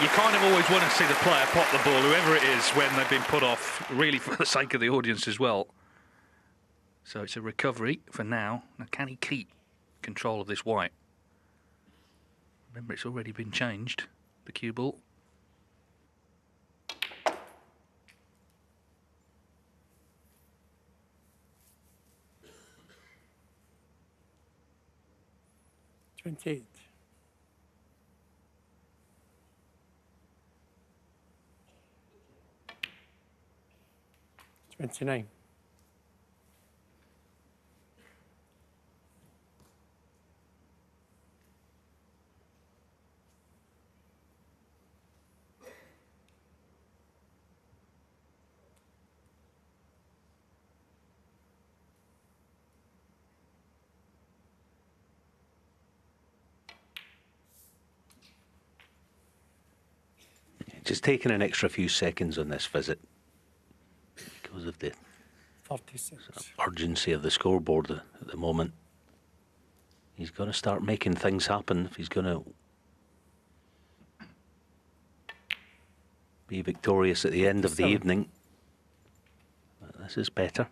You kind of always want to see the player pop the ball, whoever it is, when they've been put off, really for the sake of the audience as well. So it's a recovery for now. Now, can he keep control of this white? Remember, it's already been changed, the cue ball. $28. 29. Just taking an extra few seconds on this visit because of the 46. urgency of the scoreboard at the moment. He's got to start making things happen if he's going to be victorious at the end of the 47. evening. But this is better.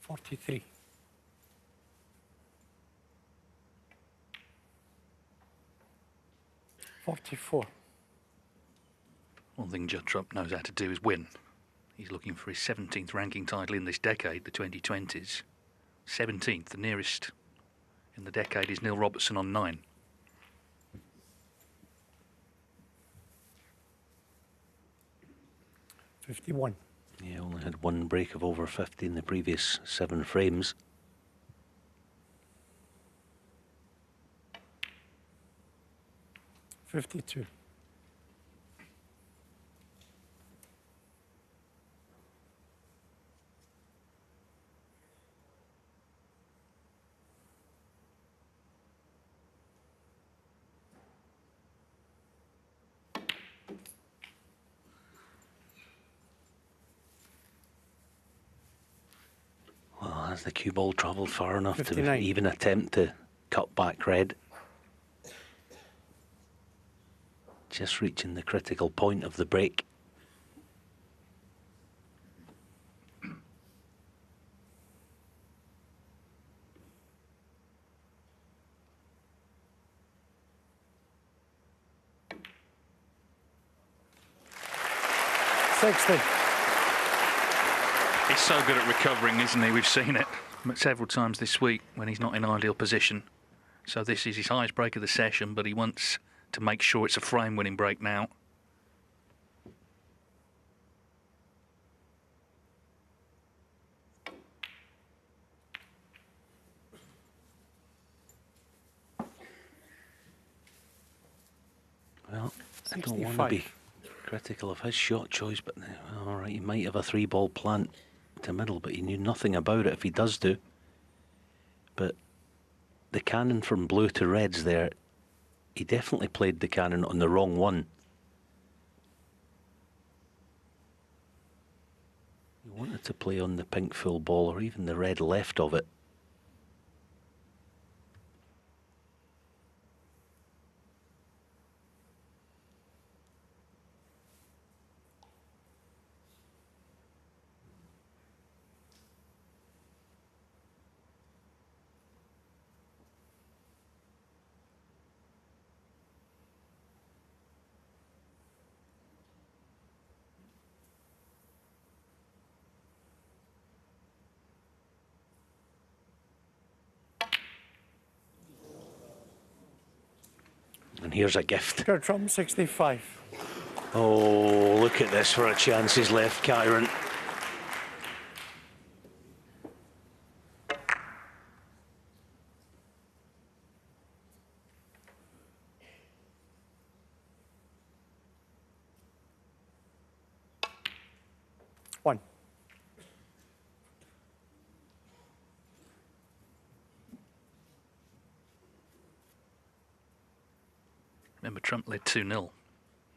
$43. 44. One thing Judd Trump knows how to do is win. He's looking for his 17th ranking title in this decade, the 2020s. 17th, the nearest in the decade is Neil Robertson on 9. $51. He only had one break of over 50 in the previous 7 frames. $52. Well, has the cue ball travelled far enough 59. to even attempt to cut back red? Just reaching the critical point of the break. $60. He's so good at recovering, isn't he? We've seen it several times this week when he's not in ideal position. So this is his highest break of the session, but he wants to make sure it's a frame-winning break now. Well, I don't want to be critical of his shot choice, but all right, he might have a 3-ball plant to middle, but he knew nothing about it if he does do. But the cannon from blue to red's there, he definitely played the cannon on the wrong one. He wanted to play on the pink full ball or even the red left of it. And here's a gift. Judd Trump, 65. Oh, look at this for a chance he's left, Kyren. One. Remember, Trump led 2-0.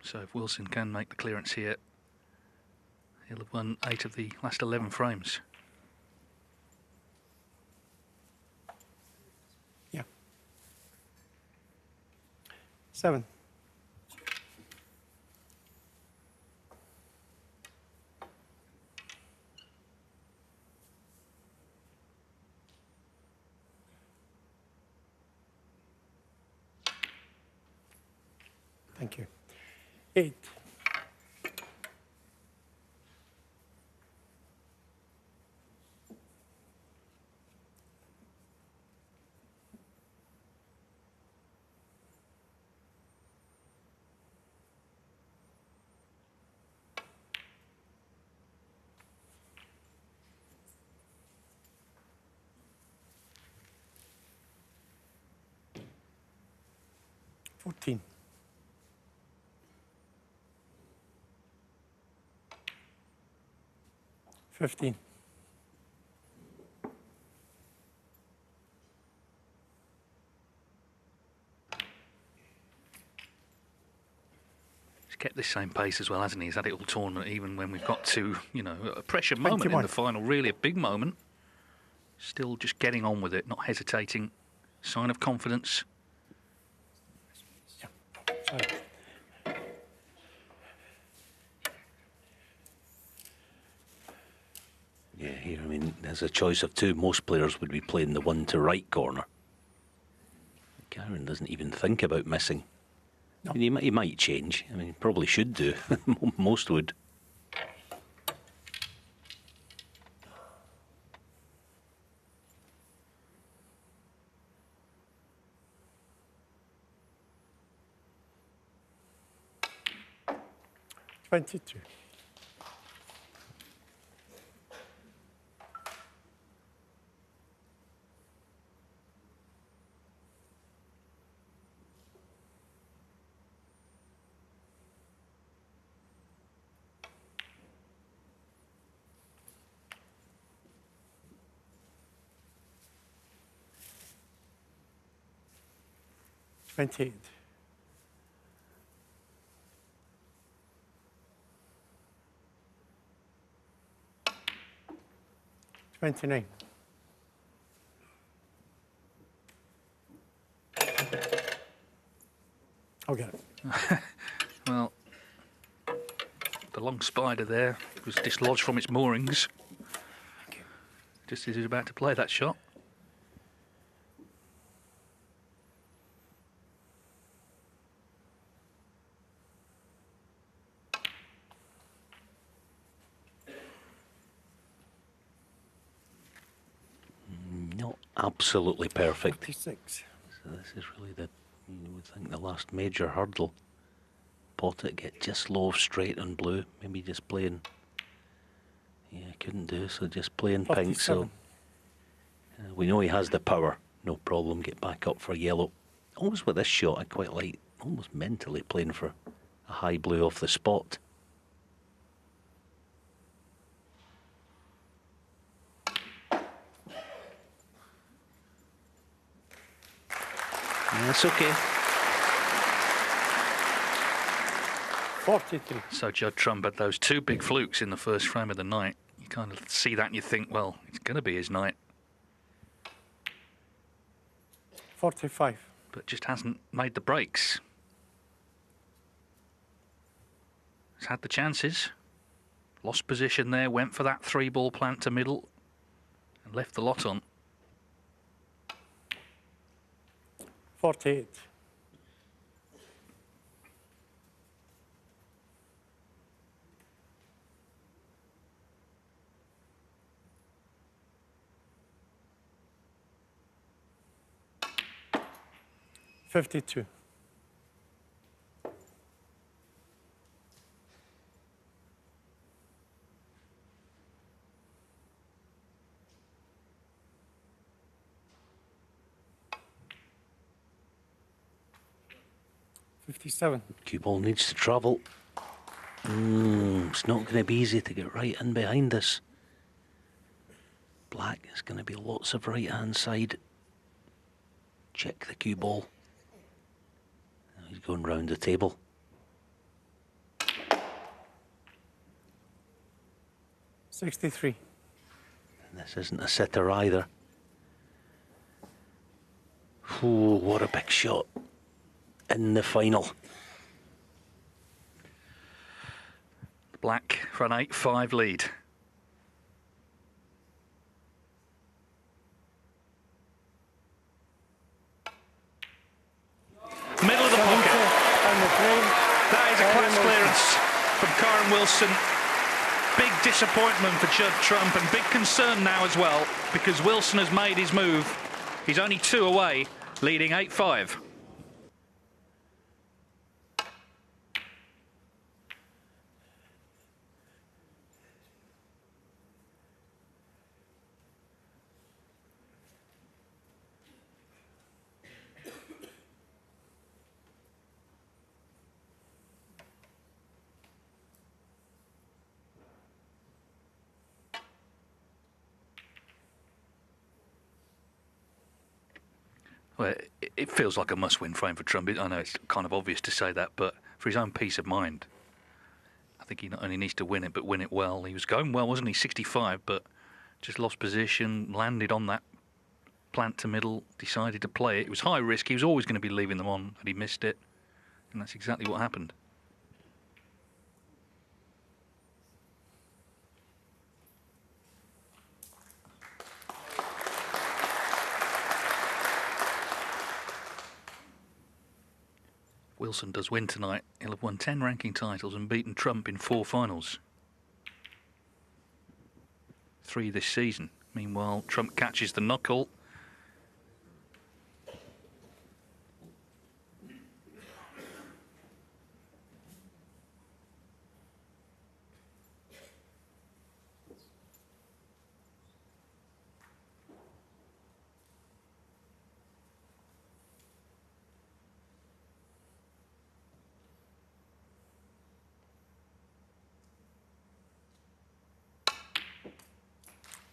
So if Wilson can make the clearance here, he'll have won 8 of the last 11 frames. Yeah. 7. Thank you. 8. $14. 15. He's kept this same pace as well, hasn't he? He's had it all tournament, even when we've got to, you know, a pressure moment 21. in the final, really a big moment. Still just getting on with it, not hesitating. Sign of confidence. Sorry. Yeah, here, I mean, there's a choice of two. Most players would be playing the one to right corner. Kyren doesn't even think about missing. No. I mean, he might change. I mean, he probably should do. Most would. $22. $28. 29. I'll get it. Well, the long spider there was dislodged from its moorings just as he was about to play that shot. Not absolutely perfect. 56. So this is really you would think the last major hurdle. Pot it, get just low straight on blue. Maybe just playing. Yeah, couldn't do, so just playing pink. So we know he has the power. No problem, get back up for yellow. Almost with this shot, I quite like, almost mentally playing for a high blue off the spot. That's okay. 43. So Judd Trump had those two big flukes in the first frame of the night. You kind of see that and you think, well, it's going to be his night. 45. But just hasn't made the breaks. He's had the chances. Lost position there, went for that 3-ball plant to middle and left the lot on. 48. $52. $57. Cue ball needs to travel. It's not going to be easy to get right in behind this. Black is going to be lots of right hand side. Check the cue ball. He's going round the table. $63. And this isn't a sitter either. Ooh, what a big shot. in the final. Black for an 8-5 lead. Middle of the pocket. And the frame. That is a Kyren class Wilson. clearance from Kyren Wilson. Big disappointment for Judd Trump, and big concern now as well, because Wilson has made his move. He's only 2 away, leading 8-5. Well, it feels like a must-win frame for Trump. I know it's kind of obvious to say that, but for his own peace of mind, I think he not only needs to win it, but win it well. He was going well, wasn't he? 65, but just lost position, landed on that plant to middle, decided to play it. It was high risk. He was always going to be leaving them on, and he missed it. And that's exactly what happened. Wilson does win tonight. He'll have won 10 ranking titles and beaten Trump in 4 finals. 3 this season. Meanwhile, Trump catches the knuckle.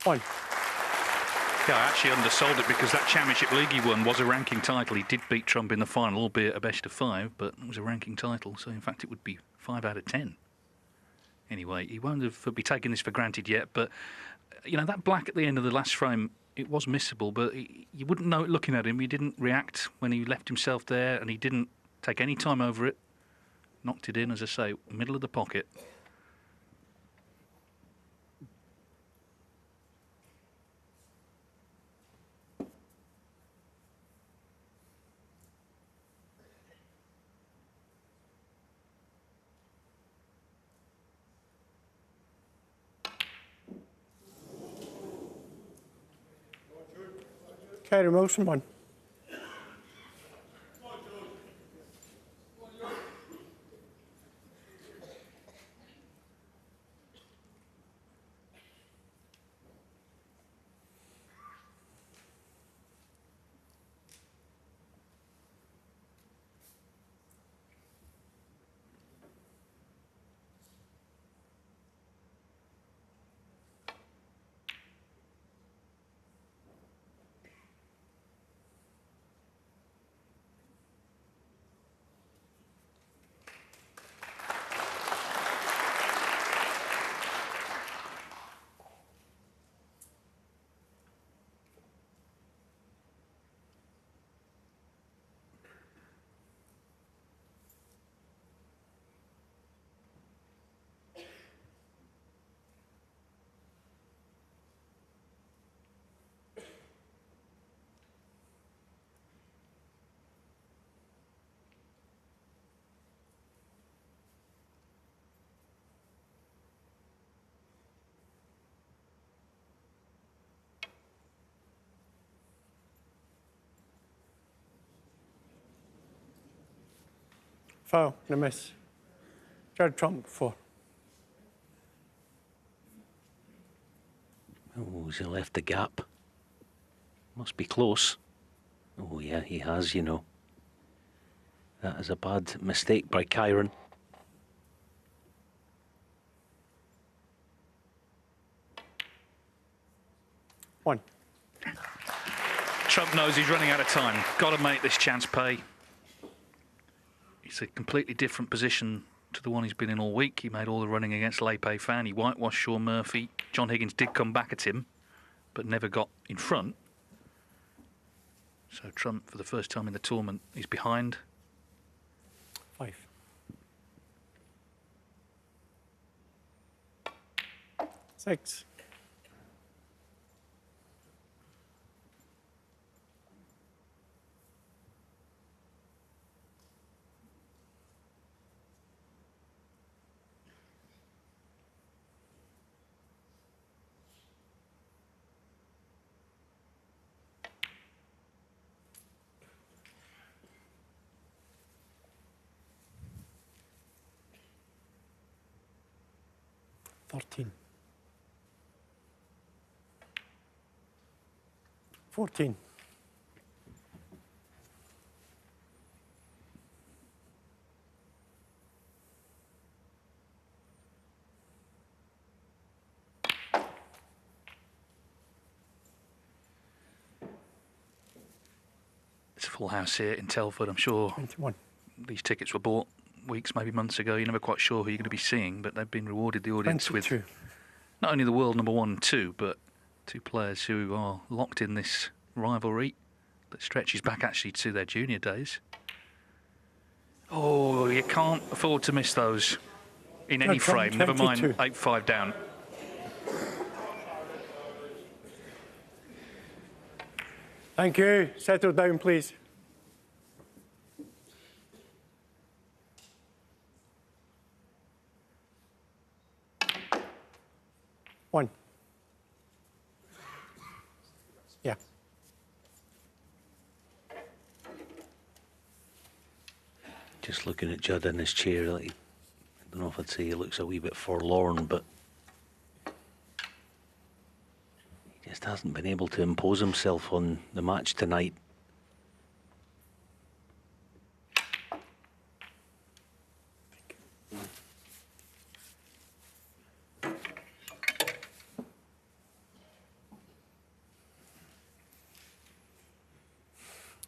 One. Yeah, I actually undersold it because that Championship League he won was a ranking title. He did beat Trump in the final, albeit a best of 5, but it was a ranking title. So, in fact, it would be 5 out of 10. Anyway, he won't be taking this for granted yet, but, you know, that black at the end of the last frame, it was missable, but you wouldn't know it looking at him. He didn't react when he left himself there, and he didn't take any time over it. Knocked it in, as I say, middle of the pocket. Kyren Wilson won. Foul and a miss. Judd Trump 4. Oh, has he left the gap? Must be close. Oh, yeah, he has, you know. That is a bad mistake by Kyren. One. Trump knows he's running out of time. Got to make this chance pay. It's a completely different position to the one he's been in all week. He made all the running against Lepe Fan. He whitewashed Sean Murphy. John Higgins did come back at him, but never got in front. So Trump, for the first time in the tournament, is behind. 6. $13. 14. It's a full house here in Telford. I'm sure 21. these tickets were bought weeks, maybe months ago. You're never quite sure who you're going to be seeing, but they've been rewarded, the audience, 22. with not only the world number 1 and 2, but 2 players who are locked in this rivalry that stretches back actually to their junior days. Oh, you can't afford to miss those in any frame, never mind 8-5 down. Thank you. Settle down, please. One. Yeah. Just looking at Judd in his chair, like, I don't know if I'd say he looks a wee bit forlorn, but he just hasn't been able to impose himself on the match tonight.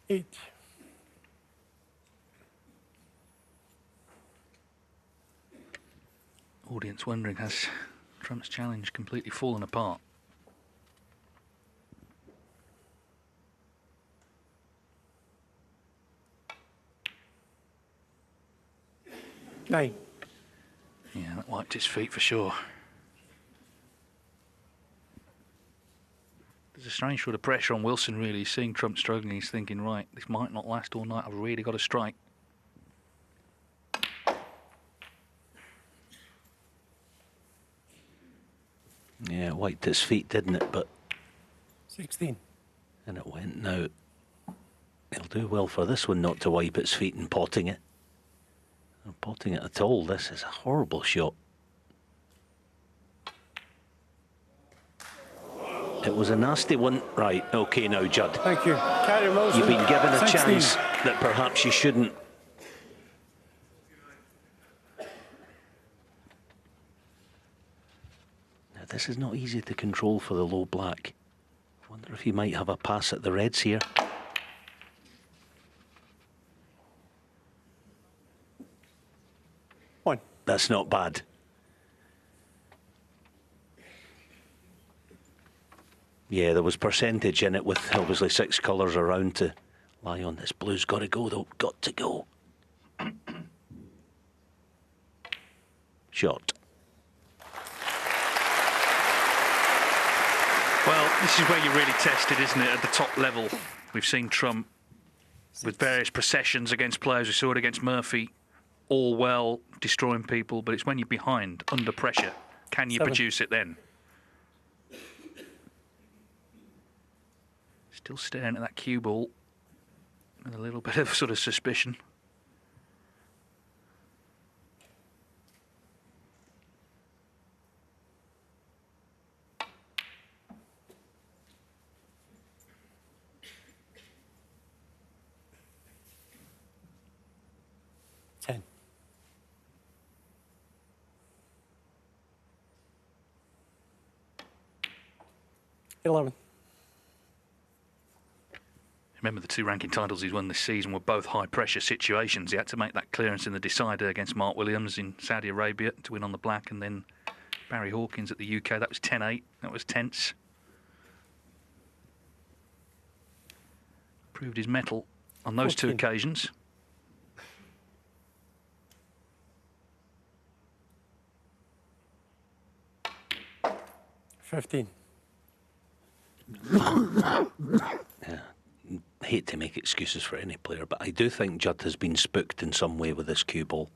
Eight. Audience wondering, has Trump's challenge completely fallen apart? Nine. Yeah, that wiped his feet for sure. There's a strange sort of pressure on Wilson, really. He's seeing Trump struggling. He's thinking, right, this might not last all night. I've really got to strike. Yeah, it wiped his feet, didn't it? But 16. and it went. Now, he'll do well for this one not to wipe its feet and potting it. Not potting it at all. This is a horrible shot. It was a nasty one. Right, okay now, Judd. Thank you. Kyren Wilson. You've been given a 16. chance that perhaps you shouldn't. Now, this is not easy to control for the low black. I wonder if he might have a pass at the reds here. One. That's not bad. Yeah, there was percentage in it with obviously 6 colours around to lie on. This blue's got to go, though. Got to go. Shot. Well, this is where you're really tested, isn't it, at the top level? We've seen Trump with various processions against players. We saw it against Murphy, all well, destroying people, but it's when you're behind, under pressure. Can you 7. produce it then? Still staring at that cue ball with a little bit of sort of suspicion. Ten. 11. Remember, the 2 ranking titles he's won this season were both high-pressure situations. He had to make that clearance in the decider against Mark Williams in Saudi Arabia to win on the black, and then Barry Hawkins at the UK. That was 10-8. That was tense. Proved his mettle on those 2 occasions. 15. Hate to make excuses for any player, but I do think Judd has been spooked in some way with this cue ball.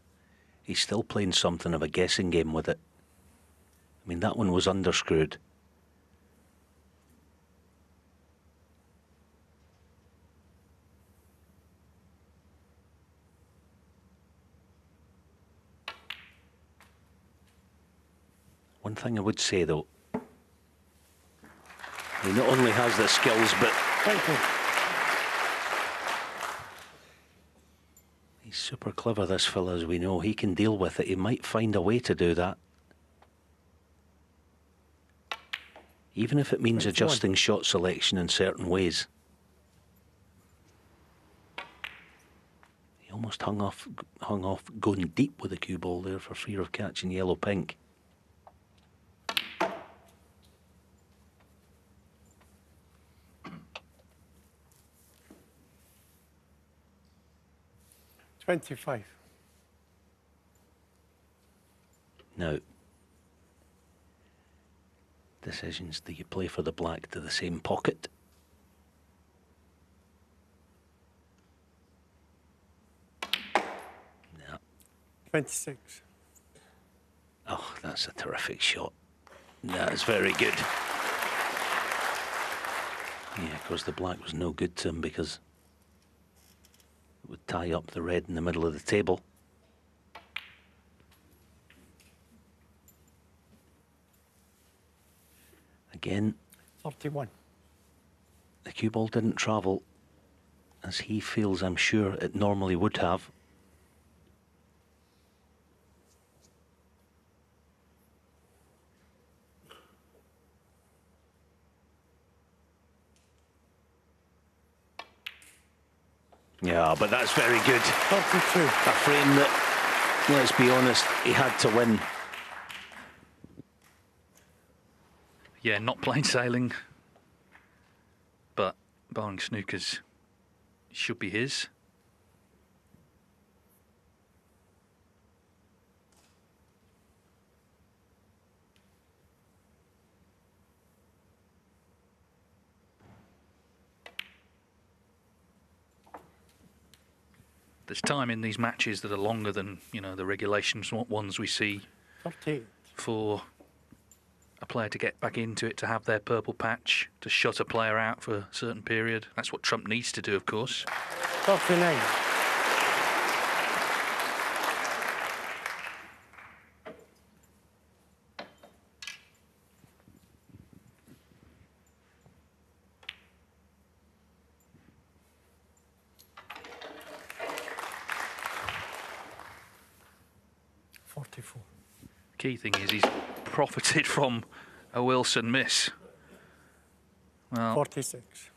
He's still playing something of a guessing game with it. I mean, that one was underscrewed. One thing I would say, though, he not only has the skills, but Thank you. he's super clever, this fella, as we know. He can deal with it. He might find a way to do that. Even if it means adjusting shot selection in certain ways. He almost hung off going deep with the cue ball there for fear of catching yellow-pink. $25. Now, decisions. Do you play for the black to the same pocket? No. 26. Oh, that's a terrific shot. That's very good. Yeah, of course the black was no good to him because it would tie up the red in the middle of the table. Again, 31. the cue ball didn't travel as he feels, I'm sure, it normally would have. Yeah, but that's very good. 32. A frame that, let's be honest, he had to win. Yeah, not plain sailing, but barring snookers, should be his. There's time in these matches that are longer than, you know, the regulations ones we see 38. for a player to get back into it, to have their purple patch, to shut a player out for a certain period. That's what Trump needs to do, of course. 39. Key thing is he's profited from a Wilson miss. Well, 46.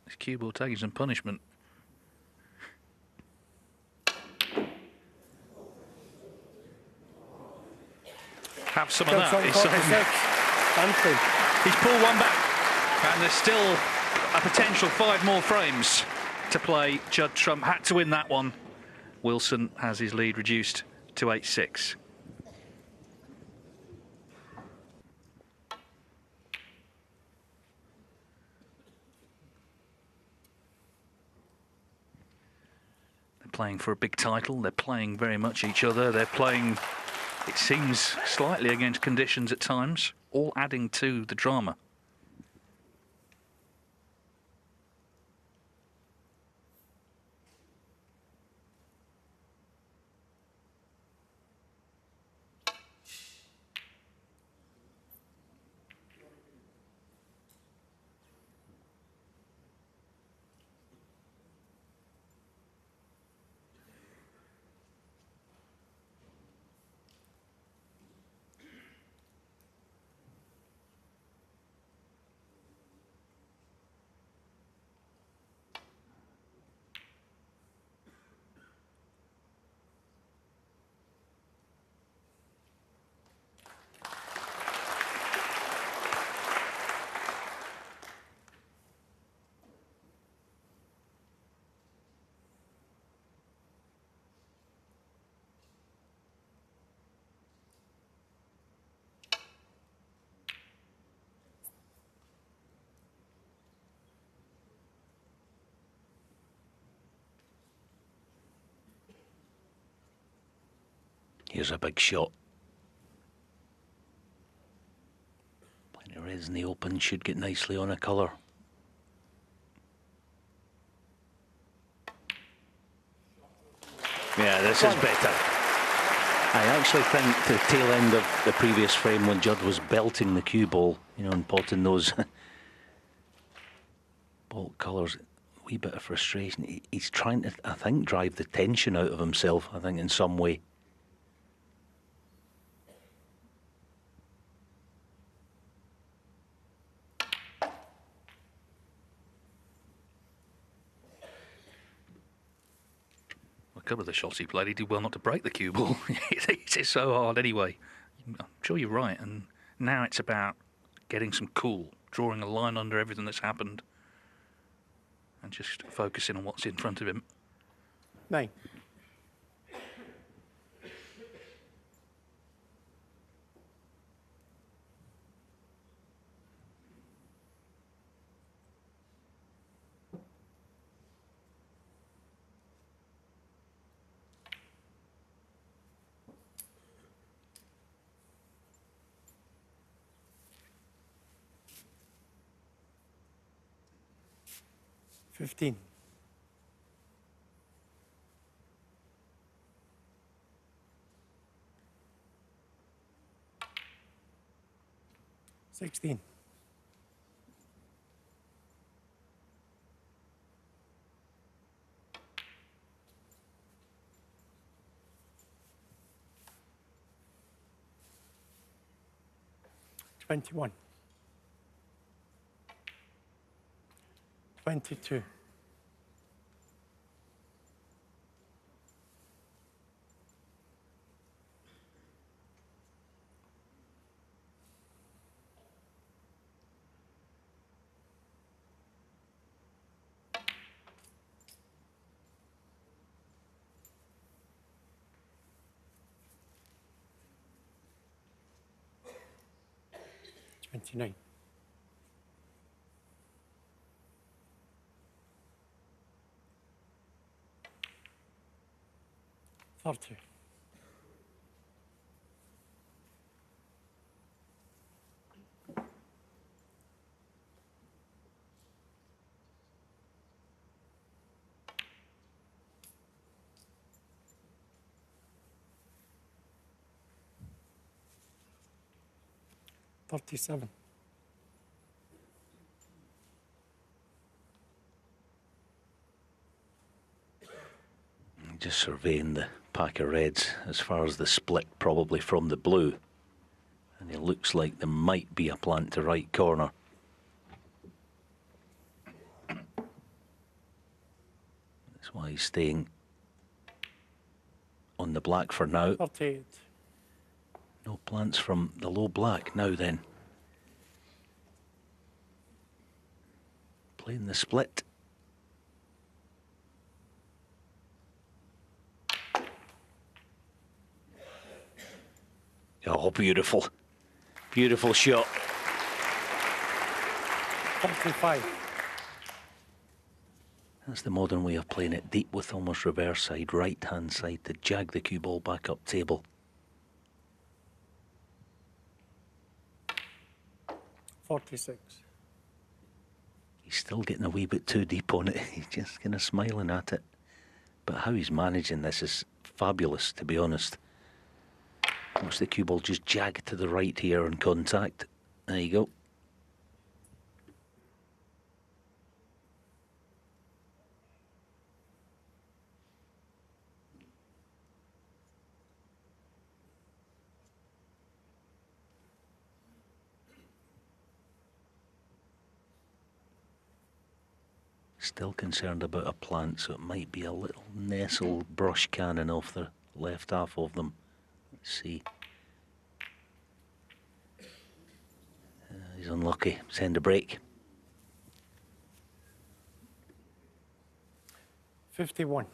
his cue ball taking some punishment. Have some of that. He's pulled one back, and there's still a potential 5 more frames to play. Judd Trump had to win that one. Wilson has his lead reduced to 8-6. Playing for a big title. They're playing very much each other. They're playing, it seems, slightly against conditions at times, all adding to the drama. Here's a big shot. Plenty of reds in the open, should get nicely on a colour. Yeah, this is better. I actually think the tail end of the previous frame when Judd was belting the cue ball, you know, and potting those ball colours, a wee bit of frustration. He's trying to, I think, drive the tension out of himself, I think, in some way. A couple of the shots he played, he did well not to break the cue ball. It's so hard anyway. I'm sure you're right. And now it's about getting some cool, drawing a line under everything that's happened, and just focusing on what's in front of him. 9. $15. $16. $21. $22. $29. $30. $37. Just surveying the pack of reds as far as the split probably from the blue, and it looks like there might be a plant to right corner. That's why he's staying on the black for now. 38. No plants from the low black now then. Playing the split. Oh, beautiful. Beautiful shot. 35. That's the modern way of playing it, deep with almost reverse side, right hand side to jag the cue ball back up table. 46. He's still getting a wee bit too deep on it. He's just kind of smiling at it. But how he's managing this is fabulous, to be honest. Watch the cue ball just jag to the right here on contact. There you go. Still concerned about a plant, so it might be a little nestle brush cannon off the left half of them. Let's see. He's unlucky. Send a break. 51.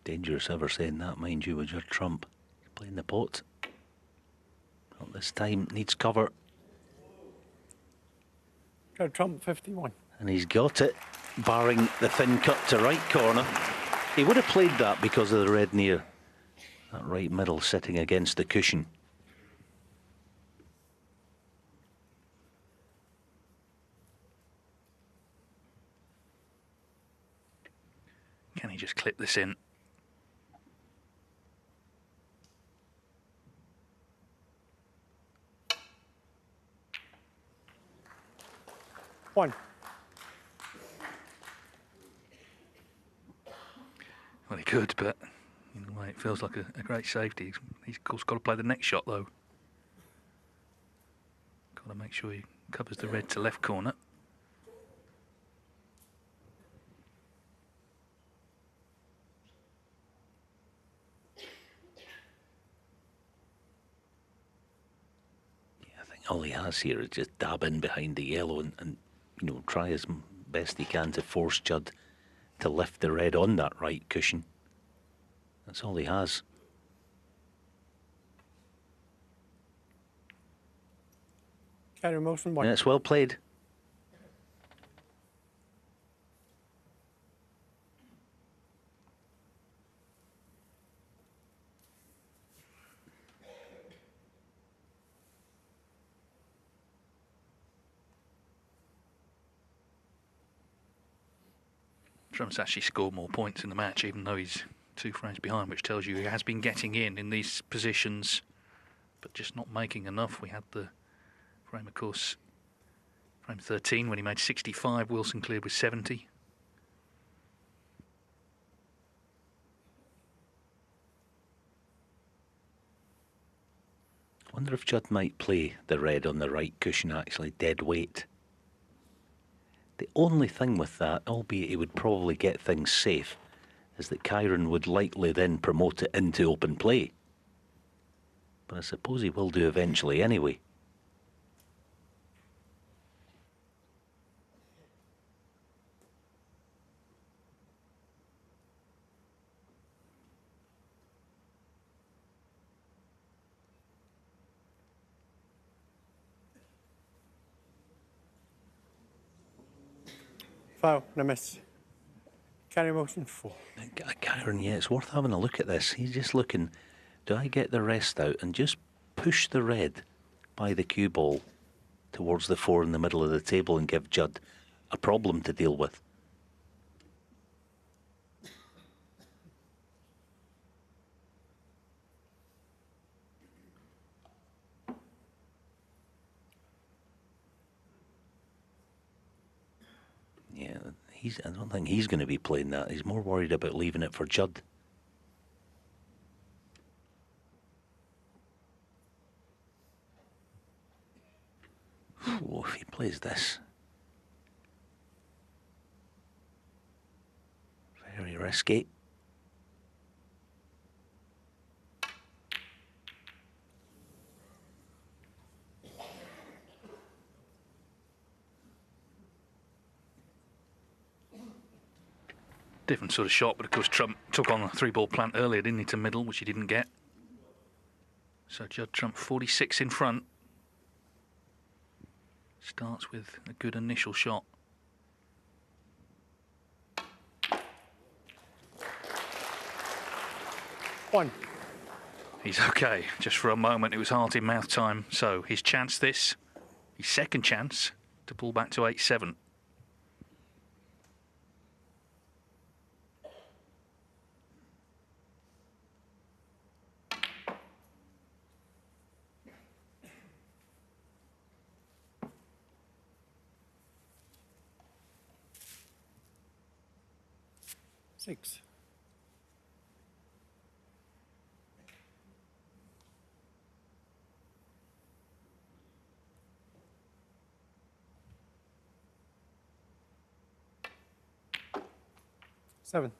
Dangerous ever saying that, mind you, with your trump. He's playing the pot. Not this time, needs cover. Got trump 51. And he's got it, barring the thin cut to right corner. He would have played that because of the red near. That right middle sitting against the cushion. Can he just clip this in? One. Well, he could, but in a way it feels like a great safety. He's of course got to play the next shot, though. Got to make sure he covers the red to left corner. Yeah, I think all he has here is just dab in behind the yellow and you know, try as best he can to force Judd to lift the red on that right cushion. That's all he has. Kyren Wilson, one. And it's well played. Trump's actually scored more points in the match, even though he's 2 frames behind, which tells you he has been getting in these positions, but just not making enough. We had the frame, of course, frame 13 when he made 65. Wilson cleared with 70. I wonder if Judd might play the red on the right cushion, actually, dead weight. The only thing with that, albeit he would probably get things safe, is that Kyren would likely then promote it into open play. But I suppose he will do eventually anyway. Foul and a miss. Kyren Wilson, 4. Kyren, yeah, it's worth having a look at this. He's just looking, do I get the rest out and just push the red by the cue ball towards the 4 in the middle of the table and give Judd a problem to deal with? Yeah, I don't think he's going to be playing that. He's more worried about leaving it for Judd. Oh, if he plays this. Very risky. Different sort of shot, but of course Trump took on a 3-ball plant earlier, didn't he, to middle, which he didn't get. So Judd Trump 46 in front. Starts with a good initial shot. One. He's okay. Just for a moment, it was heart in mouth time. So his chance this, his second chance to pull back to 8-7. Six. Seven.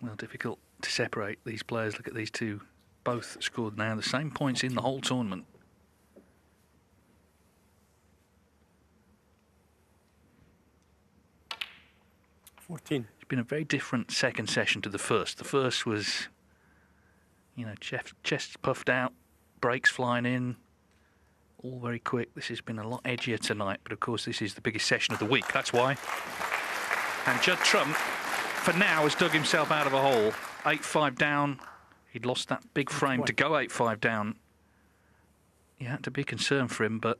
Well, difficult to separate these players. Look at these two. Both scored now the same points in the whole tournament. It's been a very different second session to the first. The first was, you know, chest puffed out, brakes flying in, all very quick. This has been a lot edgier tonight, but of course this is the biggest session of the week. That's why. And Judd Trump, for now, has dug himself out of a hole. 8-5 down. He'd lost that big frame to go 8-5 down. You had to be concerned for him, but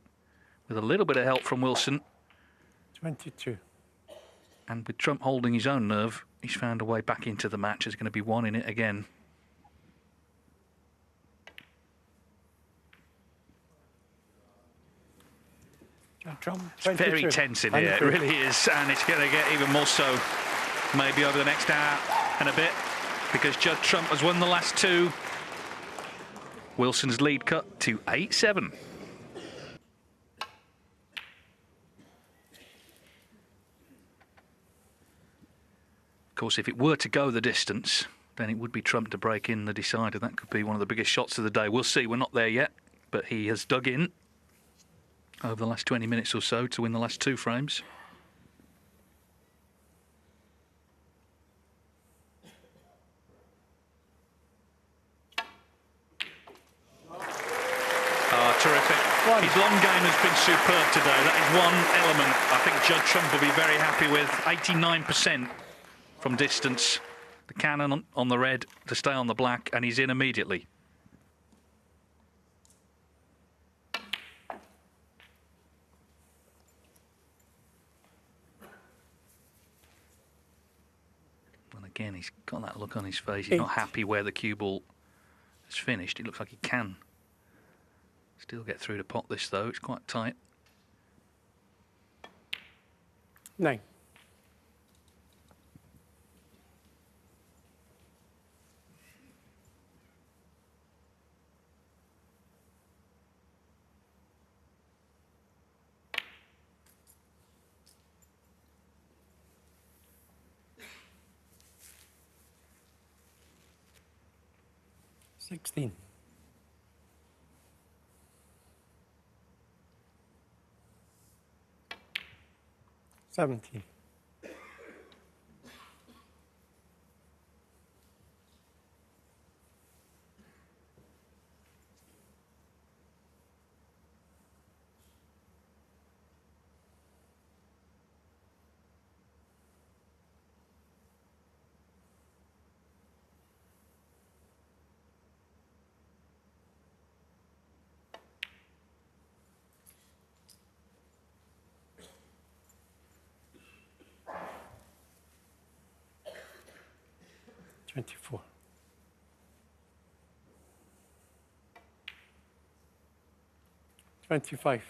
with a little bit of help from Wilson. 22. And with Trump holding his own nerve, he's found a way back into the match. There's going to be one in it again. Trump, it's very tense in here, it really is. And it's going to get even more so maybe over the next hour and a bit, because Judd Trump has won the last two. Wilson's lead cut to 8-7. Of course, if it were to go the distance, then it would be Trump to break in the decider. That could be one of the biggest shots of the day. We'll see. We're not there yet, but he has dug in over the last 20 minutes or so to win the last two frames. Terrific. His long game has been superb today. That is one element I think Judd Trump will be very happy with. 89% from distance. The cannon on the red to stay on the black, and he's in immediately. And again, he's got that look on his face. He's not happy where the cue ball has finished. It looks like he can still get through to pot this, though. It's quite tight. 9. $16. 17. 24. 25.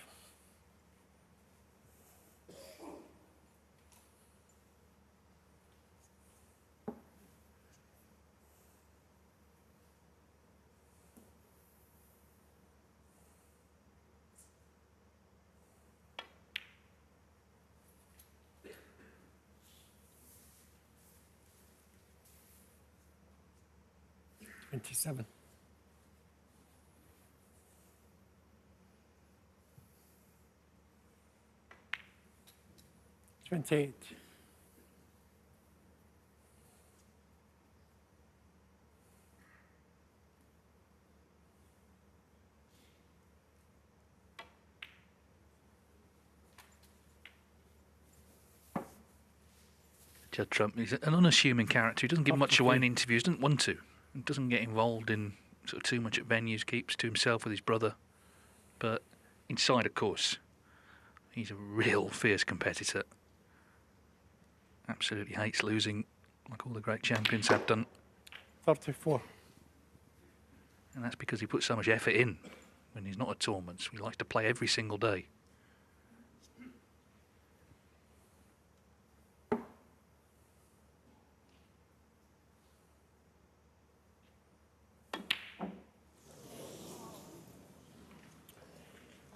27. 28. 'Judd Trump is an unassuming character. He doesn't give much away in interviews, doesn't want to. He doesn't get involved in sort of too much at venues, keeps to himself with his brother. But inside, of course, he's a real fierce competitor. Absolutely hates losing, like all the great champions have done. 34. And that's because he puts so much effort in when he's not at tournaments. He likes to play every single day.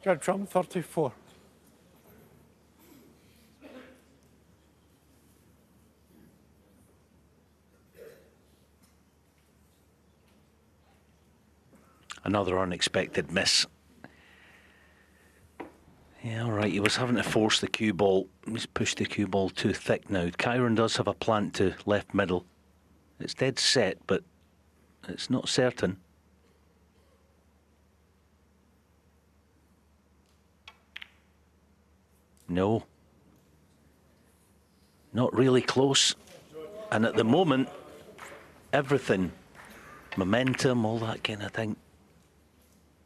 Judd Trump, 34. Another unexpected miss. Yeah, all right, he was having to force the cue ball. He's pushed the cue ball too thick now. Kyren does have a plant to left middle. It's dead set, but it's not certain. No. Not really close. And at the moment, everything, momentum, all that kind of thing,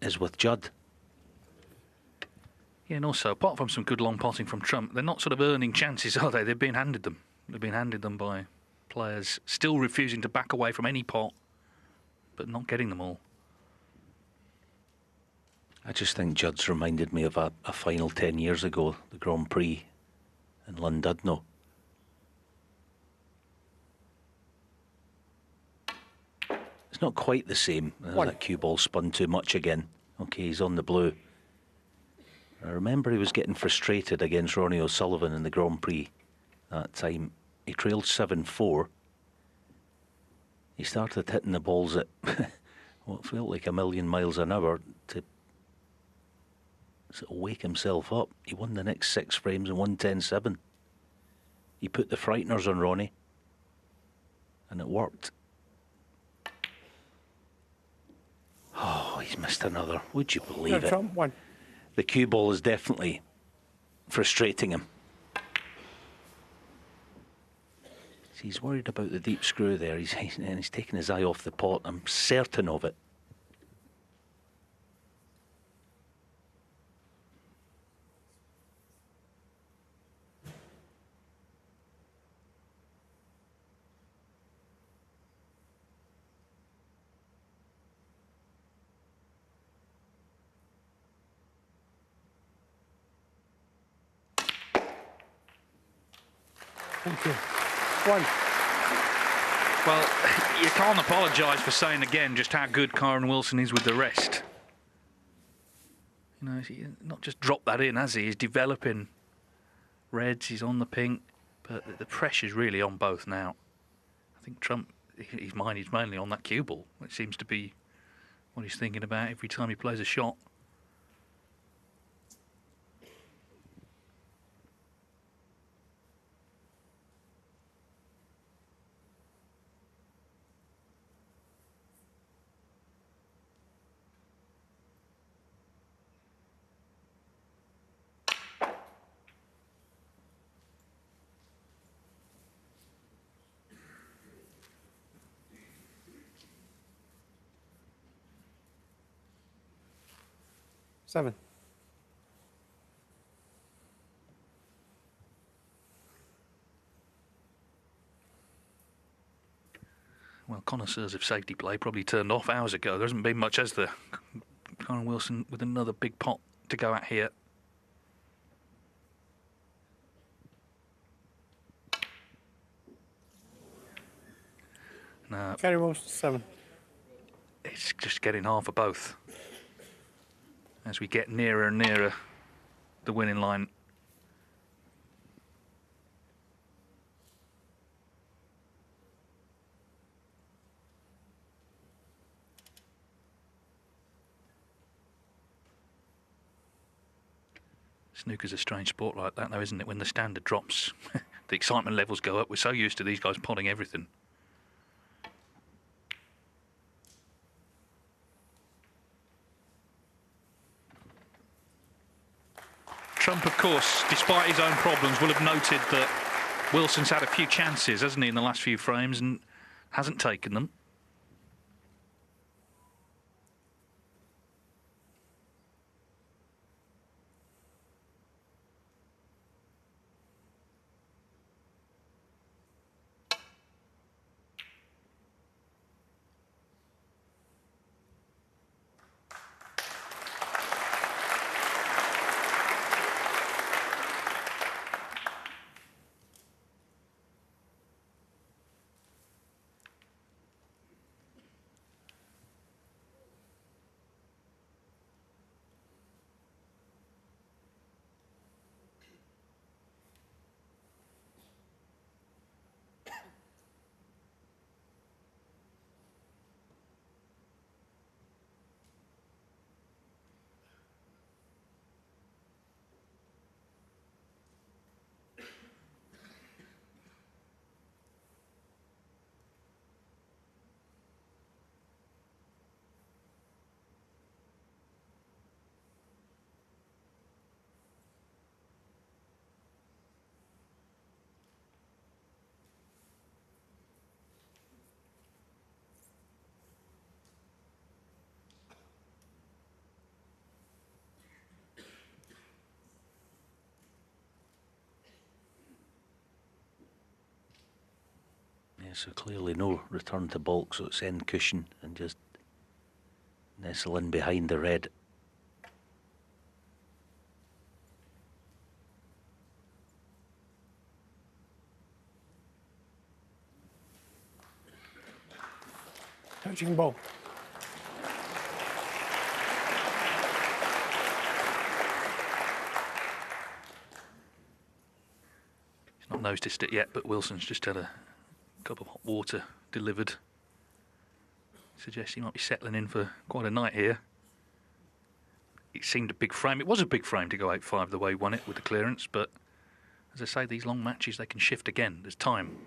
is with Judd. Yeah, and also, apart from some good long potting from Trump, they're not sort of earning chances, are they? They've been handed them. They've been handed them by players still refusing to back away from any pot, but not getting them all. I just think Judd's reminded me of a final 10 years ago, the Grand Prix in Llandudno. It's not quite the same. That cue ball spun too much again. Okay, he's on the blue. I remember he was getting frustrated against Ronnie O'Sullivan in the Grand Prix that time. He trailed 7-4. He started hitting the balls at what felt like 1,000,000 miles an hour to sort of wake himself up. He won the next 6 frames and won 10-7. He put the frighteners on Ronnie, and it worked. Oh, he's missed another. Would you believe it? Trump won. The cue ball is definitely frustrating him. He's worried about the deep screw there. He's taking his eye off the pot. I'm certain of it. Thank you. 1. Well, you can't apologise for saying again just how good Kyren Wilson is with the rest. You know, he's not just dropped that in, has he? He's developing reds, he's on the pink, but the pressure's really on both now. I think Trump, his mind is mainly on that cue ball. It seems to be what he's thinking about every time he plays a shot. Seven. Well, connoisseurs of safety play probably turned off hours ago. There hasn't been much, has there? Kyren Wilson with another big pot to go at here. No, Kyren Wilson, 7. it's just getting half of both. As we get nearer and nearer the winning line. Snooker's a strange sport like that, though, isn't it? When the standard drops, the excitement levels go up. We're so used to these guys potting everything. Trump, of course, despite his own problems, will have noted that Wilson's had a few chances, hasn't he, in the last few frames, and hasn't taken them. Yeah, so clearly no return to balk, so it's end cushion and just nestle in behind the red. Touching ball. He's not noticed it yet, but Wilson's just had a cup of hot water delivered. Suggests he might be settling in for quite a night here. It seemed a big frame. It was a big frame to go 8-5 the way he won it with the clearance, but as I say, these long matches, they can shift again. There's time.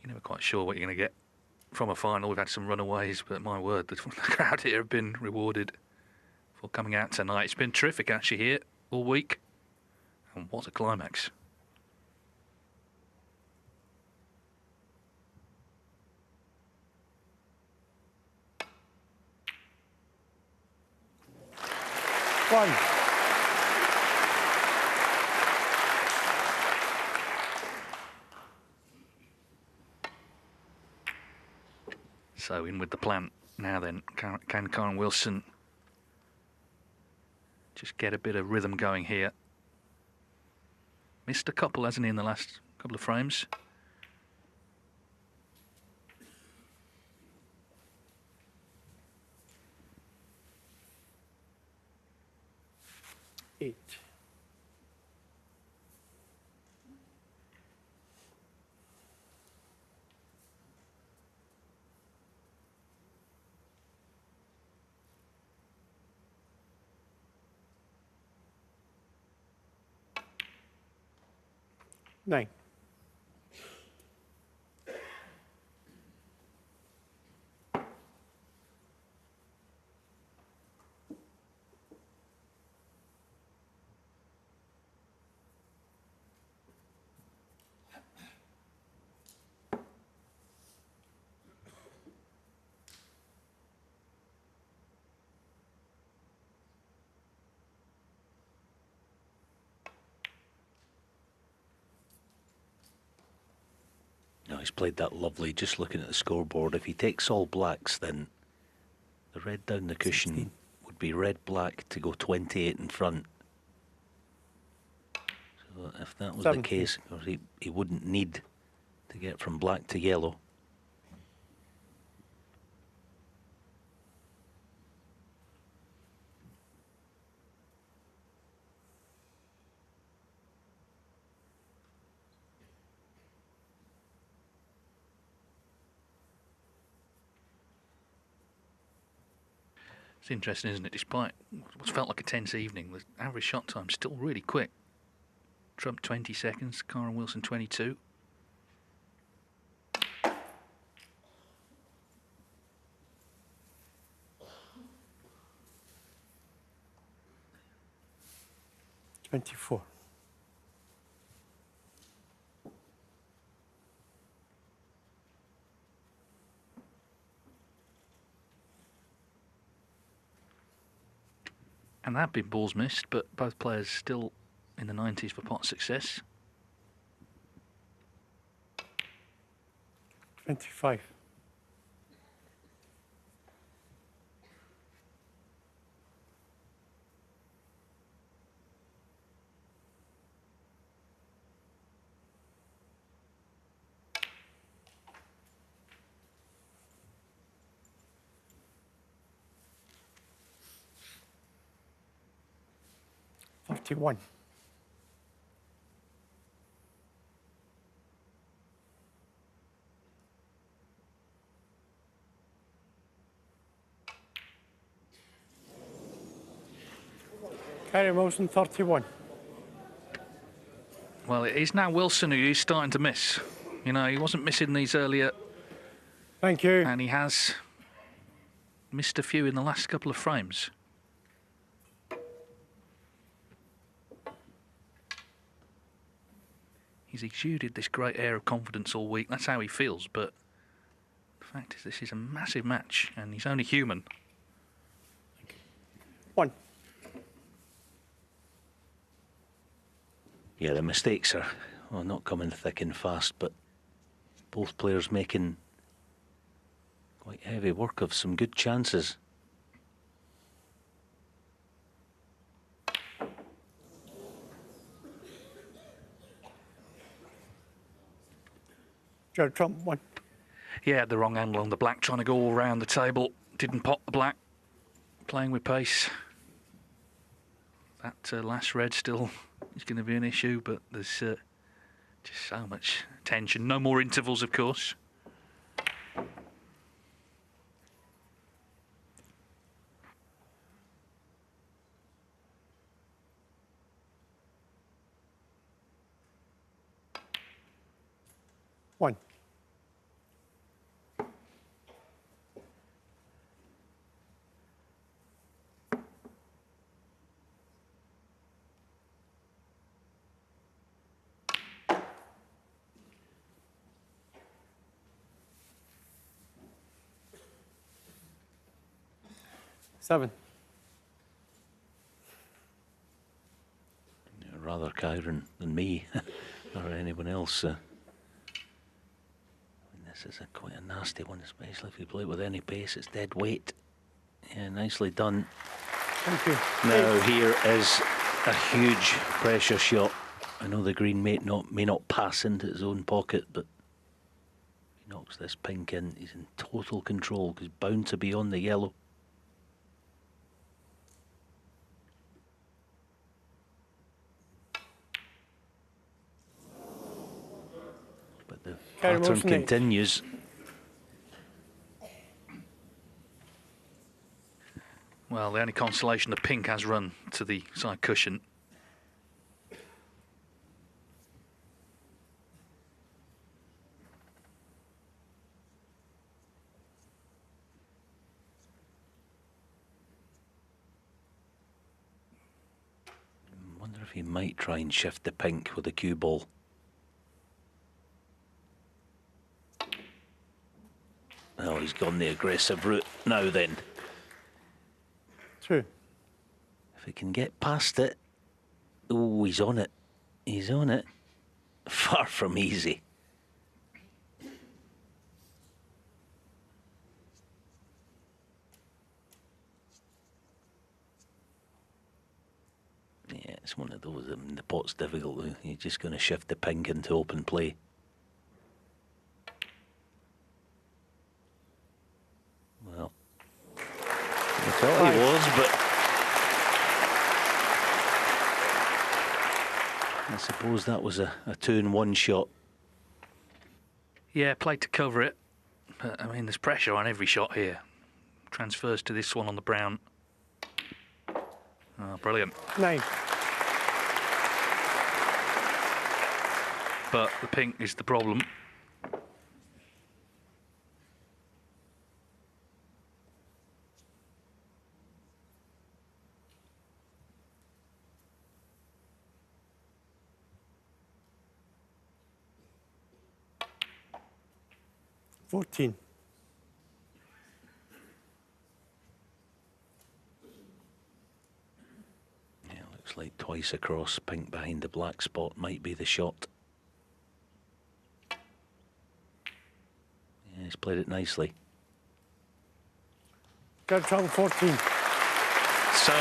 You're never quite sure what you're going to get from a final. We've had some runaways, but my word, the crowd here have been rewarded for coming out tonight. It's been terrific actually here all week. And what a climax. One. So in with the plant now then. Can Kyren Wilson just get a bit of rhythm going here? Missed a couple, hasn't he, in the last couple of frames? Eight. Nine. No, he's played that lovely. Just looking at the scoreboard, if he takes all blacks, then the red down the cushion 16. would be red black to go 28 in front. So if that was 17. the case, or he wouldn't need to get from black to yellow. It's interesting, isn't it? Despite what's felt like a tense evening, the average shot time's still really quick. Trump 20 seconds, Kyren Wilson 22. 24. And there have been balls missed, but both players still in the 90s for pot success. 25. 31. Kyren Wilson, 31. Well, it is now Wilson who is starting to miss. You know, he wasn't missing these earlier, Thank you. and he has missed a few in the last couple of frames. He's exuded this great air of confidence all week. That's how he feels, but the fact is this is a massive match, and he's only human. 1. Yeah, the mistakes are not coming thick and fast, but both players making quite heavy work of some good chances. Judd Trump, 1. He had the wrong angle on the black, trying to go all round the table. Didn't pot the black, playing with pace. That last red still is going to be an issue, but there's just so much tension. No more intervals, of course. One. Seven. Rather Kyren than me or anyone else. I mean, this is quite a nasty one, especially if you play it with any pace. It's dead weight. Yeah, nicely done. Thank you. Now here is a huge pressure shot. I know the green may not pass into his own pocket, but if he knocks this pink in, he's in total control because he's bound to be on the yellow. But the Kyren pattern Wilson, continues. Well, the only consolation, the pink has run to the side cushion. I wonder if he might try and shift the pink with a cue ball. Oh, he's gone the aggressive route. Now then. 2. If he can get past it. Oh, he's on it. He's on it. Far from easy. Yeah, it's one of those. I mean, the pot's difficult. You're just going to shift the pink into open play. Well, I thought he was, but I suppose that was a 2-in-1 shot. Yeah, played to cover it. But, I mean, there's pressure on every shot here. Transfers to this one on the brown. Oh, brilliant. 9. But the pink is the problem. $14. Yeah, looks like twice across, pink behind the black spot might be the shot. Yeah, he's played it nicely. Judd Trump, 14. So,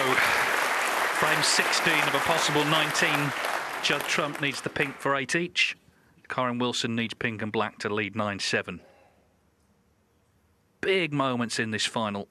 frame 16 of a possible 19. Judd Trump needs the pink for 8 each. Kyren Wilson needs pink and black to lead 9-7. Big moments in this final.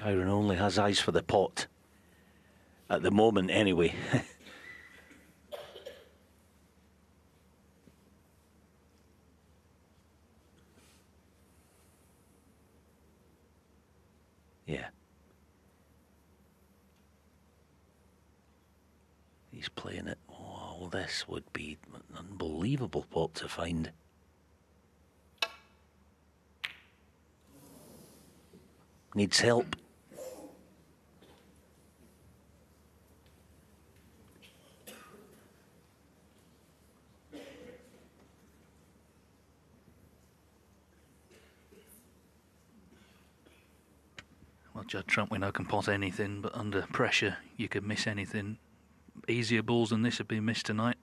Kyren only has eyes for the pot. At the moment, anyway. Yeah. He's playing it. Oh, this would be an unbelievable pot to find. Needs help. Well, Judd Trump, we know, can pot anything, but under pressure, you could miss anything. Easier balls than this have been missed tonight.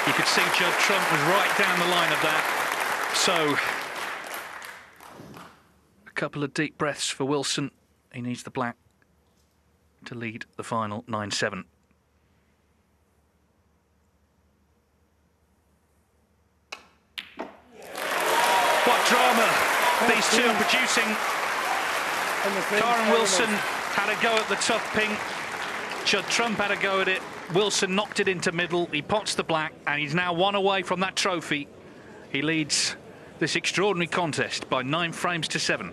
You could see Judd Trump was right down the line of that. So, a couple of deep breaths for Wilson. He needs the black to lead the final 9-7. What drama these two are producing. Kyren Wilson had a go at the tough pink. Judd Trump had a go at it. Wilson knocked it into middle. He pots the black, and he's now one away from that trophy. He leads this extraordinary contest by 9 frames to 7.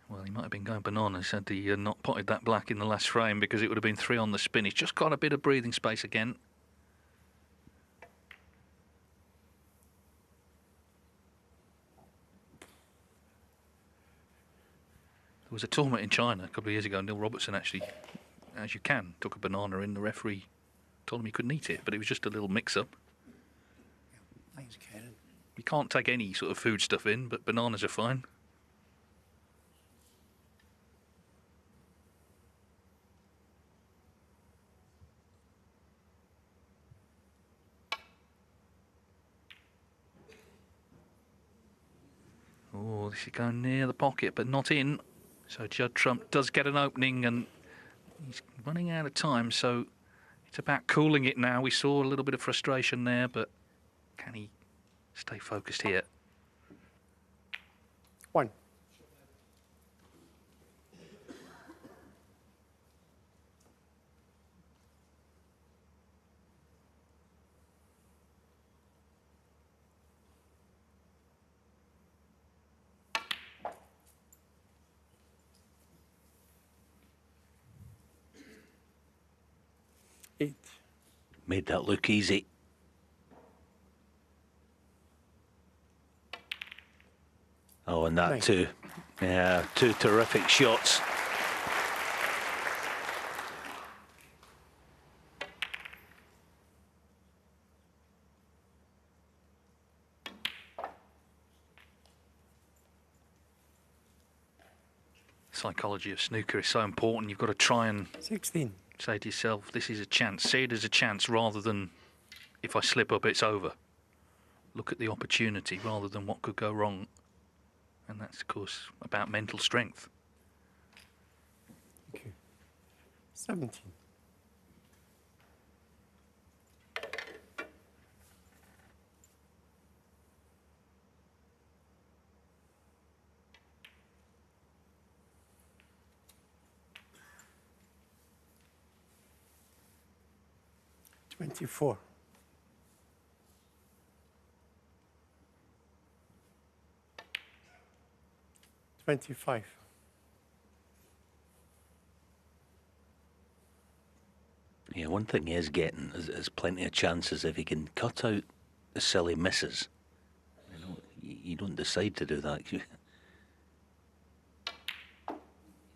Well, he might have been going bananas had he not potted that black in the last frame, because it would have been 3 on the spin. He's just got a bit of breathing space again. There was a tournament in China a couple of years ago. Neil Robertson actually, as you can, took a banana in. The referee told him he couldn't eat it, but it was just a little mix-up. Thanks, Kyren. You can't take any sort of food stuff in, but bananas are fine. Oh, this is going near the pocket, but not in. So Judd Trump does get an opening, and he's running out of time, so it's about cooling it now. We saw a little bit of frustration there, but can he stay focused here? 1. Eight. Made that look easy. Oh, and that 9. too. Yeah, 2 terrific shots. Psychology of snooker is so important. You've got to try and 16. say to yourself, this is a chance. See it as a chance rather than, if I slip up, it's over. Look at the opportunity rather than what could go wrong. And that's, of course, about mental strength. Thank you. 17. 24. 25. Yeah, one thing he is getting is plenty of chances if he can cut out the silly misses. You know, you don't decide to do that. You know,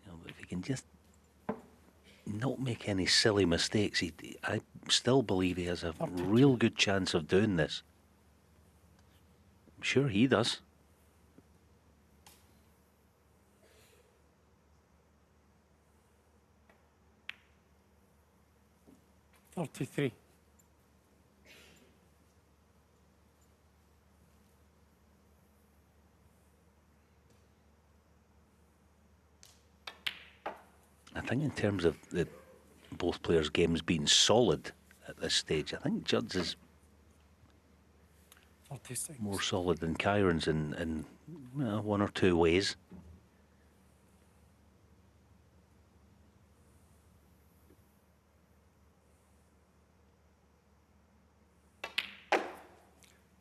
but if he can just not make any silly mistakes, I still believe he has a real good chance of doing this. I'm sure he does. 33. I think in terms of both players' games being solid at this stage, I think Judd's is 36. more solid than Kyren's in one or two ways.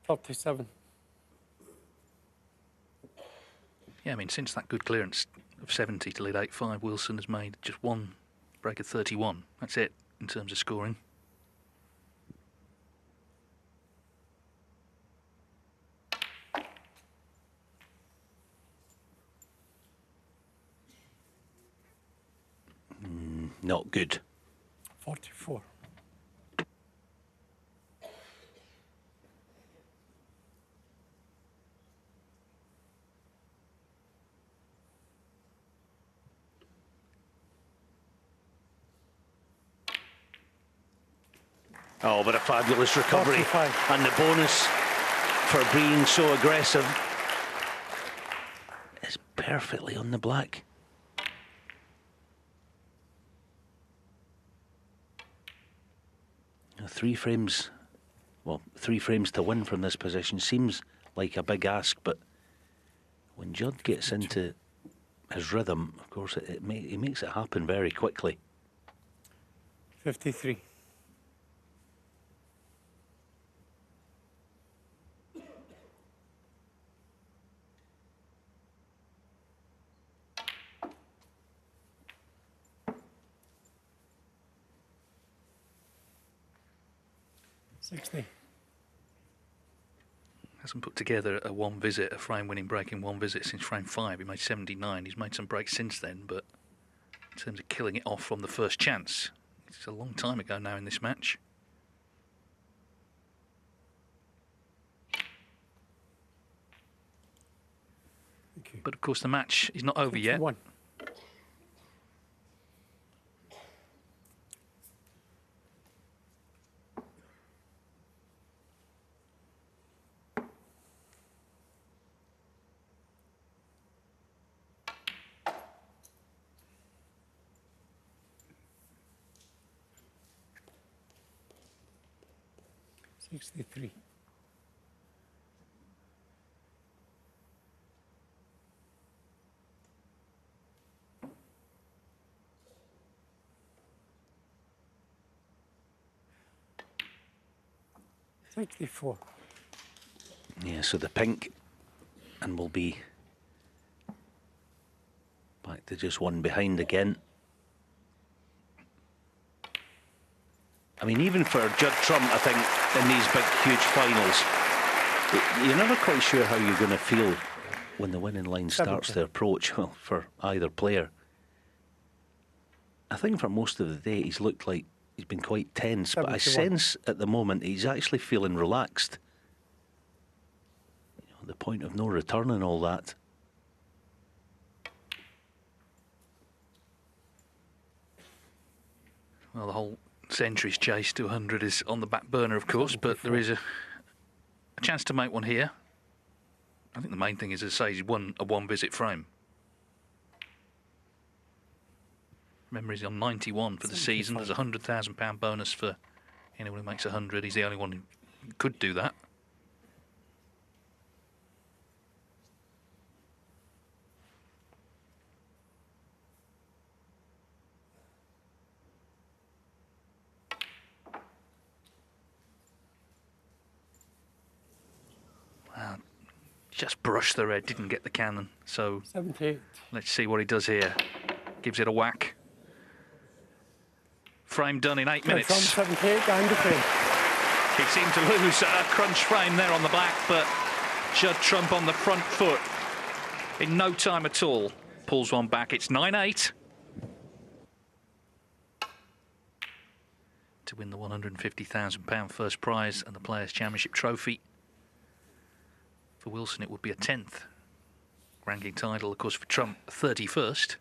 $37. Yeah, I mean, since that good clearance of 70 to lead 8-5, Wilson has made just one break of 31. That's it in terms of scoring. Not good. 44. Oh, but a fabulous recovery. 45. And the bonus for being so aggressive is perfectly on the black. Now, 3 frames, well, 3 frames to win from this position seems like a big ask, but when Judd gets into his rhythm, of course, he makes it happen very quickly. 53. Hasn't put together a frame-winning break in one visit since frame 5. He made 79. He's made some breaks since then, but in terms of killing it off from the first chance, it's a long time ago now in this match. But of course, the match is not over yet. 61. $63. $64. Yeah, so the pink, and we'll be back to just one behind again. I mean, even for Judd Trump, I think, in these big, huge finals, you're never quite sure how you're going to feel when the winning line starts to approach, well, for either player. I think for most of the day, he's looked like he's been quite tense, but I sense at the moment he's actually feeling relaxed. You know, the point of no return and all that. Well, the whole centuries chase to 100 is on the back burner, of course, but there is a chance to make one here. I think the main thing is, as I say, he's won a one-visit frame. Remember, he's on 91 for the season. There's a £100,000 bonus for anyone who makes 100. He's the only one who could do that. Just brushed the red, didn't get the cannon. So 78. let's see what he does here. Gives it a whack. Frame done in 8 minutes. From 78 and the frame. He seemed to lose a crunch frame there on the black, but Judd Trump on the front foot in no time at all. Pulls one back. It's 9-8. To win the £150,000 first prize and the Players' Championship trophy. For Wilson, it would be a 10th ranking title, of course, for Trump, 31st.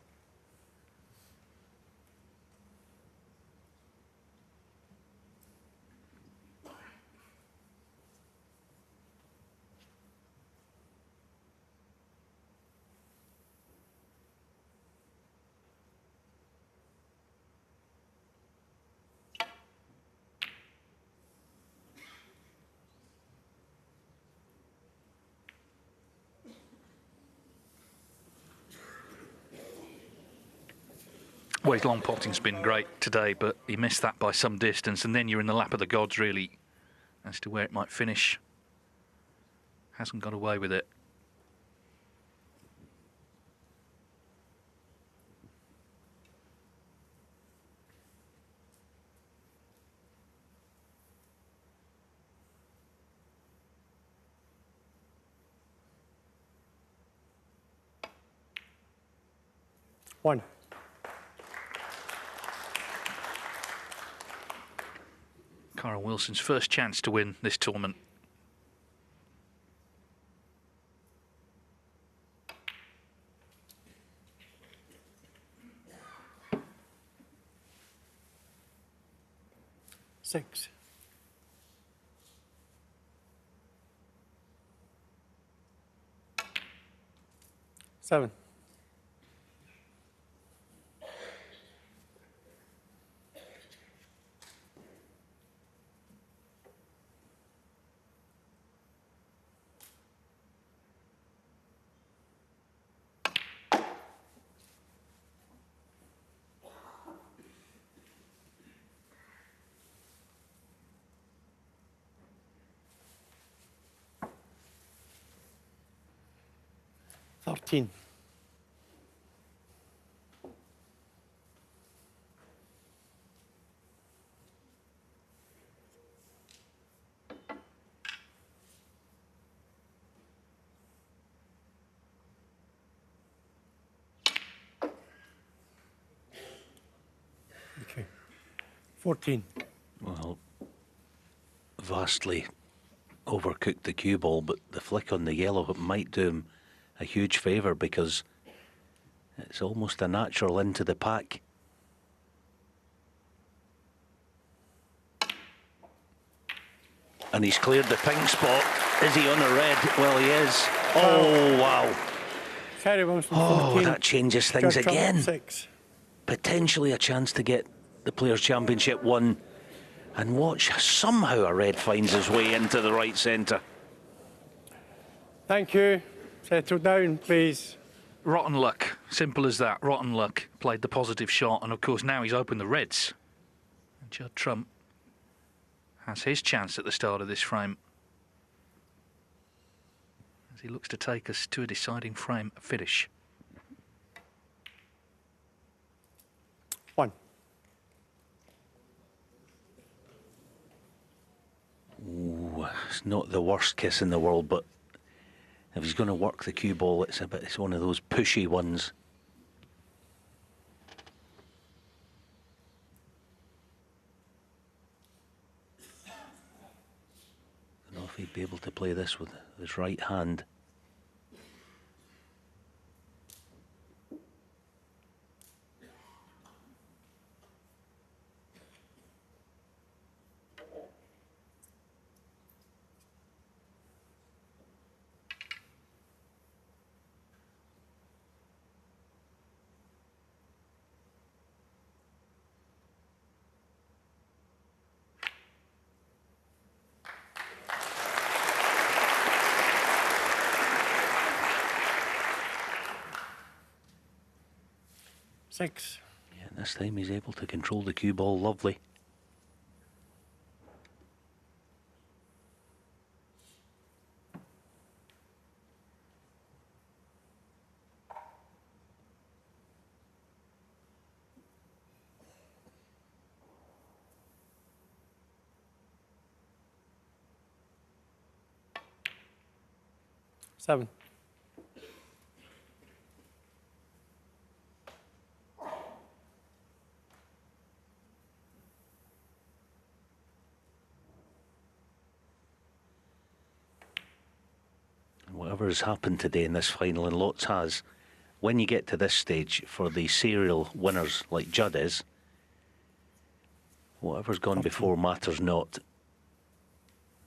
Well, his long potting's been great today, but he missed that by some distance, and then you're in the lap of the gods, really, as to where it might finish. Hasn't got away with it. One. Kyren Wilson's first chance to win this tournament. Six. Seven. Thirteen. Okay. 14. Well, vastly overcooked the cue ball, but the flick on the yellow might do him a huge favour because it's almost a natural into the pack. And he's cleared the pink spot. Is he on a red? Well, he is. Oh, wow. Kyren Wilson, Oh, 14. that changes things Judd Trump, again. 6. Potentially a chance to get the Players' Championship won. And watch, somehow a red finds his way into the right centre. Thank you. Settle down, please. Rotten luck. Simple as that. Rotten luck. Played the positive shot, and of course now he's opened the reds. And Judd Trump has his chance at the start of this frame, as he looks to take us to a deciding frame finish. One. Ooh, it's not the worst kiss in the world, but if he's going to work the cue ball, it's one of those pushy ones. I don't know if he'd be able to play this with his right hand. Six. Yeah, this time he's able to control the cue ball lovely. 7. Whatever has happened today in this final, and lots has, when you get to this stage, for the serial winners like Judd is, whatever's gone before matters not,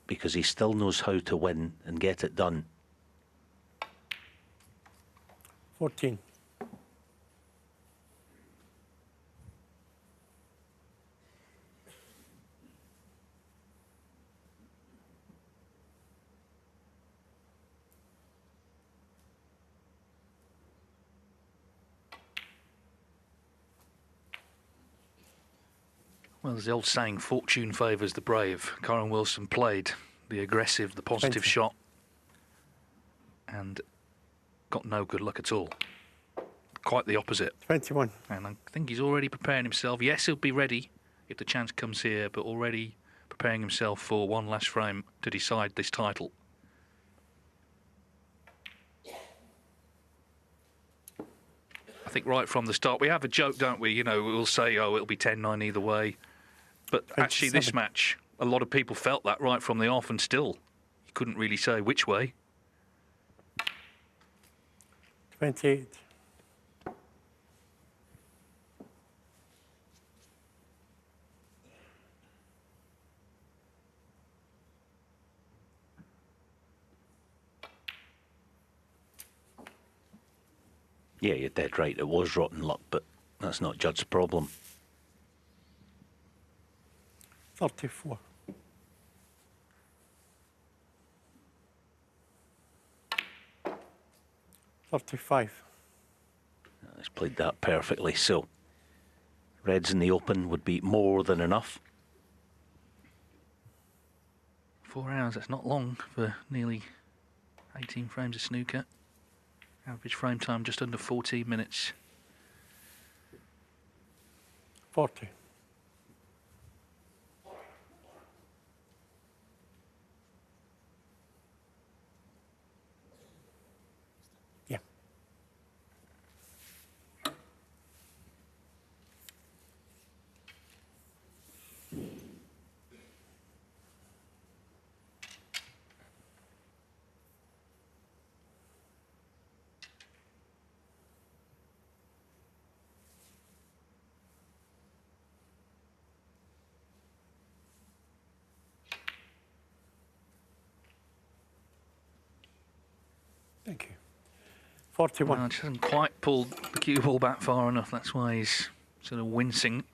because he still knows how to win and get it done. 14. Well, there's the old saying, fortune favours the brave. Kyren Wilson played the aggressive, the positive 20. shot, and got no good luck at all. Quite the opposite. 21. And I think he's already preparing himself. Yes, he'll be ready if the chance comes here, but already preparing himself for one last frame to decide this title. I think right from the start, we have a joke, don't we? You know, we'll say, oh, it'll be 10-9 either way. But actually, this match, a lot of people felt that right from the off, and still, you couldn't really say which way. 28. Yeah, you're dead right. It was rotten luck, but that's not Judd's problem. 34. 35. He's played that perfectly, so reds in the open would be more than enough. 4 hours, that's not long for nearly 18 frames of snooker. Average frame time just under 14 minutes. 40. Yeah. Thank you. 41. Well, just hasn't quite pulled the cue ball back far enough. That's why he's sort of wincing.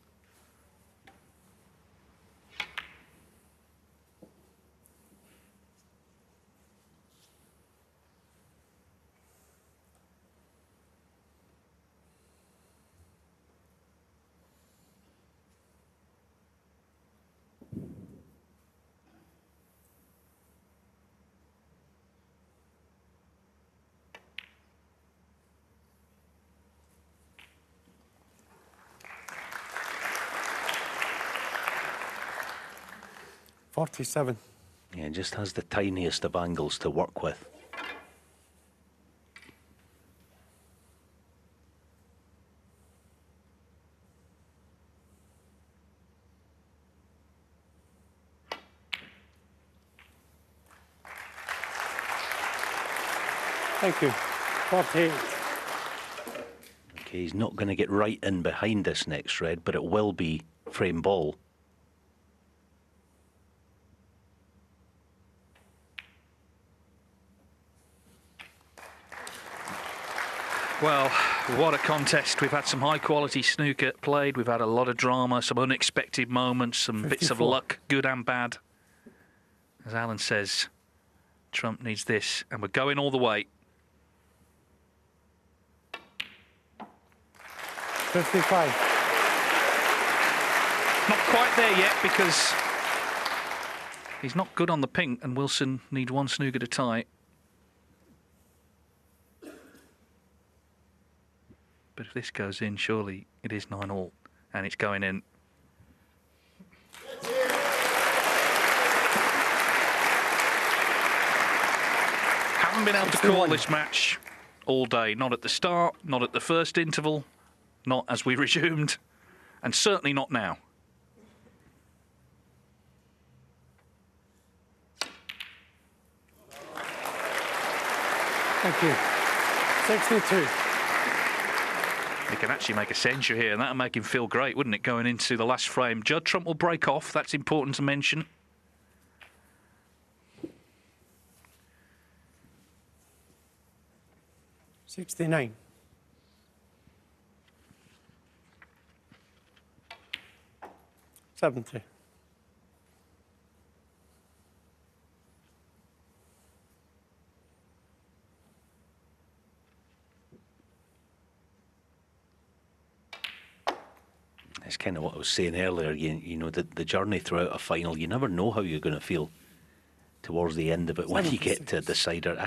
$47. Yeah, just has the tiniest of angles to work with. Thank you. 48. Okay, he's not going to get right in behind this next red, but it will be frame ball. Well, what a contest. We've had some high-quality snooker played. We've had a lot of drama, some unexpected moments, some 54. bits of luck, good and bad. As Alan says, Trump needs this, and we're going all the way. 55. Not quite there yet, because he's not good on the pink, and Wilson needs one snooker to tie. But if this goes in, surely it is 9-all, and it's going in. How haven't been able to call this match all day. Not at the start, not at the first interval, not as we resumed, and certainly not now. Thank you. 62. He can actually make a century here, and that would make him feel great, wouldn't it, going into the last frame? Judd Trump will break off. That's important to mention. $69. $70. It's kind of what I was saying earlier. You know, the journey throughout a final, you never know how you're going to feel towards the end of it when you get to a decider.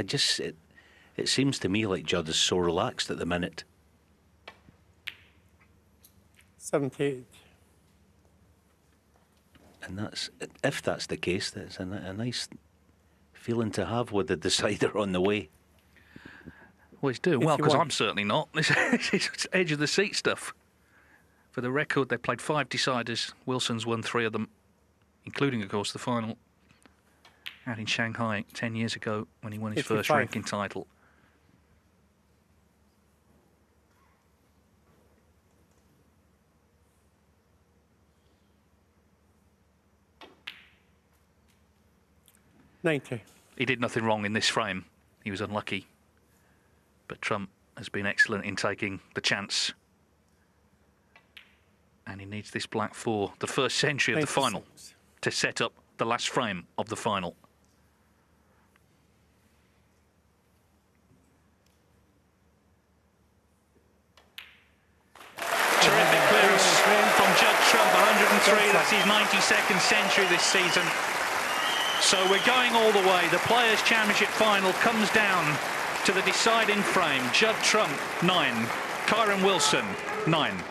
It seems to me like Judd is so relaxed at the minute. 78. And if that's the case, that's a nice feeling to have with the decider on the way. Well, he's doing well, because I'm certainly not. This is edge of the seat stuff. For the record, they played 5 deciders. Wilson's won 3 of them, including, of course, the final out in Shanghai 10 years ago when he won his 55. first ranking title. $90. He did nothing wrong in this frame. He was unlucky. But Trump has been excellent in taking the chance. And he needs this black 4, the first century of the final, to set up the last frame of the final. Terrific clearance from Judd Trump, 103. That's his 92nd century this season. So we're going all the way. The Players' Championship final comes down to the deciding frame. Judd Trump, 9. Kyren Wilson, 9.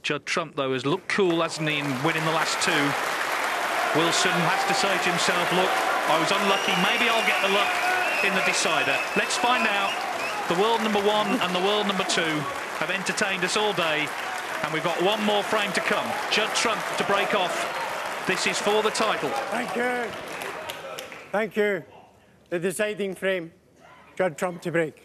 Judd Trump, though, has looked cool, hasn't he, in winning the last 2. Wilson has to say to himself, look, I was unlucky. Maybe I'll get the luck in the decider. Let's find out. The world number 1 and the world number 2 have entertained us all day, and we've got one more frame to come. Judd Trump to break off. This is for the title. Thank you. Thank you. The deciding frame. Judd Trump to break.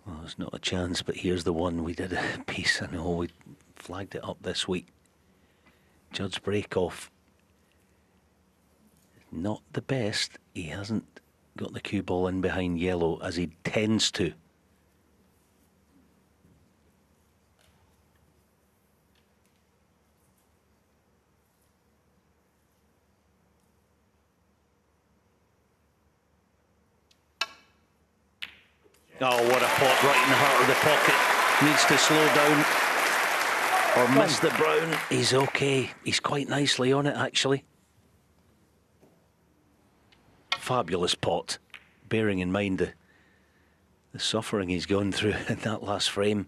Well, there's not a chance, but here's the one. We did a piece, I know, we flagged it up this week. Judd's break-off. Not the best. He hasn't got the cue ball in behind yellow as he tends to. Oh, what a pot right in the heart of the pocket. Needs to slow down or miss the brown. He's okay. He's quite nicely on it, actually. Fabulous pot, bearing in mind the suffering he's gone through in that last frame.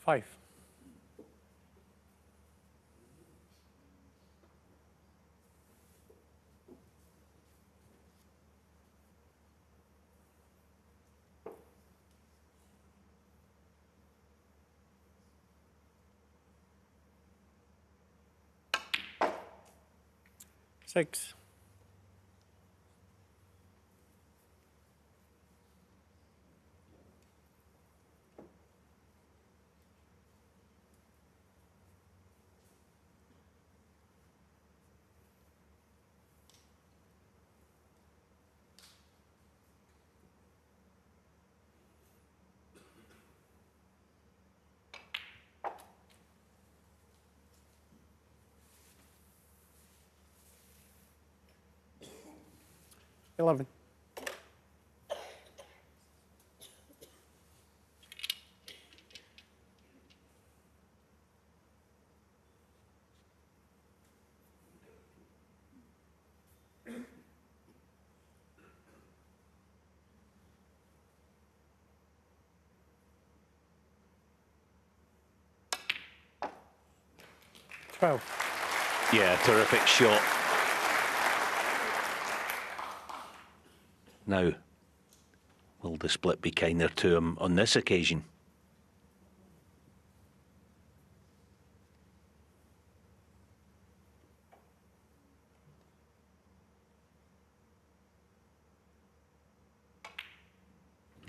$5. $6. 11. Yeah, terrific shot. Now, will the split be kinder to him on this occasion?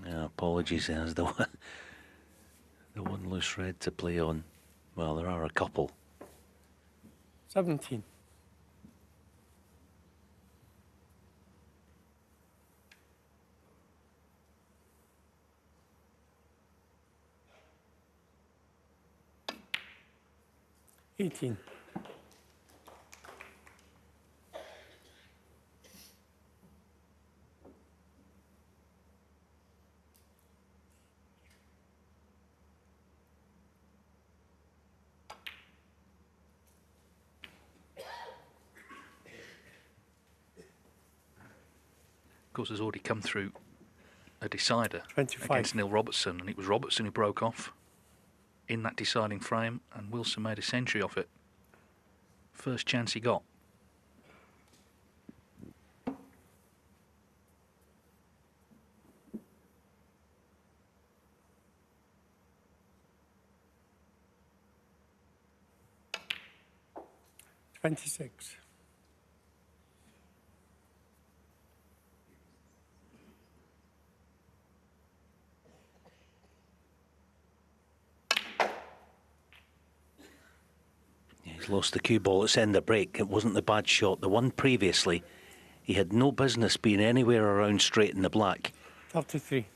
Yeah, apologies, there's the one loose red to play on. Well, there are a couple. 17. $18. Of course, has already come through a decider 25. against Neil Robertson, and it was Robertson who broke off in that deciding frame, and Wilson made a century off it. First chance he got. $26. He's lost the cue ball at centre break. It wasn't the bad shot. The one previously, he had no business being anywhere around straight in the black. 33.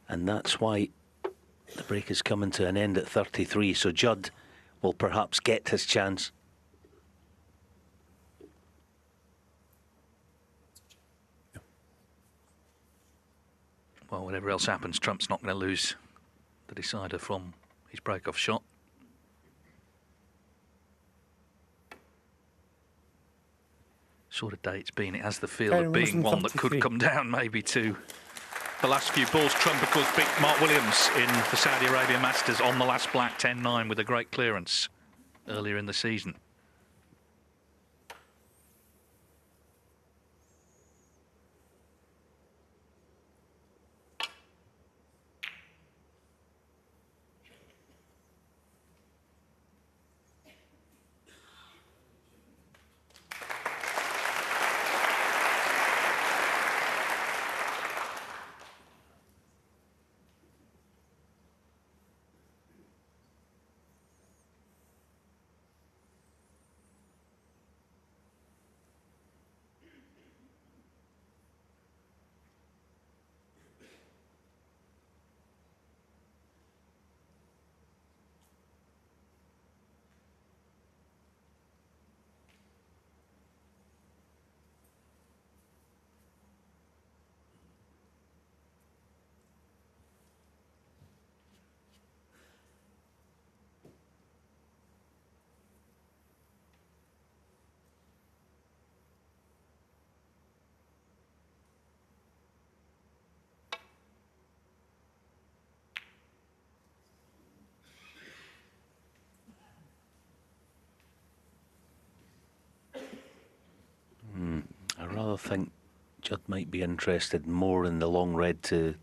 And that's why the break is coming to an end at 33. So Judd will perhaps get his chance. Well, whatever else happens, Trump's not going to lose the decider from his break-off shot. Sort of day it's been. It has the feel Kyren of being one that could 33. come down maybe to the last few balls. Trump, of course, beat Mark Williams in the Saudi Arabia Masters on the last black 10-9 with a great clearance earlier in the season. I rather think Judd might be interested more in the long red to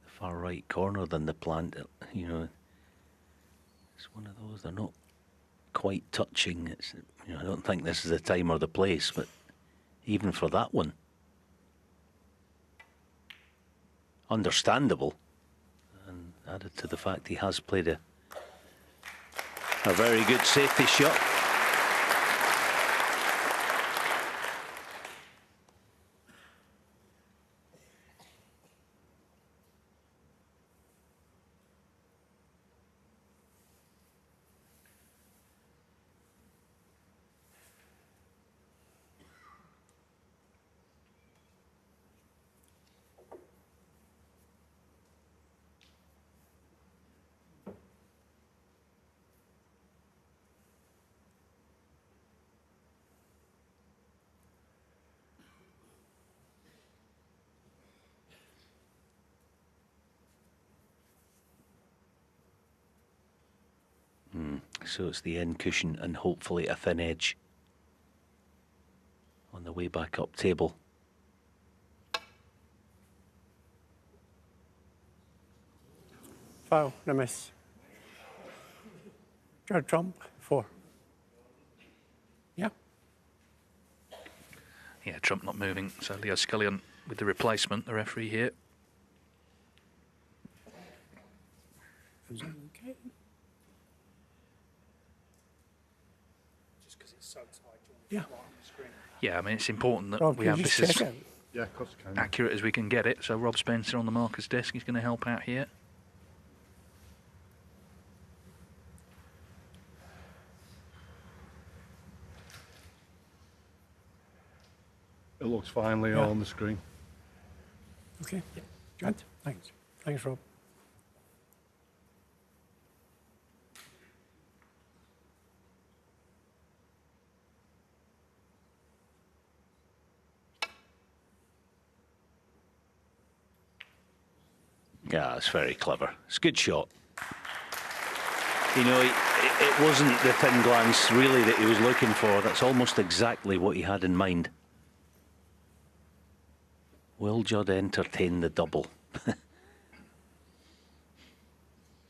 the far right corner than the plant. You know, it's one of those, they're not quite touching. It's, you know, I don't think this is the time or the place, but even for that one, understandable. And added to the fact he has played a very good safety shot. So it's the end cushion and hopefully a thin edge on the way back up table. Foul, no miss. Judd trump, 4. Yeah. Yeah, Trump not moving. So Leo Scullion with the replacement, the referee here. Okay. Yeah. Yeah, I mean, it's important that Rob, we can have you this just as check it? Yeah, of course I can. accurate as we can get it. So Rob Spencer on the marker's desk, he's going to help out here. It looks fine, Leo, Yeah. on the screen. Okay. Judd, thanks. Thanks, Rob. Yeah, it's very clever. It's a good shot. You know, it wasn't the thin glance really that he was looking for. That's almost exactly what he had in mind. Will Judd entertain the double?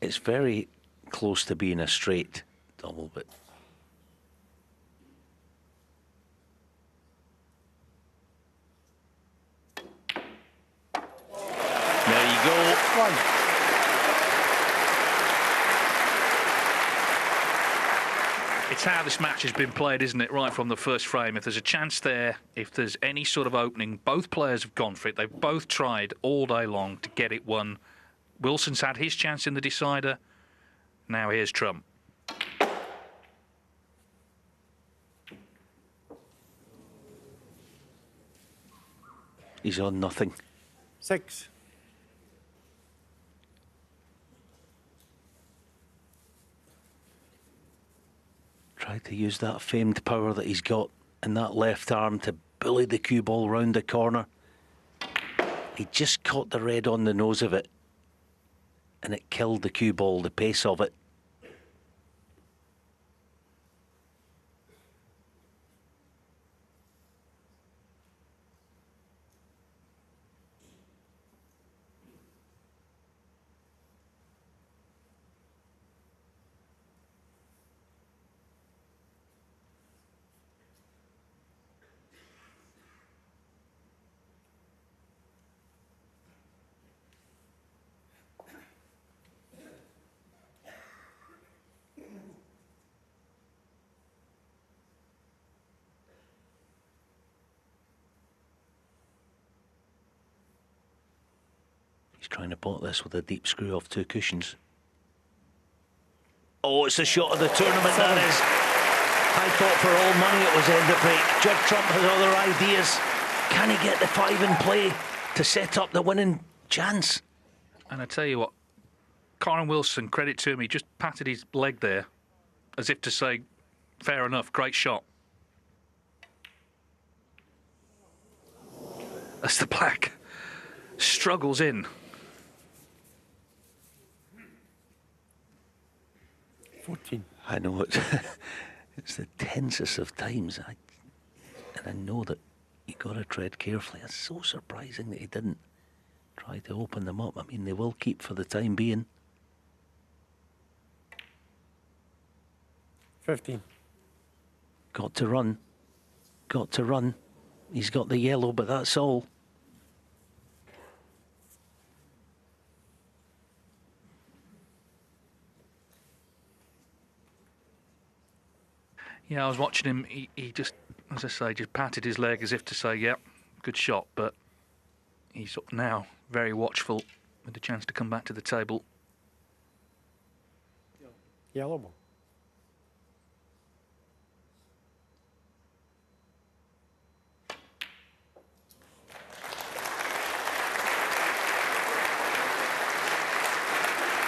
It's very close to being a straight double, but there you go. One. It's how this match has been played, isn't it, right from the first frame. If there's a chance there, if there's any sort of opening, both players have gone for it. They've both tried all day long to get it won. Wilson's had his chance in the decider. Now here's Trump. He's on nothing. 6. Tried to use that famed power that he's got in that left arm to bully the cue ball round the corner. He just caught the red on the nose of it, and it killed the cue ball, the pace of it. He's trying to pot this with a deep screw off 2 cushions. Oh, it's the shot of the tournament, that is. I thought for all money it was end of break. Judd Trump has other ideas. Can he get the 5 in play to set up the winning chance? And I tell you what, Kyren Wilson, credit to him, he just patted his leg there as if to say, fair enough, great shot. As the black struggles in. 14. I know it's the tensest of times. And I know that you got to tread carefully. It's so surprising that he didn't try to open them up. I mean, they will keep for the time being. 15. Got to run. Got to run. He's got the yellow, but that's all. Yeah, I was watching him. He just, as I say, just patted his leg as if to say, yep, good shot. But he's now very watchful with the chance to come back to the table. Yellow ball.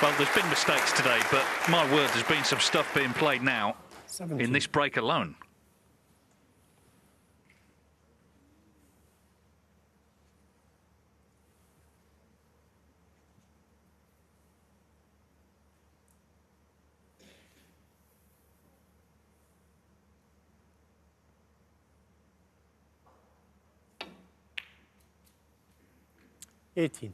Well, there's been mistakes today, but my word, there's been some stuff being played now 17. in this break alone. 18.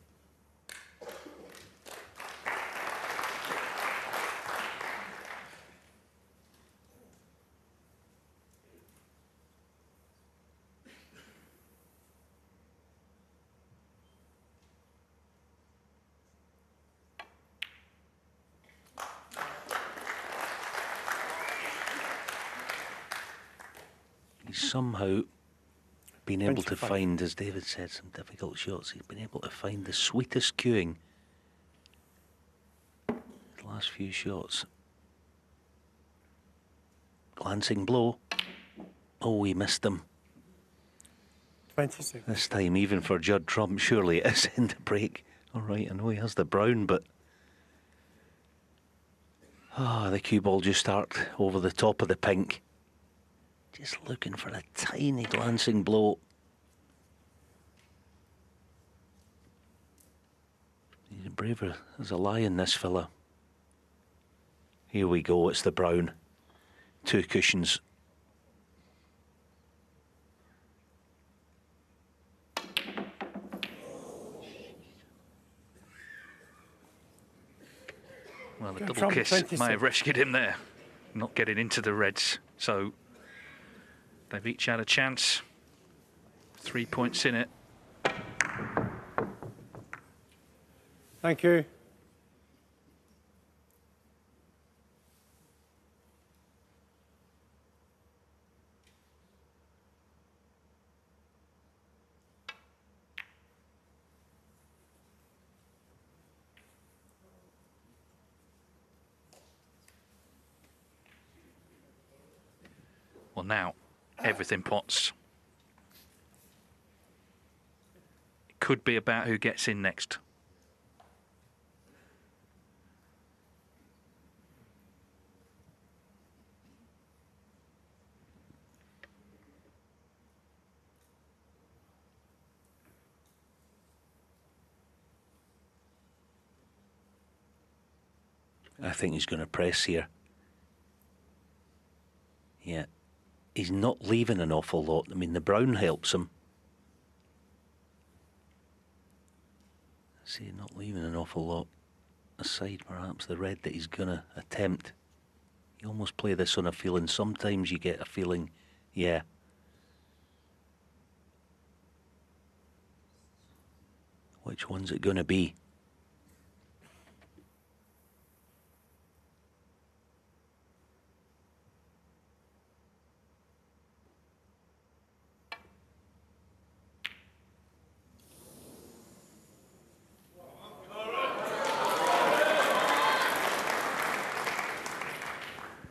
He's somehow been able to 25. find, as David said, some difficult shots. He's been able to find the sweetest cueing. The last few shots. Glancing blow. Oh, he missed him. 26. This time, even for Judd Trump, surely it is in the break. All right, I know he has the brown, but... the cue ball just arced over the top of the pink. Just looking for a tiny glancing blow. He's braver as a lion, this fella. Here we go, it's the brown. 2 cushions. Well, the Good double from kiss 26. may have rescued him there, not getting into the reds. So they've each had a chance. 3 points in it. Thank you. Well, now everything pots. It could be about who gets in next. I think he's going to press here. Yeah. He's not leaving an awful lot. I mean, the brown helps him. See, not leaving an awful lot aside, perhaps the red that he's going to attempt. You almost play this on a feeling. Sometimes you get a feeling, yeah. Which one's it going to be?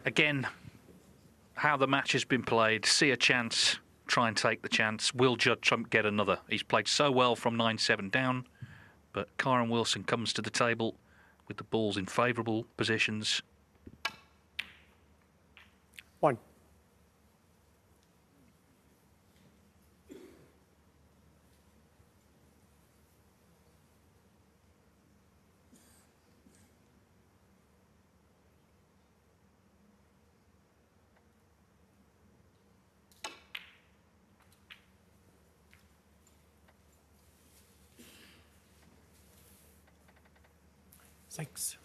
Again, how the match has been played, see a chance, try and take the chance. Will Judd Trump get another? He's played so well from 9-7 down, but Kyren Wilson comes to the table with the balls in favourable positions. 1. Six.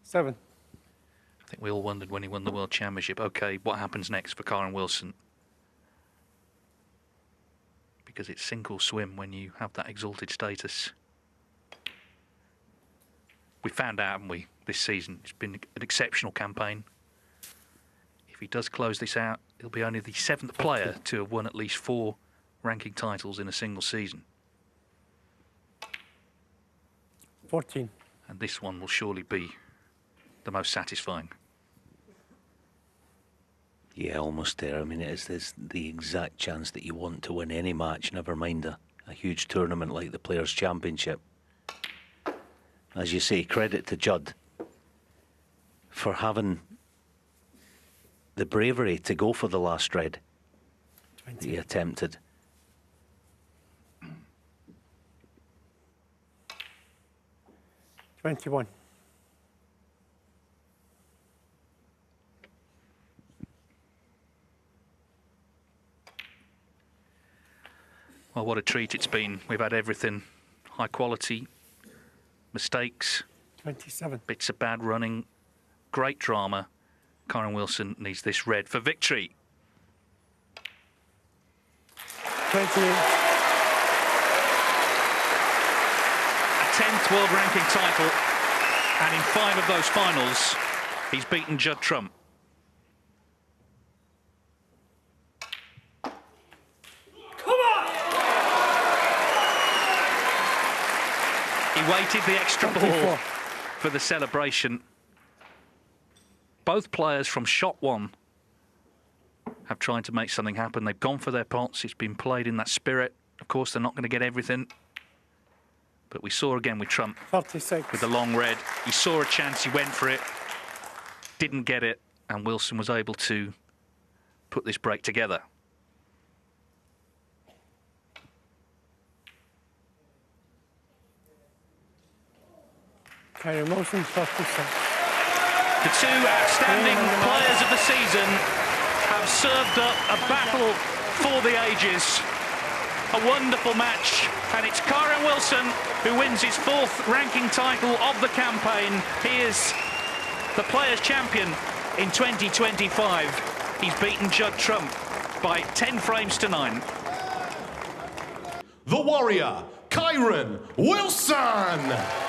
7. I think we all wondered when he won the World Championship, OK, what happens next for Kyren Wilson? Because it's sink or swim when you have that exalted status. We found out, haven't we, this season? It's been an exceptional campaign. If he does close this out, he'll be only the 7th player to have won at least 4 ranking titles in a single season. 14. And this one will surely be the most satisfying. Yeah, almost there. I mean, it is the exact chance that you want to win any match, never mind a huge tournament like the Players' Championship. As you say, credit to Judd for having the bravery to go for the last red that he attempted. $21. what a treat it's been. We've had everything. High quality, mistakes, 27. bits of bad running, great drama. Kyren Wilson needs this red for victory. 28. A 10th world ranking title, and in 5 of those finals, he's beaten Judd Trump. He waited the extra ball for the celebration. Both players from shot 1 have tried to make something happen. They've gone for their pots. It's been played in that spirit. Of course, they're not going to get everything. But we saw again with Trump 36. with the long red. He saw a chance, he went for it, didn't get it, and Wilson was able to put this break together. Kyren Wilson, 36. The 2 outstanding players of the season have served up a battle for the ages. A wonderful match, and it's Kyren Wilson who wins his 4th ranking title of the campaign. He is the Players' Champion in 2025. He's beaten Judd Trump by 10 frames to 9. The Warrior, Kyren Wilson!